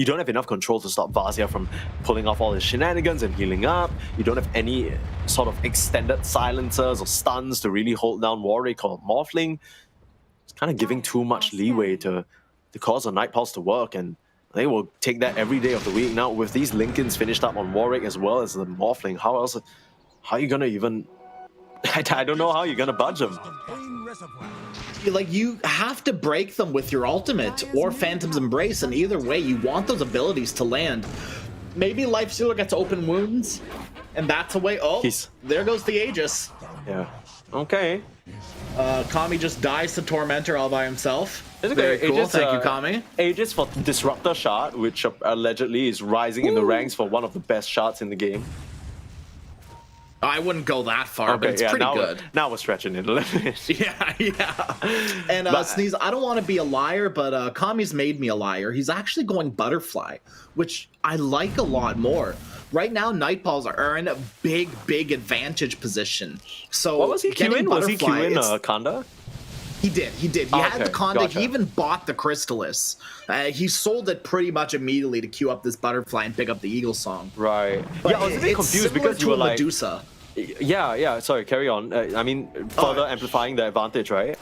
don't have enough control to stop Vazia from pulling off all his shenanigans and healing up. You don't have any sort of extended silencers or stuns to really hold down Warwick or Morphling. It's kind of giving too much leeway to cause a Night Pulse to work, and they will take that every day of the week. Now, with these Lincolns finished up on Warwick as well as the Morphling, how are you gonna even... I don't know how you're gonna budge them. Like, you have to break them with your ultimate or Phantom's Embrace, and either way, you want those abilities to land. Maybe Lifestealer gets open wounds, and that's a way... Oh, there goes the Aegis. Yeah. Okay. Kami just dies to Tormentor all by himself. It's Very okay. cool. Aegis, Thank you, Kami. Aegis for Disruptor Shard, which allegedly is rising in the ranks for one of the best shards in the game. I wouldn't go that far, but it's pretty now good. Now we're stretching it a little bit. Yeah. And Sneeze, I don't want to be a liar, but Kami's made me a liar. He's actually going Butterfly, which I like a lot more. Right now, Nightballs are in a big advantage position. So what was he queuing? Was he queuing Kanda? He did. He had the Conda. Gotcha. He even bought the Crystallis. He sold it pretty much immediately to queue up this Butterfly and pick up the Eagle Song. Right. But yeah, I was a bit confused because you were like... Medusa. Yeah. Sorry, carry on. I mean, further amplifying the advantage, right?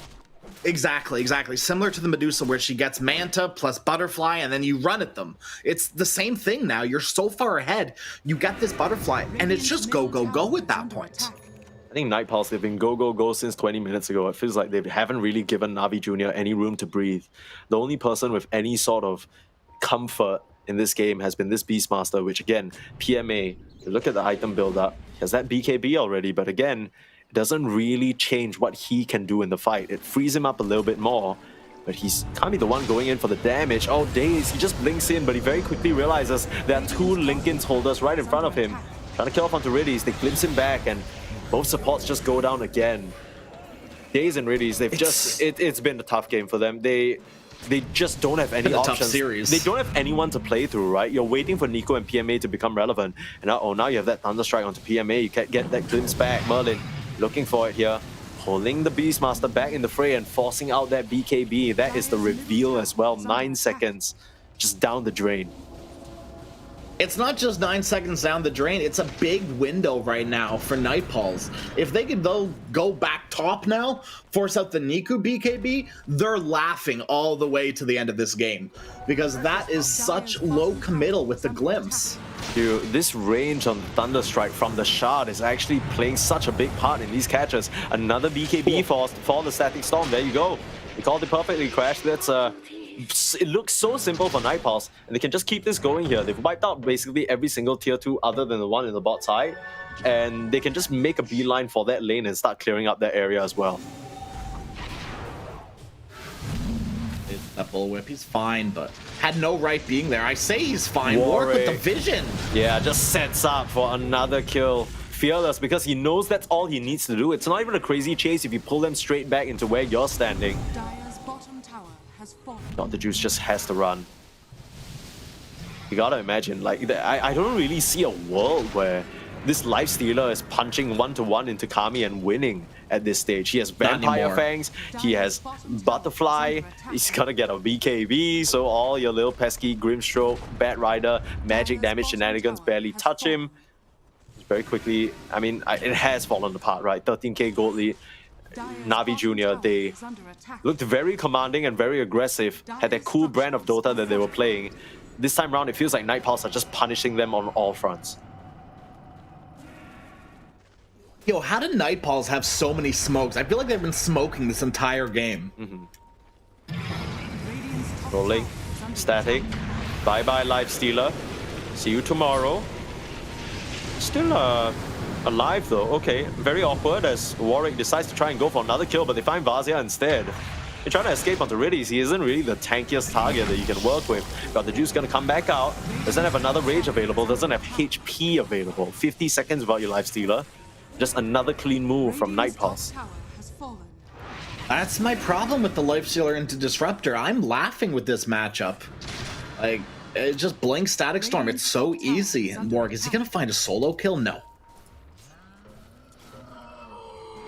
Exactly. Similar to the Medusa, where she gets Manta plus Butterfly, and then you run at them. It's the same thing now. You're so far ahead. You get this Butterfly, and it's just go at that point. I think Night Pulse, they've been go since 20 minutes ago. It feels like they haven't really given Na'Vi Jr. any room to breathe. The only person with any sort of comfort in this game has been this Beastmaster, which again, PMA, you look at the item build-up, he has that BKB already, but again, it doesn't really change what he can do in the fight. It frees him up a little bit more, but he's can't be the one going in for the damage. Oh, days, he just blinks in, but he very quickly realizes there are two Linken's holders right in front of him. Trying to kill off onto Riddies, they glimpse him back, and both supports just go down again. Days and Riddies, it's been a tough game for them. They just don't have any options. Tough series. They don't have anyone to play through, right? You're waiting for Nico and PMA to become relevant. And now you have that Thunderstrike onto PMA. You can't get that glimpse back. Merlin looking for it here. Pulling the Beastmaster back in the fray and forcing out that BKB. That is the reveal as well. 9 seconds just down the drain. It's not just 9 seconds down the drain, it's a big window right now for Nightpulse. If they could though go back top now, force out the Niku BKB, they're laughing all the way to the end of this game. Because that is such low committal with the glimpse. Dude, this range on Thunderstrike from the Shard is actually playing such a big part in these catches. Another BKB for the Static Storm, there you go. They called it perfectly, Crash. That's it looks so simple for Night Pulse, and they can just keep this going here. They've wiped out basically every single tier 2 other than the one in the bot side, and they can just make a beeline for that lane and start clearing up that area as well. That bullwhip, he's fine, but had no right being there. I say he's fine. Warwick with the vision. Yeah, just sets up for another kill. Fearless, because he knows that's all he needs to do. It's not even a crazy chase if you pull them straight back into where you're standing. Dr. Juice just has to run. You gotta imagine, like, I don't really see a world where this Lifestealer is punching 1-to-1 into Kami and winning at this stage. He has Vampire Fangs, he has Butterfly, he's gonna get a BKB, so all your little pesky Grimstroke, Bat Rider, magic damage shenanigans barely touch him. Very quickly, I mean, it has fallen apart, right? 13k gold lead. Na'Vi Jr., they looked very commanding and very aggressive, had that cool brand of Dota that they were playing. This time around, it feels like Night Pulse are just punishing them on all fronts. Yo, how did Night Pulse have so many smokes? I feel like they've been smoking this entire game. Rolling, static, bye-bye Lifestealer. See you tomorrow. Still alive though. Okay, very awkward as Warwick decides to try and go for another kill, but they find Vazia instead. They're trying to escape onto Riddies. He isn't really the tankiest target that you can work with. Got the Juice gonna come back out. Doesn't have another Rage available. Doesn't have HP available. 50 seconds without your Lifestealer. Just another clean move from Night Pulse. That's my problem with the Lifestealer into Disruptor. I'm laughing with this matchup. Like, it just blink Static Storm. It's so easy. And Warwick, is he gonna find a solo kill? No.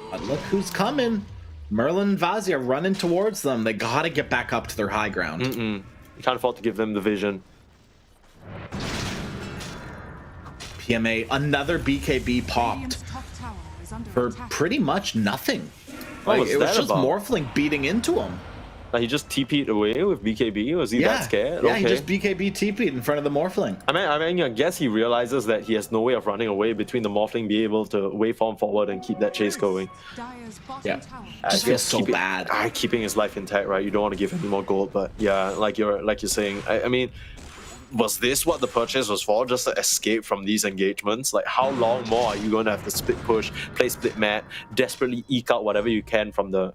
But look who's coming. Merlin and Vazia running towards them. They gotta get back up to their high ground. You can't afford to give them the vision. PMA, another BKB popped for pretty much nothing. Like, it was just Morphling beating into him. Like he just TP'd away with BKB? Was he that scared? Yeah, okay. He just BKB TP'd in front of the Morphling. I mean, I guess he realizes that he has no way of running away between the Morphling be able to waveform forward and keep that chase going. Yeah, just feels so bad. Keeping his life intact, right? You don't want to give any more gold, but yeah, like you're saying, I mean, was this what the purchase was for? Just to escape from these engagements? Like, how long more are you going to have to split push, play split mat, desperately eke out whatever you can from the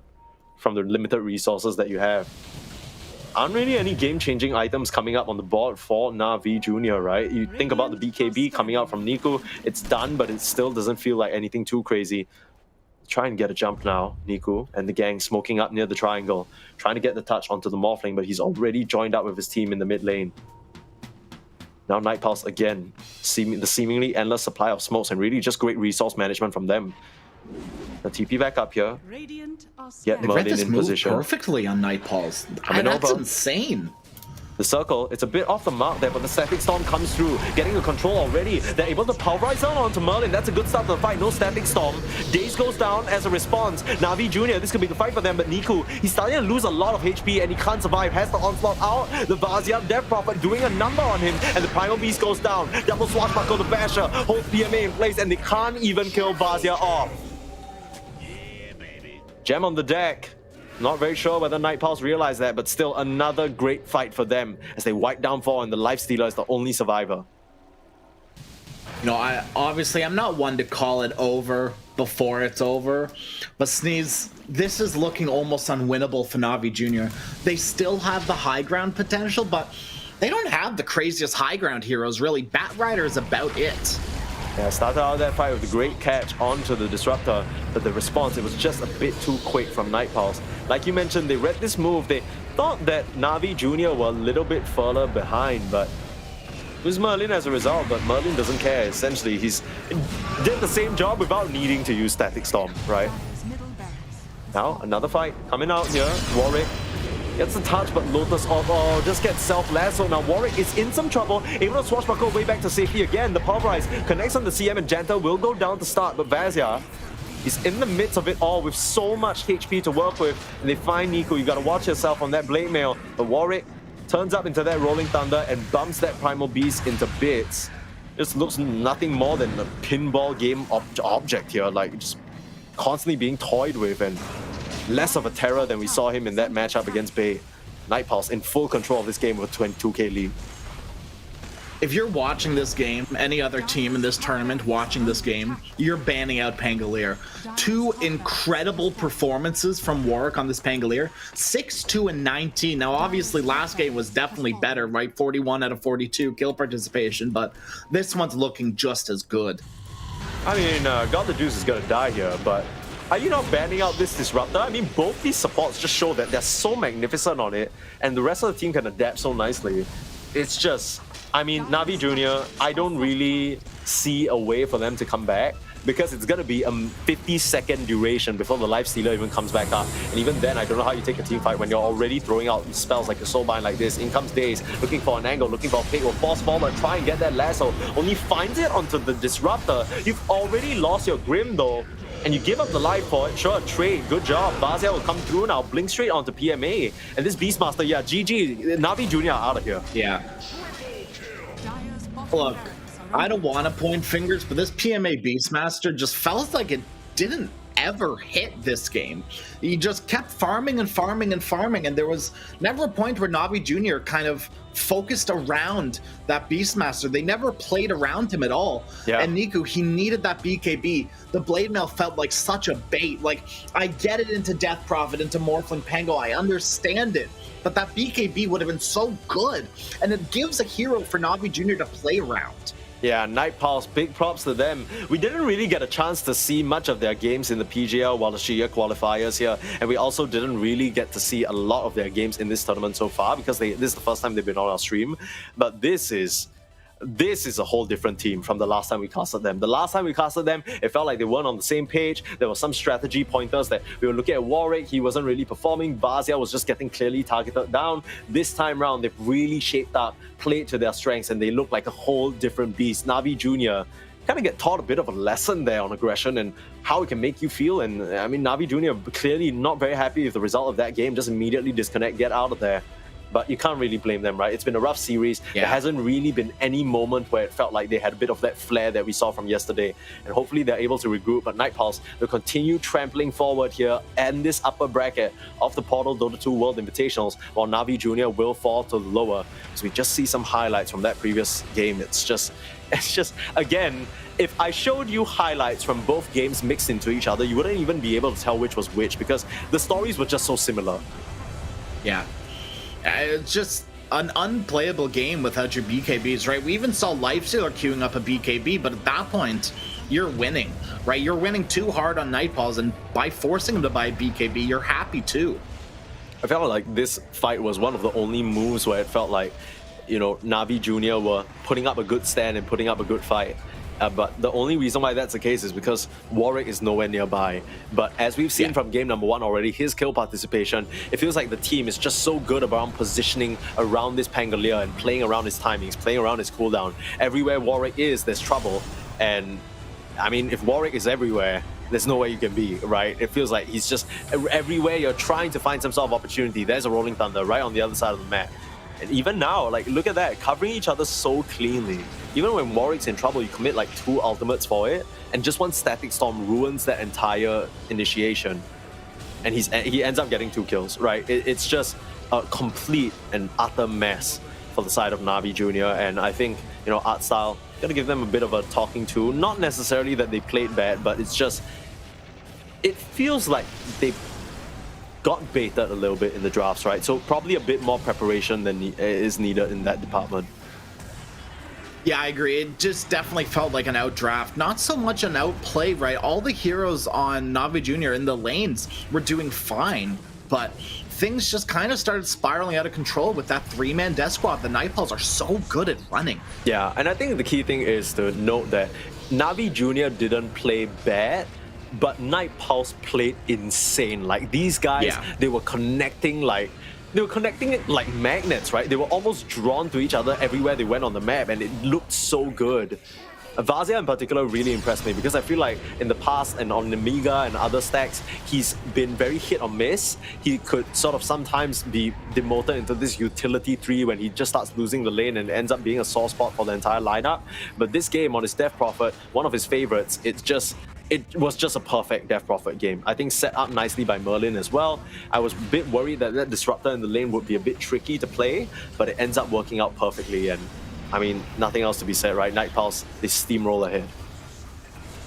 limited resources that you have? aren't really any game-changing items coming up on the board for Na'Vi Jr., right? You think about the BKB coming out from Niku, it's done, but it still doesn't feel like anything too crazy. Try and get a jump now, Niku, and the gang smoking up near the triangle, trying to get the touch onto the Morphling, but he's already joined up with his team in the mid lane. Now Night Pulse again, the seemingly endless supply of smokes and really just great resource management from them. The TP back up here. Get They read Merlin this in move position. perfectly on Night Pulse. Coming That's over. insane. The circle, it's a bit off the mark there, but the Static Storm comes through, getting the control already. They're able to pulverize down onto Merlin. That's a good start to the fight. No Static Storm. Daze goes down as a response. Na'Vi Jr., this could be the fight for them, but Niku, he's starting to lose a lot of HP and he can't survive. Has the onslaught out. The Vazia Death Prophet doing a number on him, and the Primal Beast goes down. Double Swashbuckle, the Basher holds PMA in place, and they can't even kill Vazia off. Gem on the deck. Not very sure whether Night Pulse realized that, but still another great fight for them as they wipe down 4 and the Lifestealer is the only survivor. You know, I'm not one to call it over before it's over, but Sneeze, this is looking almost unwinnable for Na'Vi Jr. They still have the high ground potential, but they don't have the craziest high ground heroes, really. Batrider is about it. Yeah, started out that fight with a great catch onto the Disruptor, but the response, it was just a bit too quick from Night Pulse. Like you mentioned, they read this move, they thought that Na'Vi Jr. were a little bit further behind, but it was Merlin as a result, but Merlin doesn't care. Essentially, he's did the same job without needing to use Static Storm, right? Now, another fight coming out here. Warwick gets a touch, but Lotus just gets self-lasso. Now Warwick is in some trouble, able to swashbuckle way back to safety again. The Pulverize connects on the CM and Janta will go down to start, but Vazia, he's in the midst of it all with so much HP to work with. And they find Niku, you gotta watch yourself on that Blade Mail. But Warwick turns up into that Rolling Thunder and bumps that Primal Beast into bits. This looks nothing more than a pinball game object here, like just constantly being toyed with, and less of a terror than we saw him in that matchup against Bay. Night Pulse in full control of this game with a 22k lead. If you're watching this game, any other team in this tournament watching this game, you're banning out Pangolier. 2 incredible performances from Warwick on this Pangolier. 6-2 and 19. Now, obviously, last game was definitely better, right? 41 out of 42 kill participation, but this one's looking just as good. I mean, God the Juice is gonna die here, but are you not banning out this Disruptor? I mean, both these supports just show that they're so magnificent on it, and the rest of the team can adapt so nicely. It's just, I mean, Na'Vi Jr., I don't really see a way for them to come back, because it's gonna be a 50-second duration before the Lifestealer even comes back up. And even then, I don't know how you take a team fight when you're already throwing out spells like a Soulbind like this. In comes Daze, looking for an angle, looking for a pick, will force forward, try and get that lasso. Only finds it onto the Disruptor. You've already lost your Grim though, and you give up the life for it. Sure, trade, good job. Vazia will come through now, blink straight onto PMA. And this Beastmaster, yeah, GG, Na'Vi Jr. out of here. Yeah. Look, I don't want to point fingers, but this PMA Beastmaster just felt like it didn't ever hit this game. He just kept farming and farming and farming, and there was never a point where Na'Vi Jr. kind of focused around that Beastmaster. They never played around him at all. Yeah. And Niku, he needed that BKB. The Blade Mail felt like such a bait. Like, I get it into Death Prophet, into Morphling Pango, I understand it. But that BKB would have been so good. And it gives a hero for Na'Vi Jr. to play around. Yeah, Night Pulse, big props to them. We didn't really get a chance to see much of their games in the PGL while the Shia qualifiers here, and we also didn't really get to see a lot of their games in this tournament so far because this is the first time they've been on our stream. But this is a whole different team from the last time we casted them. The last time we casted them, it felt like they weren't on the same page. There were some strategy pointers that we were looking at Warwick, he wasn't really performing. Vazia was just getting clearly targeted down. This time around, they've really shaped up, played to their strengths, and they look like a whole different beast. Na'Vi Jr. kind of get taught a bit of a lesson there on aggression and how it can make you feel. And I mean, Na'Vi Jr. clearly not very happy with the result of that game, just immediately disconnect, get out of there. But you can't really blame them, right? It's been a rough series. Yeah. There hasn't really been any moment where it felt like they had a bit of that flair that we saw from yesterday. And hopefully they're able to regroup. But Night Pulse will continue trampling forward here and this upper bracket of the Portal Dota 2 World Invitationals, while Na'Vi Jr. will fall to the lower. So we just see some highlights from that previous game. It's just, again, if I showed you highlights from both games mixed into each other, you wouldn't even be able to tell which was which because the stories were just so similar. Yeah. It's just an unplayable game without your BKBs, right? We even saw Lifestealer queuing up a BKB, but at that point, you're winning, right? You're winning too hard on Nightfalls, and by forcing him to buy BKB, you're happy too. I felt like this fight was one of the only moves where it felt like, you know, Na'Vi Jr. were putting up a good stand and putting up a good fight. But the only reason why that's the case is because Warwick is nowhere nearby. But as we've seen from game number 1 already, his kill participation, it feels like the team is just so good around positioning around this Pangolier and playing around his timings, playing around his cooldown. Everywhere Warwick is, there's trouble. And I mean, if Warwick is everywhere, there's nowhere you can be, right? It feels like he's just everywhere you're trying to find some sort of opportunity. There's a Rolling Thunder right on the other side of the map. And even now, like, look at that, covering each other so cleanly. Even when Warwick's in trouble, you commit like 2 ultimates for it, and just one Static Storm ruins that entire initiation. And he ends up getting 2 kills, right? It's just a complete and utter mess for the side of Na'Vi Jr. And I think, you know, art style, gotta give them a bit of a talking to. Not necessarily that they played bad, but it's just, it feels like they got baited a little bit in the drafts, right? So probably a bit more preparation than is needed in that department. Yeah, I agree. It just definitely felt like an outdraft. Not so much an outplay, right? All the heroes on Na'Vi Jr. in the lanes were doing fine, but things just kind of started spiraling out of control with that 3-man death squad. The Nightfalls are so good at running. Yeah, and I think the key thing is to note that Na'Vi Jr. didn't play bad, but Night Pulse played insane. Like, these guys, they were connecting like magnets, right? They were almost drawn to each other everywhere they went on the map, and it looked so good. Vazia in particular really impressed me because I feel like in the past and on Amiga and other stacks, he's been very hit or miss. He could sort of sometimes be demoted into this utility 3 when he just starts losing the lane and ends up being a sore spot for the entire lineup. But this game on his Death Prophet, one of his favorites, it was just a perfect Death Prophet game. I think set up nicely by Merlin as well. I was a bit worried that that Disruptor in the lane would be a bit tricky to play, but it ends up working out perfectly. And I mean, nothing else to be said, right? Night Pulse, they steamroll ahead.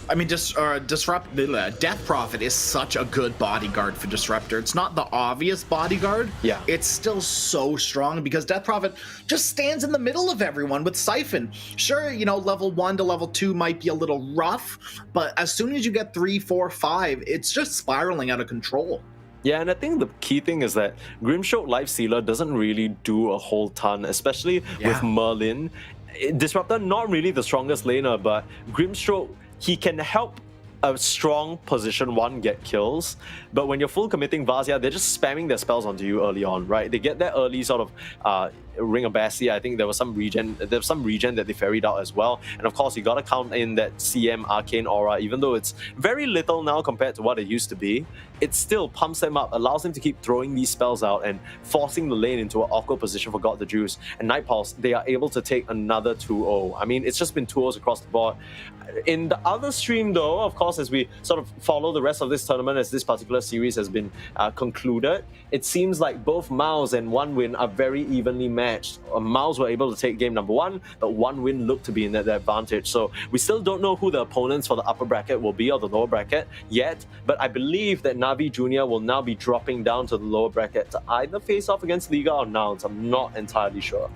I mean, Death Prophet is such a good bodyguard for Disruptor. It's not the obvious bodyguard. Yeah. It's still so strong because Death Prophet just stands in the middle of everyone with Siphon. Sure, you know, level 1 to level 2 might be a little rough, but as soon as you get 3, 4, 5, it's just spiraling out of control. Yeah, and I think the key thing is that Grimstroke Lifestealer doesn't really do a whole ton, especially with Merlin. Disruptor, not really the strongest laner, but Grimstroke, he can help a strong position 1 get kills, but when you're full committing Vazia, they're just spamming their spells onto you early on, right? They get that early sort of Ring of Bassi. I think there was some regen that they ferried out as well. And of course, you gotta count in that CM Arcane Aura, even though it's very little now compared to what it used to be. It still pumps them up, allows them to keep throwing these spells out and forcing the lane into an awkward position for God the Juice. And Night Pulse, they are able to take another 2-0. I mean, it's just been 2-0s across the board. In the other stream though, of course, as we sort of follow the rest of this tournament, as this particular series has been concluded, it seems like both Miles and OneWin are very evenly matched. Miles were able to take game number 1, but OneWin looked to be in that advantage. So we still don't know who the opponents for the upper bracket will be or the lower bracket yet, but I believe that Na'Vi Jr. will now be dropping down to the lower bracket to either face off against Liga or Nouns. I'm not entirely sure.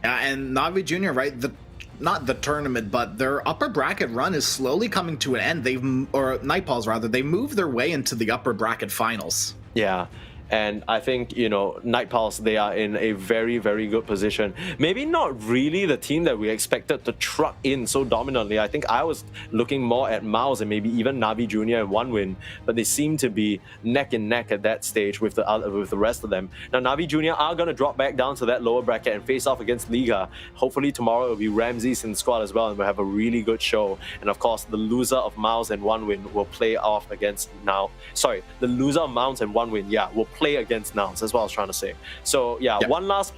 Yeah, and Na'Vi Jr., right? Not the tournament, but their upper bracket run is slowly coming to an end. Or Nightfalls rather, they moved their way into the upper bracket finals. Yeah. And I think, you know, Night Pulse, they are in a very, very good position. Maybe not really the team that we expected to truck in so dominantly. I think I was looking more at Miles and maybe even Na'Vi Jr. and OneWin, but they seem to be neck and neck at that stage with the rest of them. Now, Na'Vi Jr. are going to drop back down to that lower bracket and face off against Liga. Hopefully tomorrow it will be Ramses in the squad as well, and we'll have a really good show. And of course, the loser of Miles and OneWin will play off against the loser of Miles and OneWin, will play against Nouns. That's what I was trying to say. So one last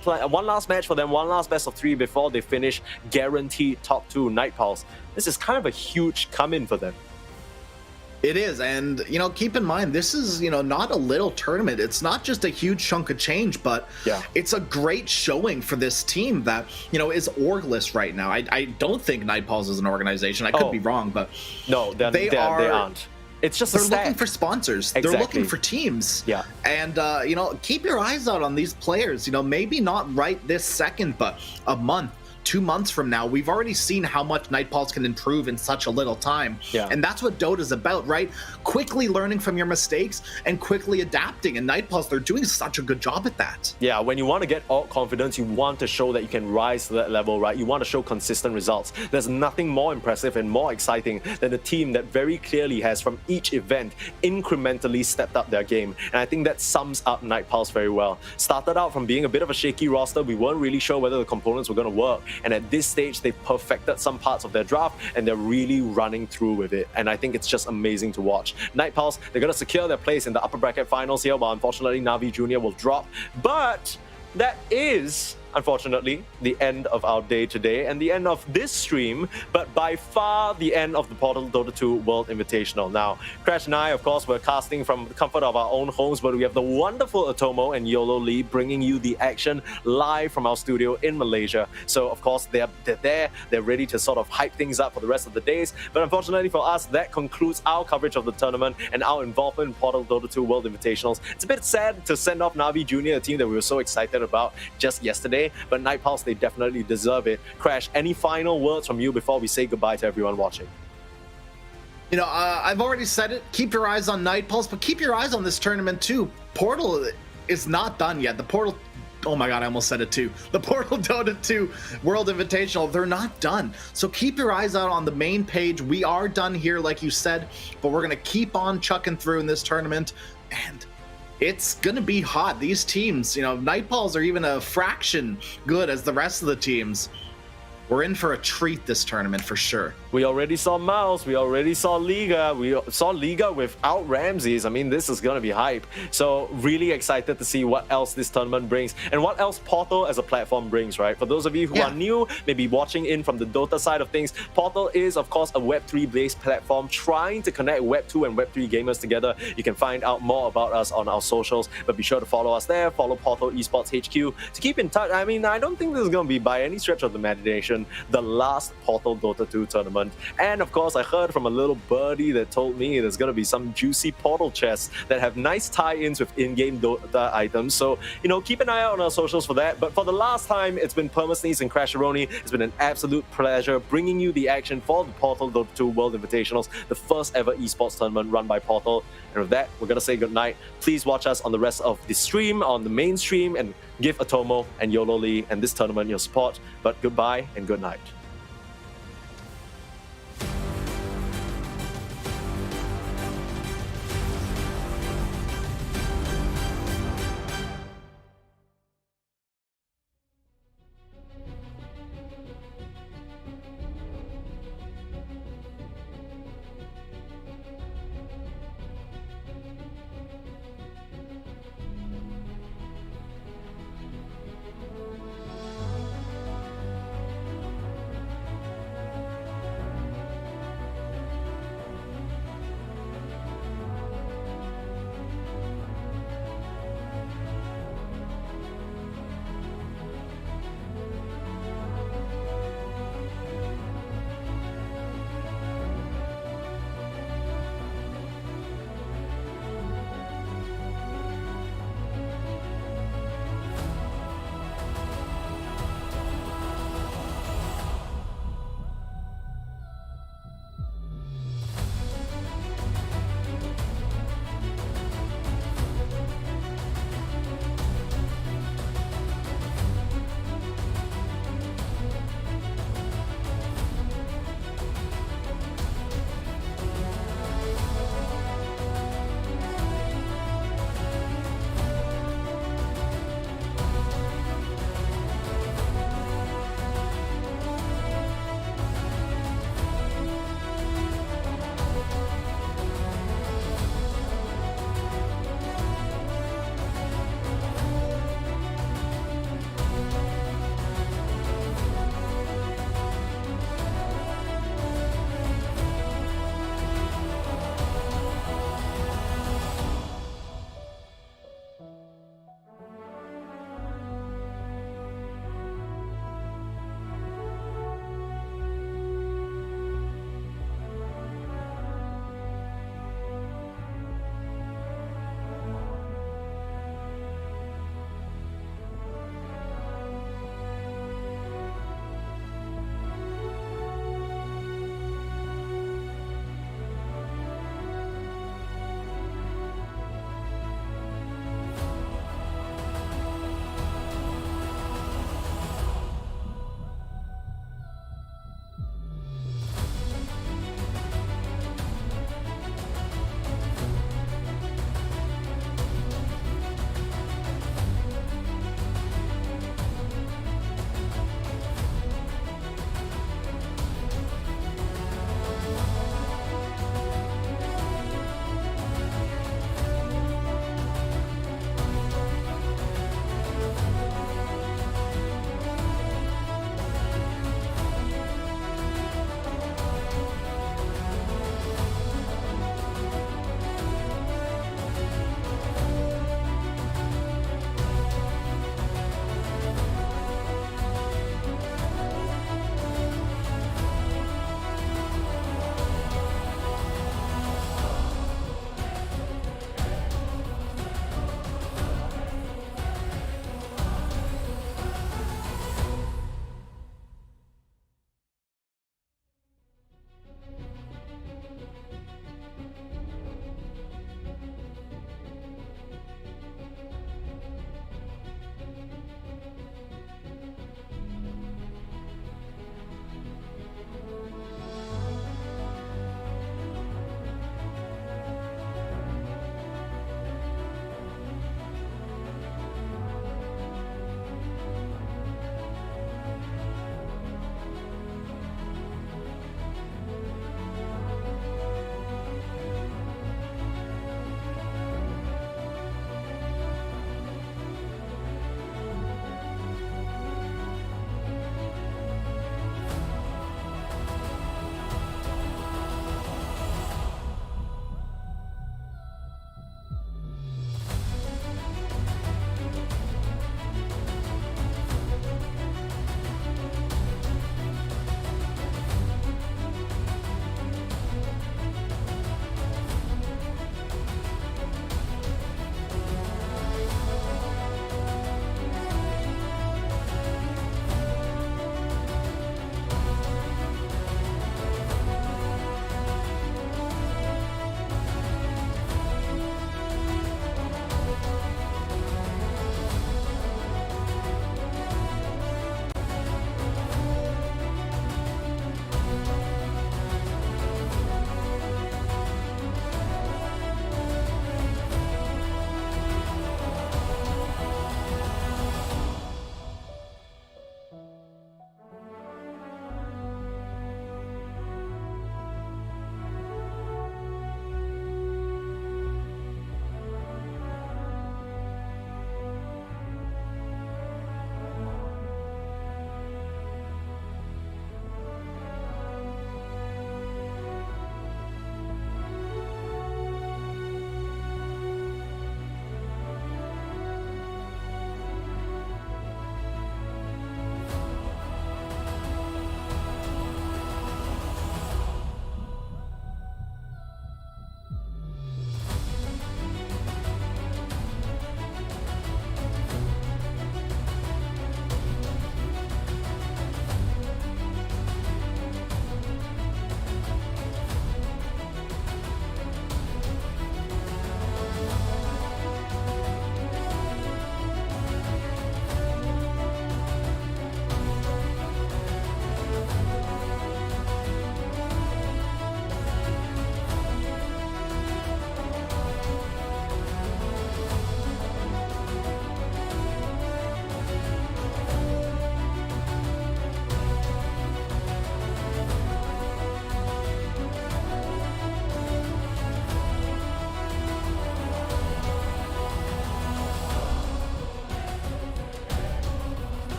match for them, one last best of 3 before they finish guaranteed top 2 Night Pulse. This is kind of a huge come-in for them. It is, and you know, keep in mind, this is, you know, not a little tournament. It's not just a huge chunk of change, but it's a great showing for this team that, you know, is orgless right now. I don't think Night Pulse is an organization. I could be wrong, but no, they aren't. It's just a They're stat. looking for sponsors. Exactly. They're looking for teams. Yeah. And, you know, keep your eyes out on these players. You know, maybe not right this second, but a month, 2 months from now, we've already seen how much Nightpulse can improve in such a little time. Yeah. And that's what Dota's about, right? Quickly learning from your mistakes and quickly adapting. And Nightpulse, they're doing such a good job at that. Yeah, when you want to get alt confidence, you want to show that you can rise to that level, right? You want to show consistent results. There's nothing more impressive and more exciting than a team that very clearly has, from each event, incrementally stepped up their game. And I think that sums up Nightpulse very well. Started out from being a bit of a shaky roster. We weren't really sure whether the components were going to work. And at this stage, they've perfected some parts of their draft and they're really running through with it. And I think it's just amazing to watch. Nightpulse, they're going to secure their place in the upper bracket finals here, but unfortunately, Na'Vi Jr. will drop. But that is, unfortunately, the end of our day today and the end of this stream, but by far the end of the Portal Dota 2 World Invitational. Now, Crash and I, of course, we're casting from the comfort of our own homes, but we have the wonderful Atomo and Yolo Lee bringing you the action live from our studio in Malaysia. So, of course, they're there, they're ready to sort of hype things up for the rest of the days. But unfortunately for us, that concludes our coverage of the tournament and our involvement in Portal Dota 2 World Invitationals. It's a bit sad to send off Na'Vi Jr., a team that we were so excited about just yesterday, but Nightpulse, they definitely deserve it. Crash, any final words from you before we say goodbye to everyone watching? You know, I've already said it. Keep your eyes on Nightpulse, but keep your eyes on this tournament too. Portal is not done yet. The Portal... Oh my god, I almost said it too. The Portal Dota 2 World Invitational, they're not done. So keep your eyes out on the main page. We are done here, like you said, but we're going to keep on chucking through in this tournament. And it's going to be hot. These teams, you know, Nightpulse are even a fraction good as the rest of the teams. We're in for a treat this tournament for sure. We already saw Mouse, we already saw Liga, we saw Liga without Ramses. I mean, this is going to be hype. So really excited to see what else this tournament brings and what else Portal as a platform brings, right? For those of you who are new, maybe watching in from the Dota side of things, Portal is, of course, a Web3 based platform trying to connect Web2 and Web3 gamers together. You can find out more about us on our socials, but be sure to follow us there, follow Portal Esports HQ to keep in touch. I mean, I don't think this is going to be, by any stretch of the imagination, the last Portal Dota 2 tournament. And of course, I heard from a little birdie that told me there's going to be some juicy Portal chests that have nice tie-ins with in-game Dota items. So, you know, keep an eye out on our socials for that. But for the last time, it's been Permasneeze and Crasheroni. It's been an absolute pleasure bringing you the action for the Portal Dota 2 World Invitationals, the first ever esports tournament run by Portal. And with that, we're going to say goodnight. Please watch us on the rest of the stream, on the main stream, and give Atomo and Yolo Lee and this tournament your support. But goodbye and good night.